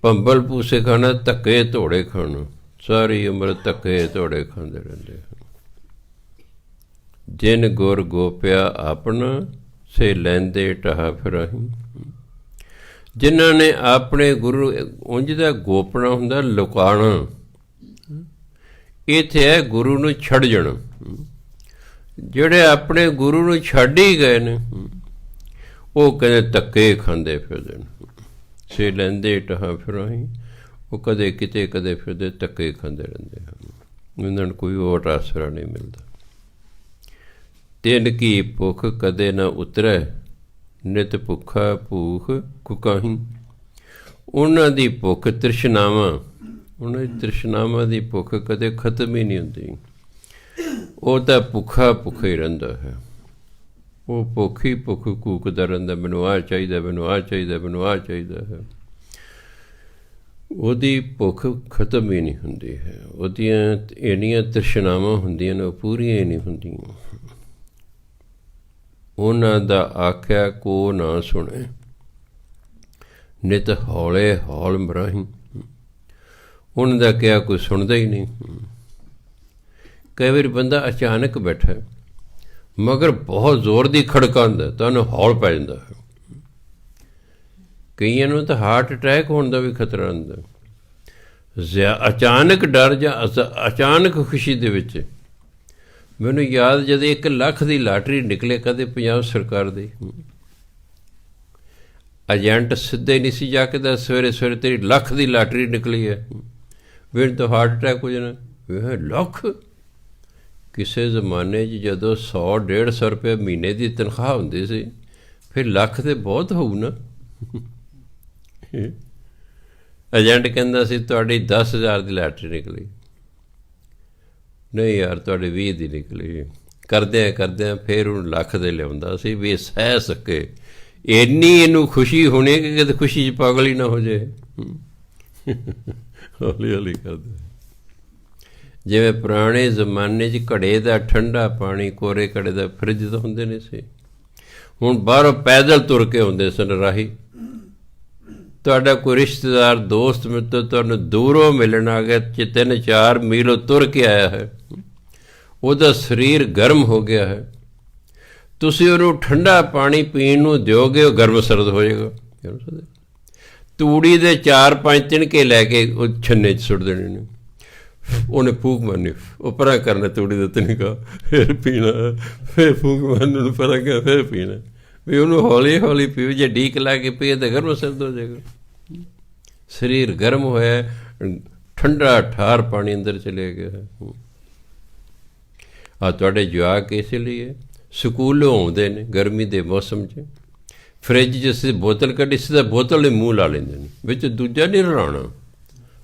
ਭੰਬਲ ਭੂਸੇ ਖਾਣਾ, ਧੱਕੇ ਧੋੜੇ ਖਾਣਾ, ਸਾਰੀ ਉਮਰ ਧੱਕੇ ਧੋੜੇ ਖਾਂਦੇ ਰਹਿੰਦੇ ਹਨ। ਜਿਨ ਗੁਰ ਗੋਪਿਆ ਆਪਣਾ, ਸੇ ਲੈਂਦੇ ਢਾਹ ਫਿਰਾਹੀ। ਜਿਨ੍ਹਾਂ ਨੇ ਆਪਣੇ ਗੁਰੂ, ਉਂਝ ਦਾ ਗੋਪਣਾ ਹੁੰਦਾ ਲੁਕਾਉਣਾ, ਇੱਥੇ ਹੈ ਗੁਰੂ ਨੂੰ ਛੱਡ ਜਾਣਾ। ਜਿਹੜੇ ਆਪਣੇ ਗੁਰੂ ਨੂੰ ਛੱਡ ਹੀ ਗਏ ਨੇ, ਉਹ ਕਹਿੰਦੇ ਧੱਕੇ ਖਾਂਦੇ ਫਿਰਦੇ ਨੇ। ਸੇ ਲੈਂਦੇ ਢਾਹ ਫਿਰਾਹੀ, ਉਹ ਕਦੇ ਕਿਤੇ ਕਦੇ ਫਿਰਦੇ ਧੱਕੇ ਖਾਂਦੇ ਰਹਿੰਦੇ ਹਨ। ਉਹਨਾਂ ਨੂੰ ਕੋਈ ਓਟ ਆਸਰਾ ਨਹੀਂ ਮਿਲਦਾ। ਤਿੰਨ ਕੀ ਭੁੱਖ ਕਦੇ ਨਾ ਉਤਰੈ, ਨਿਤ ਭੁੱਖਾ ਭੂਖ ਕੁਕਾਹੀ। ਉਹਨਾਂ ਦੀ ਭੁੱਖ ਤ੍ਰਿਸ਼ਨਾਵਾਂ, ਉਹਨਾਂ ਦੀ ਤ੍ਰਿਸ਼ਨਾਵਾਂ ਦੀ ਭੁੱਖ ਕਦੇ ਖਤਮ ਹੀ ਨਹੀਂ ਹੁੰਦੀ। ਉਹ ਤਾਂ ਭੁੱਖਾ ਭੁੱਖਾ ਹੀ ਰਹਿੰਦਾ ਹੈ। ਉਹ ਭੁੱਖ ਹੀ ਭੁੱਖ ਕੂਕਦਾ ਰਹਿੰਦਾ, ਮੈਨੂੰ ਆਹ ਚਾਹੀਦਾ, ਮੈਨੂੰ ਆਹ ਚਾਹੀਦਾ, ਮੈਨੂੰ ਆਹ ਚਾਹੀਦਾ ਹੈ। ਉਹਦੀ ਭੁੱਖ ਖਤਮ ਹੀ ਨਹੀਂ ਹੁੰਦੀ ਹੈ। ਉਹਦੀਆਂ ਇੰਨੀਆਂ ਤ੍ਰਿਸ਼ਨਾਵਾਂ ਹੁੰਦੀਆਂ ਨੇ, ਉਹ ਪੂਰੀਆਂ ਹੀ ਨਹੀਂ ਹੁੰਦੀਆਂ। ਉਹਨਾਂ ਦਾ ਆਖਿਆ ਕੋ ਨਾ ਸੁਣੇ, ਨਿਤ ਹੌਲੇ ਹੌਲ ਮਰਾਹੀ। ਉਹਨਾਂ ਦਾ ਕਿਹਾ ਕੋਈ ਸੁਣਦਾ ਹੀ ਨਹੀਂ। ਕਈ ਵਾਰੀ ਬੰਦਾ ਅਚਾਨਕ ਬੈਠਾ, ਮਗਰ ਬਹੁਤ ਜ਼ੋਰ ਦੀ ਖੜਕਾਉਂਦਾ, ਤਾਂ ਉਹਨੂੰ ਹੌਲ ਪੈ ਜਾਂਦਾ ਹੈ। ਕਈਆਂ ਨੂੰ ਤਾਂ ਹਾਰਟ ਅਟੈਕ ਹੋਣ ਦਾ ਵੀ ਖਤਰਾ ਹੁੰਦਾ। ਅਚਾਨਕ ਡਰ ਜਾਂ ਅਚਾਨਕ ਖੁਸ਼ੀ ਦੇ ਵਿੱਚ। ਮੈਨੂੰ ਯਾਦ ਜਦ 1 ਲੱਖ ਦੀ ਲਾਟਰੀ ਨਿਕਲੇ ਕਦੇ ਪੰਜਾਬ ਸਰਕਾਰ ਦੀ, ਏਜੰਟ ਸਿੱਧੇ ਨਹੀਂ ਸੀ ਜਾ ਕੇ ਦੱਸ ਸਵੇਰੇ ਸਵੇਰੇ ਤੇਰੀ ਲੱਖ ਦੀ ਲਾਟਰੀ ਨਿਕਲੀ ਹੈ, ਫਿਰ ਤਾਂ ਹਾਰਟ ਅਟੈਕ ਹੋ ਜਾਣਾ। ਲੱਖ ਕਿਸੇ ਜ਼ਮਾਨੇ 'ਚ ਜਦੋਂ 100-150 ਰੁਪਏ ਮਹੀਨੇ ਦੀ ਤਨਖਾਹ ਹੁੰਦੀ ਸੀ, ਫਿਰ ਲੱਖ ਤਾਂ ਬਹੁਤ ਹੋਊ ਨਾ। ਏਜੰਟ ਕਹਿੰਦਾ ਸੀ ਤੁਹਾਡੀ 10,000 ਦੀ ਲਾਟਰੀ ਨਿਕਲੀ। ਨਹੀਂ ਯਾਰ ਤੁਹਾਡੇ 20 ਦੀ ਨਿਕਲੀ। ਕਰਦਿਆਂ ਕਰਦਿਆਂ ਫਿਰ ਉਹਨੂੰ ਲੱਖ ਦੇ ਲਿਆਉਂਦਾ ਸੀ ਵੀ ਇਹ ਸਹਿ ਸਕੇ, ਇੰਨੀ ਇਹਨੂੰ ਖੁਸ਼ੀ ਹੋਣੀ ਕਿ ਕਿਤੇ ਖੁਸ਼ੀ 'ਚ ਪਾਗਲ ਹੀ ਨਾ ਹੋ ਜਾਏ। ਹੌਲੀ ਹੌਲੀ ਕਰਦੇ। ਜਿਵੇਂ ਪੁਰਾਣੇ ਜ਼ਮਾਨੇ 'ਚ ਘੜੇ ਦਾ ਠੰਡਾ ਪਾਣੀ, ਕੋਰੇ ਘੜੇ ਦਾ ਫਰਿੱਜ ਤਾਂ ਹੁੰਦੇ ਨਹੀਂ ਸੀ। ਹੁਣ ਬਾਹਰੋਂ ਪੈਦਲ ਤੁਰ ਕੇ ਆਉਂਦੇ ਸਨ ਰਾਹੀ। ਤੁਹਾਡਾ ਕੋਈ ਰਿਸ਼ਤੇਦਾਰ, ਦੋਸਤ ਮਿੱਤਰ ਤੁਹਾਨੂੰ ਦੂਰੋਂ ਮਿਲਣ ਆ ਗਿਆ, 3-4 ਮੀਲ ਤੁਰ ਕੇ ਆਇਆ ਹੈ, ਉਹਦਾ ਸਰੀਰ ਗਰਮ ਹੋ ਗਿਆ ਹੈ, ਤੁਸੀਂ ਉਹਨੂੰ ਠੰਡਾ ਪਾਣੀ ਪੀਣ ਨੂੰ ਦਿਓਗੇ, ਉਹ ਗਰਮ ਸਰਦ ਹੋ ਜਾਏਗਾ। ਤੂੜੀ ਦੇ 4-5 ਤਿਣਕੇ ਲੈ ਕੇ ਉਹ ਛੰਨੇ 'ਚ ਸੁੱਟ ਦੇਣੇ ਨੇ, ਉਹਨੇ ਫੂਕ ਮਾਰਨੀ, ਉਹ ਪਰਾਂ ਕਰਨਾ ਤੂੜੀ ਦਾ ਤਿਣਕਾ, ਫਿਰ ਪੀਣਾ, ਫਿਰ ਫੂਕ ਮਾਰਨ ਨੂੰ ਪਰਾਂ ਕਰ, ਫਿਰ ਪੀਣਾ। ਵੀ ਉਹਨੂੰ ਹੌਲੀ ਹੌਲੀ ਪੀਓ, ਜੇ ਡੀਕ ਲਾ ਕੇ ਪੀਏ ਤਾਂ ਗਰਮ ਸਰਦ ਹੋ ਜਾਏਗਾ। ਸਰੀਰ ਗਰਮ ਹੋਇਆ, ਠੰਡਾ ਠਾਰ ਪਾਣੀ ਅੰਦਰ ਚਲੇ ਗਿਆ। ਆ ਤੁਹਾਡੇ ਜਵਾਕ ਇਸ ਲਈ ਸਕੂਲੋਂ ਆਉਂਦੇ ਨੇ ਗਰਮੀ ਦੇ ਮੌਸਮ 'ਚ, ਫਰਿੱਜ 'ਚ ਅਸੀਂ ਬੋਤਲ ਕੱਢੀ, ਸਿੱਧਾ ਬੋਤਲ ਦੇ ਮੂੰਹ ਲਾ ਲੈਂਦੇ ਨੇ, ਵਿੱਚ ਦੂਜਾ ਨਹੀਂ ਰਲਾਉਣਾ।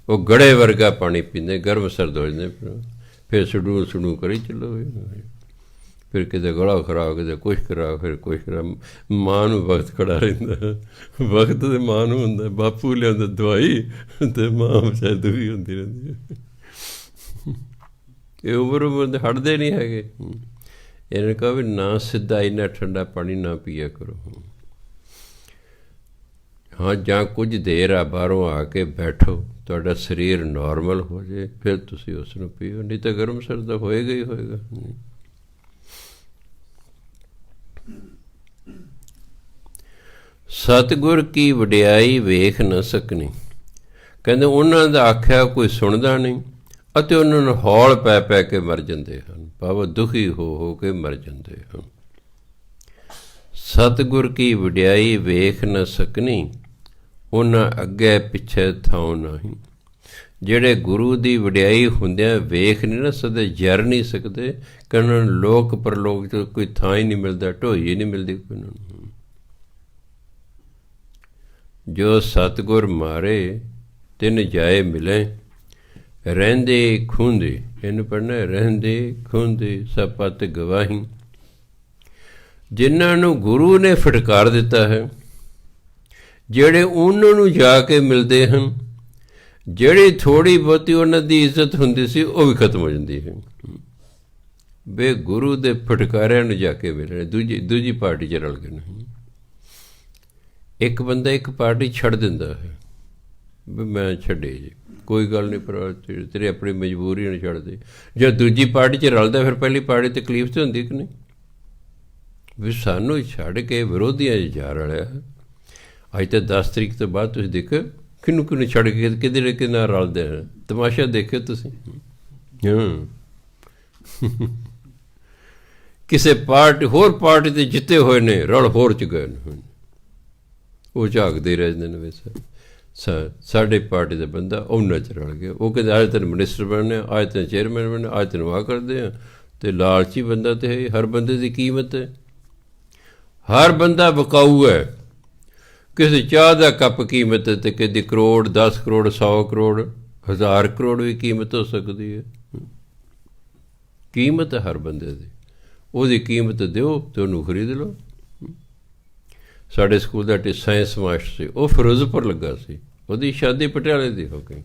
ਉਹ ਗੜੇ ਵਰਗਾ ਪਾਣੀ ਪੀਂਦੇ, ਗਰਮ ਸਰਦ ਹੋ ਜਾਂਦੇ, ਫਿਰ ਸੜੂ ਸੜੂ ਕਰੀ ਚੱਲੋ। ਫਿਰ ਕਿਤੇ ਗਲਾ ਖਰਾਬ, ਕਿਤੇ ਕੁਛ ਖਰਾਬ, ਫਿਰ ਕੁਛ ਖਰਾਬ। ਮਾਂ ਨੂੰ ਵਕਤ ਖੜਾ ਰਹਿੰਦਾ, ਵਕਤ ਤਾਂ ਮਾਂ ਨੂੰ ਹੁੰਦਾ। ਬਾਪੂ ਲਿਆਉਂਦਾ ਦਵਾਈ ਅਤੇ ਮਾਂ ਵਿਚਾਰੀ ਦੁਖੀ ਹੁੰਦੀ ਰਹਿੰਦੀ ਹੈ। ਇਹ ਉਮਰ ਦੇ ਹਟਦੇ ਨਹੀਂ ਹੈਗੇ। ਇਹਨੇ ਕਹਾ ਵੀ ਨਾ ਸਿੱਧਾ ਇੰਨਾ ਠੰਡਾ ਪਾਣੀ ਨਾ ਪੀਆ ਕਰੋ। ਹਾਂ, ਜਾਂ ਕੁਝ ਦੇਰ ਆ ਬਾਹਰੋਂ ਆ ਕੇ ਬੈਠੋ, ਤੁਹਾਡਾ ਸਰੀਰ ਨੋਰਮਲ ਹੋ ਜਾਏ, ਫਿਰ ਤੁਸੀਂ ਉਸ ਨੂੰ ਪੀਓ, ਨਹੀਂ ਤਾਂ ਗਰਮ ਸਰਦ ਹੋਏਗਾ ਹੀ ਹੋਏਗਾ। ਸਤਿਗੁਰ ਕੀ ਵਡਿਆਈ ਵੇਖ ਨਾ ਸਕਣੀ। ਕਹਿੰਦੇ ਉਹਨਾਂ ਦਾ ਆਖਿਆ ਕੋਈ ਸੁਣਦਾ ਨਹੀਂ, ਅਤੇ ਉਹਨਾਂ ਨੂੰ ਹੌਲ ਪੈ ਪੈ ਕੇ ਮਰ ਜਾਂਦੇ ਹਨ, ਭਾਵ ਦੁਖੀ ਹੋ ਹੋ ਕੇ ਮਰ ਜਾਂਦੇ ਹਨ। ਸਤਿਗੁਰ ਕੀ ਵਡਿਆਈ ਵੇਖ ਨਾ ਸਕਣੀ, ਉਹਨਾਂ ਅੱਗੇ ਪਿੱਛੇ ਥਾਂ ਨਹੀਂ। ਜਿਹੜੇ ਗੁਰੂ ਦੀ ਵਡਿਆਈ ਹੁੰਦਿਆਂ ਵੇਖ ਨਹੀਂ ਨਾ ਸਕਦੇ, ਜਰ ਨਹੀਂ ਸਕਦੇ, ਕਿ ਉਹਨਾਂ ਨੂੰ ਲੋਕ ਪਰਲੋਕ 'ਚ ਕੋਈ ਥਾਂ ਹੀ ਨਹੀਂ ਮਿਲਦਾ, ਢੋਈ ਹੀ ਨਹੀਂ ਮਿਲਦੀ ਕੋਈ ਉਹਨਾਂ ਨੂੰ। ਜੋ ਸਤਿਗੁਰ ਮਾਰੇ ਤਿਨ ਜਾਏ ਮਿਲੇ, ਰਹਿੰਦੇ ਖੂੰਦੇ, ਇਹਨੂੰ ਪੜ੍ਹਨਾ, ਰਹਿੰਦੇ ਖੂੰਦੇ ਸਪਤ ਗਵਾਹੀ। ਜਿਨ੍ਹਾਂ ਨੂੰ ਗੁਰੂ ਨੇ ਫਟਕਾਰ ਦਿੱਤਾ ਹੈ, ਜਿਹੜੇ ਉਹਨਾਂ ਨੂੰ ਜਾ ਕੇ ਮਿਲਦੇ ਹਨ, ਜਿਹੜੀ ਥੋੜ੍ਹੀ ਬਹੁਤੀ ਉਹਨਾਂ ਦੀ ਇੱਜ਼ਤ ਹੁੰਦੀ ਸੀ ਉਹ ਵੀ ਖਤਮ ਹੋ ਜਾਂਦੀ ਹੈ। ਬੇ ਗੁਰੂ ਦੇ ਫਟਕਾਰਿਆਂ ਨੂੰ ਜਾ ਕੇ ਮਿਲਣੇ, ਦੂਜੀ ਪਾਰਟੀ 'ਚ ਰਲ ਗਏ ਨਹੀਂ। ਇੱਕ ਬੰਦਾ ਇੱਕ ਪਾਰਟੀ ਛੱਡ ਦਿੰਦਾ ਹੈ, ਵੀ ਮੈਂ ਛੱਡੇ ਜੀ, ਕੋਈ ਗੱਲ ਨਹੀਂ, ਪਰ ਤੇਰੀ ਆਪਣੀ ਮਜਬੂਰੀ ਨੂੰ ਛੱਡ ਦੇ। ਜੇ ਦੂਜੀ ਪਾਰਟੀ 'ਚ ਰਲਦਾ, ਫਿਰ ਪਹਿਲੀ ਪਾਰਟੀ ਤਕਲੀਫ ਤਾਂ ਹੁੰਦੀ ਕਿ ਨਹੀਂ, ਵੀ ਸਾਨੂੰ ਛੱਡ ਕੇ ਵਿਰੋਧੀਆਂ 'ਚ ਜਾ ਰਲਿਆ। ਅੱਜ ਤਾਂ 10 ਤਰੀਕ ਤੋਂ ਬਾਅਦ ਤੁਸੀਂ ਦੇਖੋ ਕਿਹਨੂੰ ਛੱਡ ਕੇ ਕਿਹਦੇ ਨਾਲ ਰਲਦੇ ਹਨ, ਤਮਾਸ਼ਾ ਦੇਖਿਓ ਤੁਸੀਂ। ਕਿਸੇ ਪਾਰਟੀ, ਹੋਰ ਪਾਰਟੀ 'ਤੇ ਜਿੱਤੇ ਹੋਏ ਨੇ, ਰਲ ਹੋਰ 'ਚ ਗਏ ਨੇ, ਉਹ ਝਾਕਦੇ ਰਹਿੰਦੇ ਨੇ। ਵੈਸੇ ਸਾਡੇ ਪਾਰਟੀ ਦਾ ਬੰਦਾ ਉਹਨਾਂ 'ਚ ਰਲ ਗਿਆ, ਉਹ ਕਹਿੰਦੇ ਅੱਜ ਤੈਨੂੰ ਮਿਨਿਸਟਰ ਬਣਨੇ, ਅੱਜ ਤੈਨੂੰ ਚੇਅਰਮੈਨ ਬਣਨੇ, ਅੱਜ ਤੈਨੂੰ ਆਹ ਕਰਦੇ ਆ। ਅਤੇ ਲਾਲਚੀ ਬੰਦਾ ਤਾਂ ਹੈ, ਹਰ ਬੰਦੇ ਦੀ ਕੀਮਤ ਹੈ, ਹਰ ਬੰਦਾ ਵਿਕਾਊ ਹੈ। ਕਿਸੇ ਚਾਹ ਦਾ ਕੱਪ ਕੀਮਤ ਹੈ, ਅਤੇ ਕਿਸੇ ਕਰੋੜ, 10 ਕਰੋੜ, 100 ਕਰੋੜ, 1000 ਕਰੋੜ ਵੀ ਕੀਮਤ ਹੋ ਸਕਦੀ ਹੈ। ਕੀਮਤ ਹੈ ਹਰ ਬੰਦੇ ਦੀ, ਉਹਦੀ ਕੀਮਤ ਦਿਓ ਅਤੇ ਉਹਨੂੰ ਖਰੀਦ ਲਓ। ਸਾਡੇ ਸਕੂਲ ਦਾ ਸਾਇੰਸ ਮਾਸਟਰ ਸੀ, ਉਹ ਫਿਰੋਜ਼ਪੁਰ ਲੱਗਾ ਸੀ, ਉਹਦੀ ਸ਼ਾਦੀ ਪਟਿਆਲੇ ਦੀ ਹੋ ਗਈ।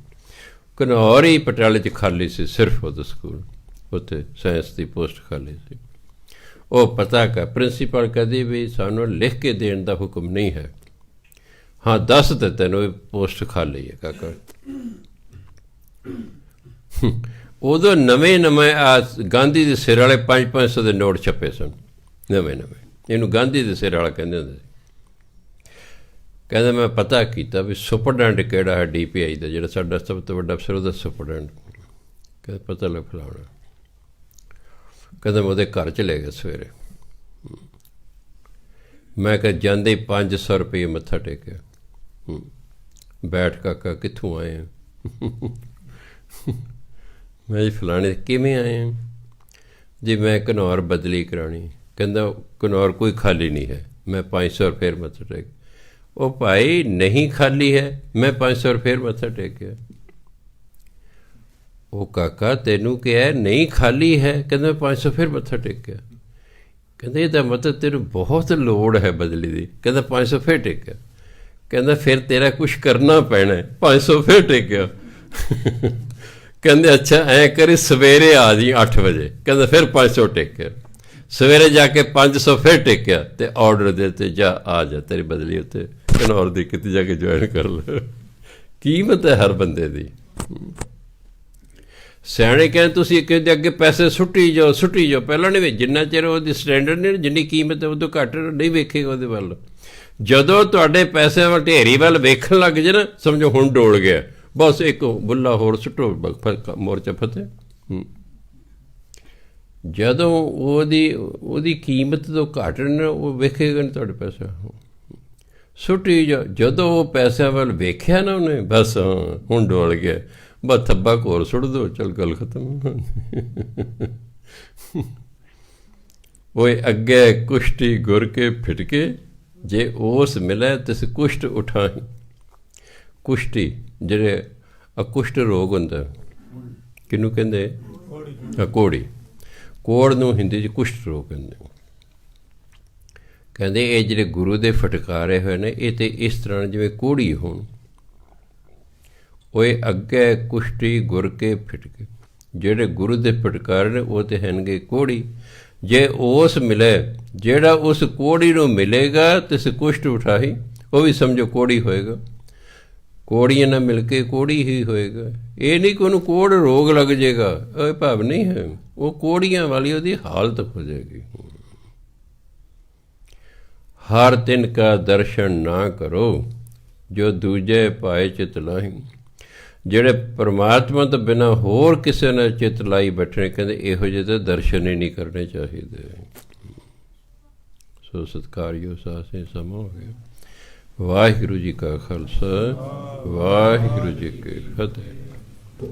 ਘਨੌਰ ਹੀ ਪਟਿਆਲੇ 'ਚ ਖਾਲੀ ਸੀ ਸਿਰਫ ਉਹਦਾ ਸਕੂਲ, ਉੱਥੇ ਸਾਇੰਸ ਦੀ ਪੋਸਟ ਖਾਲੀ ਸੀ। ਉਹ ਪਤਾ ਕਰ ਪ੍ਰਿੰਸੀਪਲ ਕਦੇ ਵੀ ਸਾਨੂੰ ਲਿਖ ਕੇ ਦੇਣ ਦਾ ਹੁਕਮ ਨਹੀਂ ਹੈ, ਹਾਂ ਦੱਸ ਦੇ ਤੈਨੂੰ ਇਹ ਪੋਸਟ ਖਾਲੀ ਹੈ ਕਾਕਾ। ਉਦੋਂ ਨਵੇਂ ਆ ਗਾਂਧੀ ਦੇ ਸਿਰ ਵਾਲੇ 500 ਦੇ ਨੋਟ ਛਪੇ ਸਨ, ਨਵੇਂ। ਇਹਨੂੰ ਗਾਂਧੀ ਦੇ ਸਿਰ ਵਾਲਾ ਕਹਿੰਦੇ ਹੁੰਦੇ ਸੀ। ਕਹਿੰਦਾ ਮੈਂ ਪਤਾ ਕੀਤਾ ਵੀ ਸੁਪਰਡੈਂਟ ਕਿਹੜਾ ਹੈ DPI ਦਾ, ਜਿਹੜਾ ਸਾਡਾ ਸਭ ਤੋਂ ਵੱਡਾ ਅਫਸਰ, ਉਹਦਾ ਸੁਪਰਡੈਂਟ। ਕਹਿੰਦਾ ਪਤਾ ਲੱਗ ਫਲਾਉਣਾ। ਕਹਿੰਦਾ ਮੈਂ ਉਹਦੇ ਘਰ ਚਲੇ ਗਿਆ ਸਵੇਰੇ, ਮੈਂ ਕਿਹਾ ਜਾਂਦੇ 500 ਰੁਪਏ ਮੱਥਾ ਟੇਕਿਆ। ਬੈਠ ਕਾਕਾ ਕਿੱਥੋਂ ਆਏ ਆ? ਮੈਂ ਜੀ ਫਲਾਣੇ। ਕਿਵੇਂ ਆਏ ਆ ਜੀ? ਮੈਂ ਘਨੌਰ ਬਦਲੀ ਕਰਾਉਣੀ। ਕਹਿੰਦਾ ਘਨੌਰ ਕੋਈ ਖਾਲੀ ਨਹੀਂ ਹੈ, ਮੈਂ 500 ਰੁਪਏ ਮੱਥਾ ਟੇਕ। ਉਹ ਭਾਈ ਨਹੀਂ ਖਾਲੀ ਹੈ, ਮੈਂ 500 ਰੁਪਏ ਮੱਥਾ ਟੇਕਿਆ। ਉਹ ਕਾਕਾ ਤੈਨੂੰ ਕਿਹਾ ਨਹੀਂ ਖਾਲੀ ਹੈ, ਕਹਿੰਦਾ ਮੈਂ 500 ਫਿਰ ਮੱਥਾ ਟੇਕਿਆ। ਕਹਿੰਦੇ ਇਹਦਾ ਮਤਲਬ ਤੈਨੂੰ ਬਹੁਤ ਲੋੜ ਹੈ ਬਦਲੀ ਦੀ। ਕਹਿੰਦਾ 500 ਫਿਰ ਟੇਕਿਆ। ਕਹਿੰਦਾ ਫਿਰ ਤੇਰਾ ਕੁਛ ਕਰਨਾ ਪੈਣਾ। 500 ਫਿਰ ਟੇਕਿਆ। ਕਹਿੰਦੇ ਅੱਛਾ ਐਂ ਕਰੀ ਸਵੇਰੇ ਆ ਜੀ 8 ਵਜੇ। ਕਹਿੰਦਾ ਫਿਰ 500 ਟੇਕਿਆ। ਸਵੇਰੇ ਜਾ ਕੇ 500 ਫਿਰ ਟੇਕਿਆ ਅਤੇ ਔਡਰ ਦੇ ਤੇ ਜਾ ਆ ਜਾ ਤੇਰੀ ਬਦਲੀ ਉੱਤੇ ਘਨੌਰ ਦੀ ਕਿਤੇ ਜਾ ਕੇ ਜੁਆਇਨ ਕਰ ਲੈ। ਕੀਮਤ ਹੈ ਹਰ ਬੰਦੇ ਦੀ। ਸਿਆਣੇ ਕਹਿੰਦੇ ਤੁਸੀਂ ਕਹਿੰਦੇ ਅੱਗੇ ਪੈਸੇ ਸੁੱਟੀ ਜਾਓ ਸੁੱਟੀ ਜਾਓ, ਪਹਿਲਾਂ ਨਹੀਂ ਵੇਖ, ਜਿੰਨਾ ਚਿਰ ਉਹਦੀ ਸਟੈਂਡਰਡ ਨਹੀਂ, ਜਿੰਨੀ ਕੀਮਤ ਹੈ ਉਦੋਂ ਘੱਟ ਨਹੀਂ ਵੇਖੇਗਾ ਉਹਦੇ ਵੱਲ। ਜਦੋਂ ਤੁਹਾਡੇ ਪੈਸਿਆਂ ਵੱਲ ਢੇਰੀ ਵੱਲ ਵੇਖਣ ਲੱਗ ਜੇ ਨਾ, ਸਮਝੋ ਹੁਣ ਡੋਲ ਗਿਆ, ਬਸ ਇੱਕ ਬੁੱਲਾ ਹੋਰ ਸੁੱਟੋ, ਮੋਰਚਾ ਫਤਿਹ। ਜਦੋਂ ਉਹਦੀ ਕੀਮਤ ਤੋਂ ਘੱਟ ਨਾ, ਉਹ ਵੇਖੇਗਾ ਨਹੀਂ ਤੁਹਾਡੇ ਪੈਸੇ, ਸੁੱਟੀ ਜਾ। ਜਦੋਂ ਉਹ ਪੈਸਿਆਂ ਵੱਲ ਵੇਖਿਆ ਨਾ ਉਹਨੇ, ਬਸ ਹਾਂ ਹੁਣ ਡੋਲ ਗਿਆ, ਬਸ ਥੱਬਾ ਹੋਰ ਸੁੱਟ ਦਿਓ, ਚੱਲ ਗੱਲ ਖਤਮ। ਓਏ ਅੱਗੇ ਕੁਸ਼ਟੀ ਗੁਰ ਕੇ ਫਿਟਕੇ, ਜੇ ਉਸ ਮਿਲੇ ਤਿਸ ਕੁਸ਼ਟ ਉਠਾਈ। ਕੁਸ਼ਟੀ ਜਿਹੜੇ ਅਕੁਸ਼ਟ ਰੋਗ ਹੁੰਦਾ, ਕਿਹਨੂੰ ਕਹਿੰਦੇ? ਕੋੜੀ। ਕੋੜ ਨੂੰ ਹਿੰਦੀ 'ਚ ਕੁਸ਼ਟ ਰੋਗ ਕਹਿੰਦੇ। ਕਹਿੰਦੇ ਇਹ ਜਿਹੜੇ ਗੁਰੂ ਦੇ ਫਟਕਾਰੇ ਹੋਏ ਨੇ, ਇਹ ਤਾਂ ਇਸ ਤਰ੍ਹਾਂ ਜਿਵੇਂ ਕੋੜੀ ਹੋਣ। ਓਏ ਅੱਗੇ ਕੁਸ਼ਟੀ ਗੁਰ ਕੇ ਫਿਟਕੇ, ਜਿਹੜੇ ਗੁਰੂ ਦੇ ਫਟਕਾਰੇ ਨੇ ਉਹ ਤਾਂ ਹੈਨਗੇ ਕੋੜੀ। ਜੇ ਉਸ ਮਿਲੇ, ਜਿਹੜਾ ਉਸ ਕੋੜੀ ਨੂੰ ਮਿਲੇਗਾ ਤਿਸ ਕੁਸ਼ਟ ਉਠਾਈ, ਉਹ ਵੀ ਸਮਝੋ ਕੋੜੀ ਹੋਏਗਾ। ਕੋੜੀਆਂ ਨਾਲ ਮਿਲ ਕੇ ਕੋੜੀ ਹੀ ਹੋਏਗਾ। ਇਹ ਨਹੀਂ ਕਿ ਉਹਨੂੰ ਕੋੜ ਰੋਗ ਲੱਗ ਜਾਏਗਾ, ਇਹ ਭਾਵ ਨਹੀਂ ਹੈ। ਉਹ ਕੋੜੀਆਂ ਵਾਲੀ ਉਹਦੀ ਹਾਲਤ ਹੋ ਜਾਏਗੀ। ਹਰ ਤਿਨ ਕਾ ਦਰਸ਼ਨ ਨਾ ਕਰੋ, ਜੋ ਦੂਜੇ ਪਾਏ ਚਿਤ ਲਾਹੀ। ਜਿਹੜੇ ਪਰਮਾਤਮਾ ਤੋਂ ਬਿਨਾਂ ਹੋਰ ਕਿਸੇ ਨਾਲ ਚਿੱਤ ਲਾਈ ਬੈਠੇ, ਕਹਿੰਦੇ ਇਹੋ ਜਿਹੇ ਤਾਂ ਦਰਸ਼ਨ ਹੀ ਨਹੀਂ ਕਰਨੇ ਚਾਹੀਦੇ। ਸੋ ਸਤਿਕਾਰਯੋਗ ਸਾਸੇ ਸਮਾਂ ਹੋ ਗਿਆ। ਵਾਹਿਗੁਰੂ ਜੀ ਕਾ ਖਾਲਸਾ, ਵਾਹਿਗੁਰੂ ਜੀ ਕੀ ਫਤਿਹ।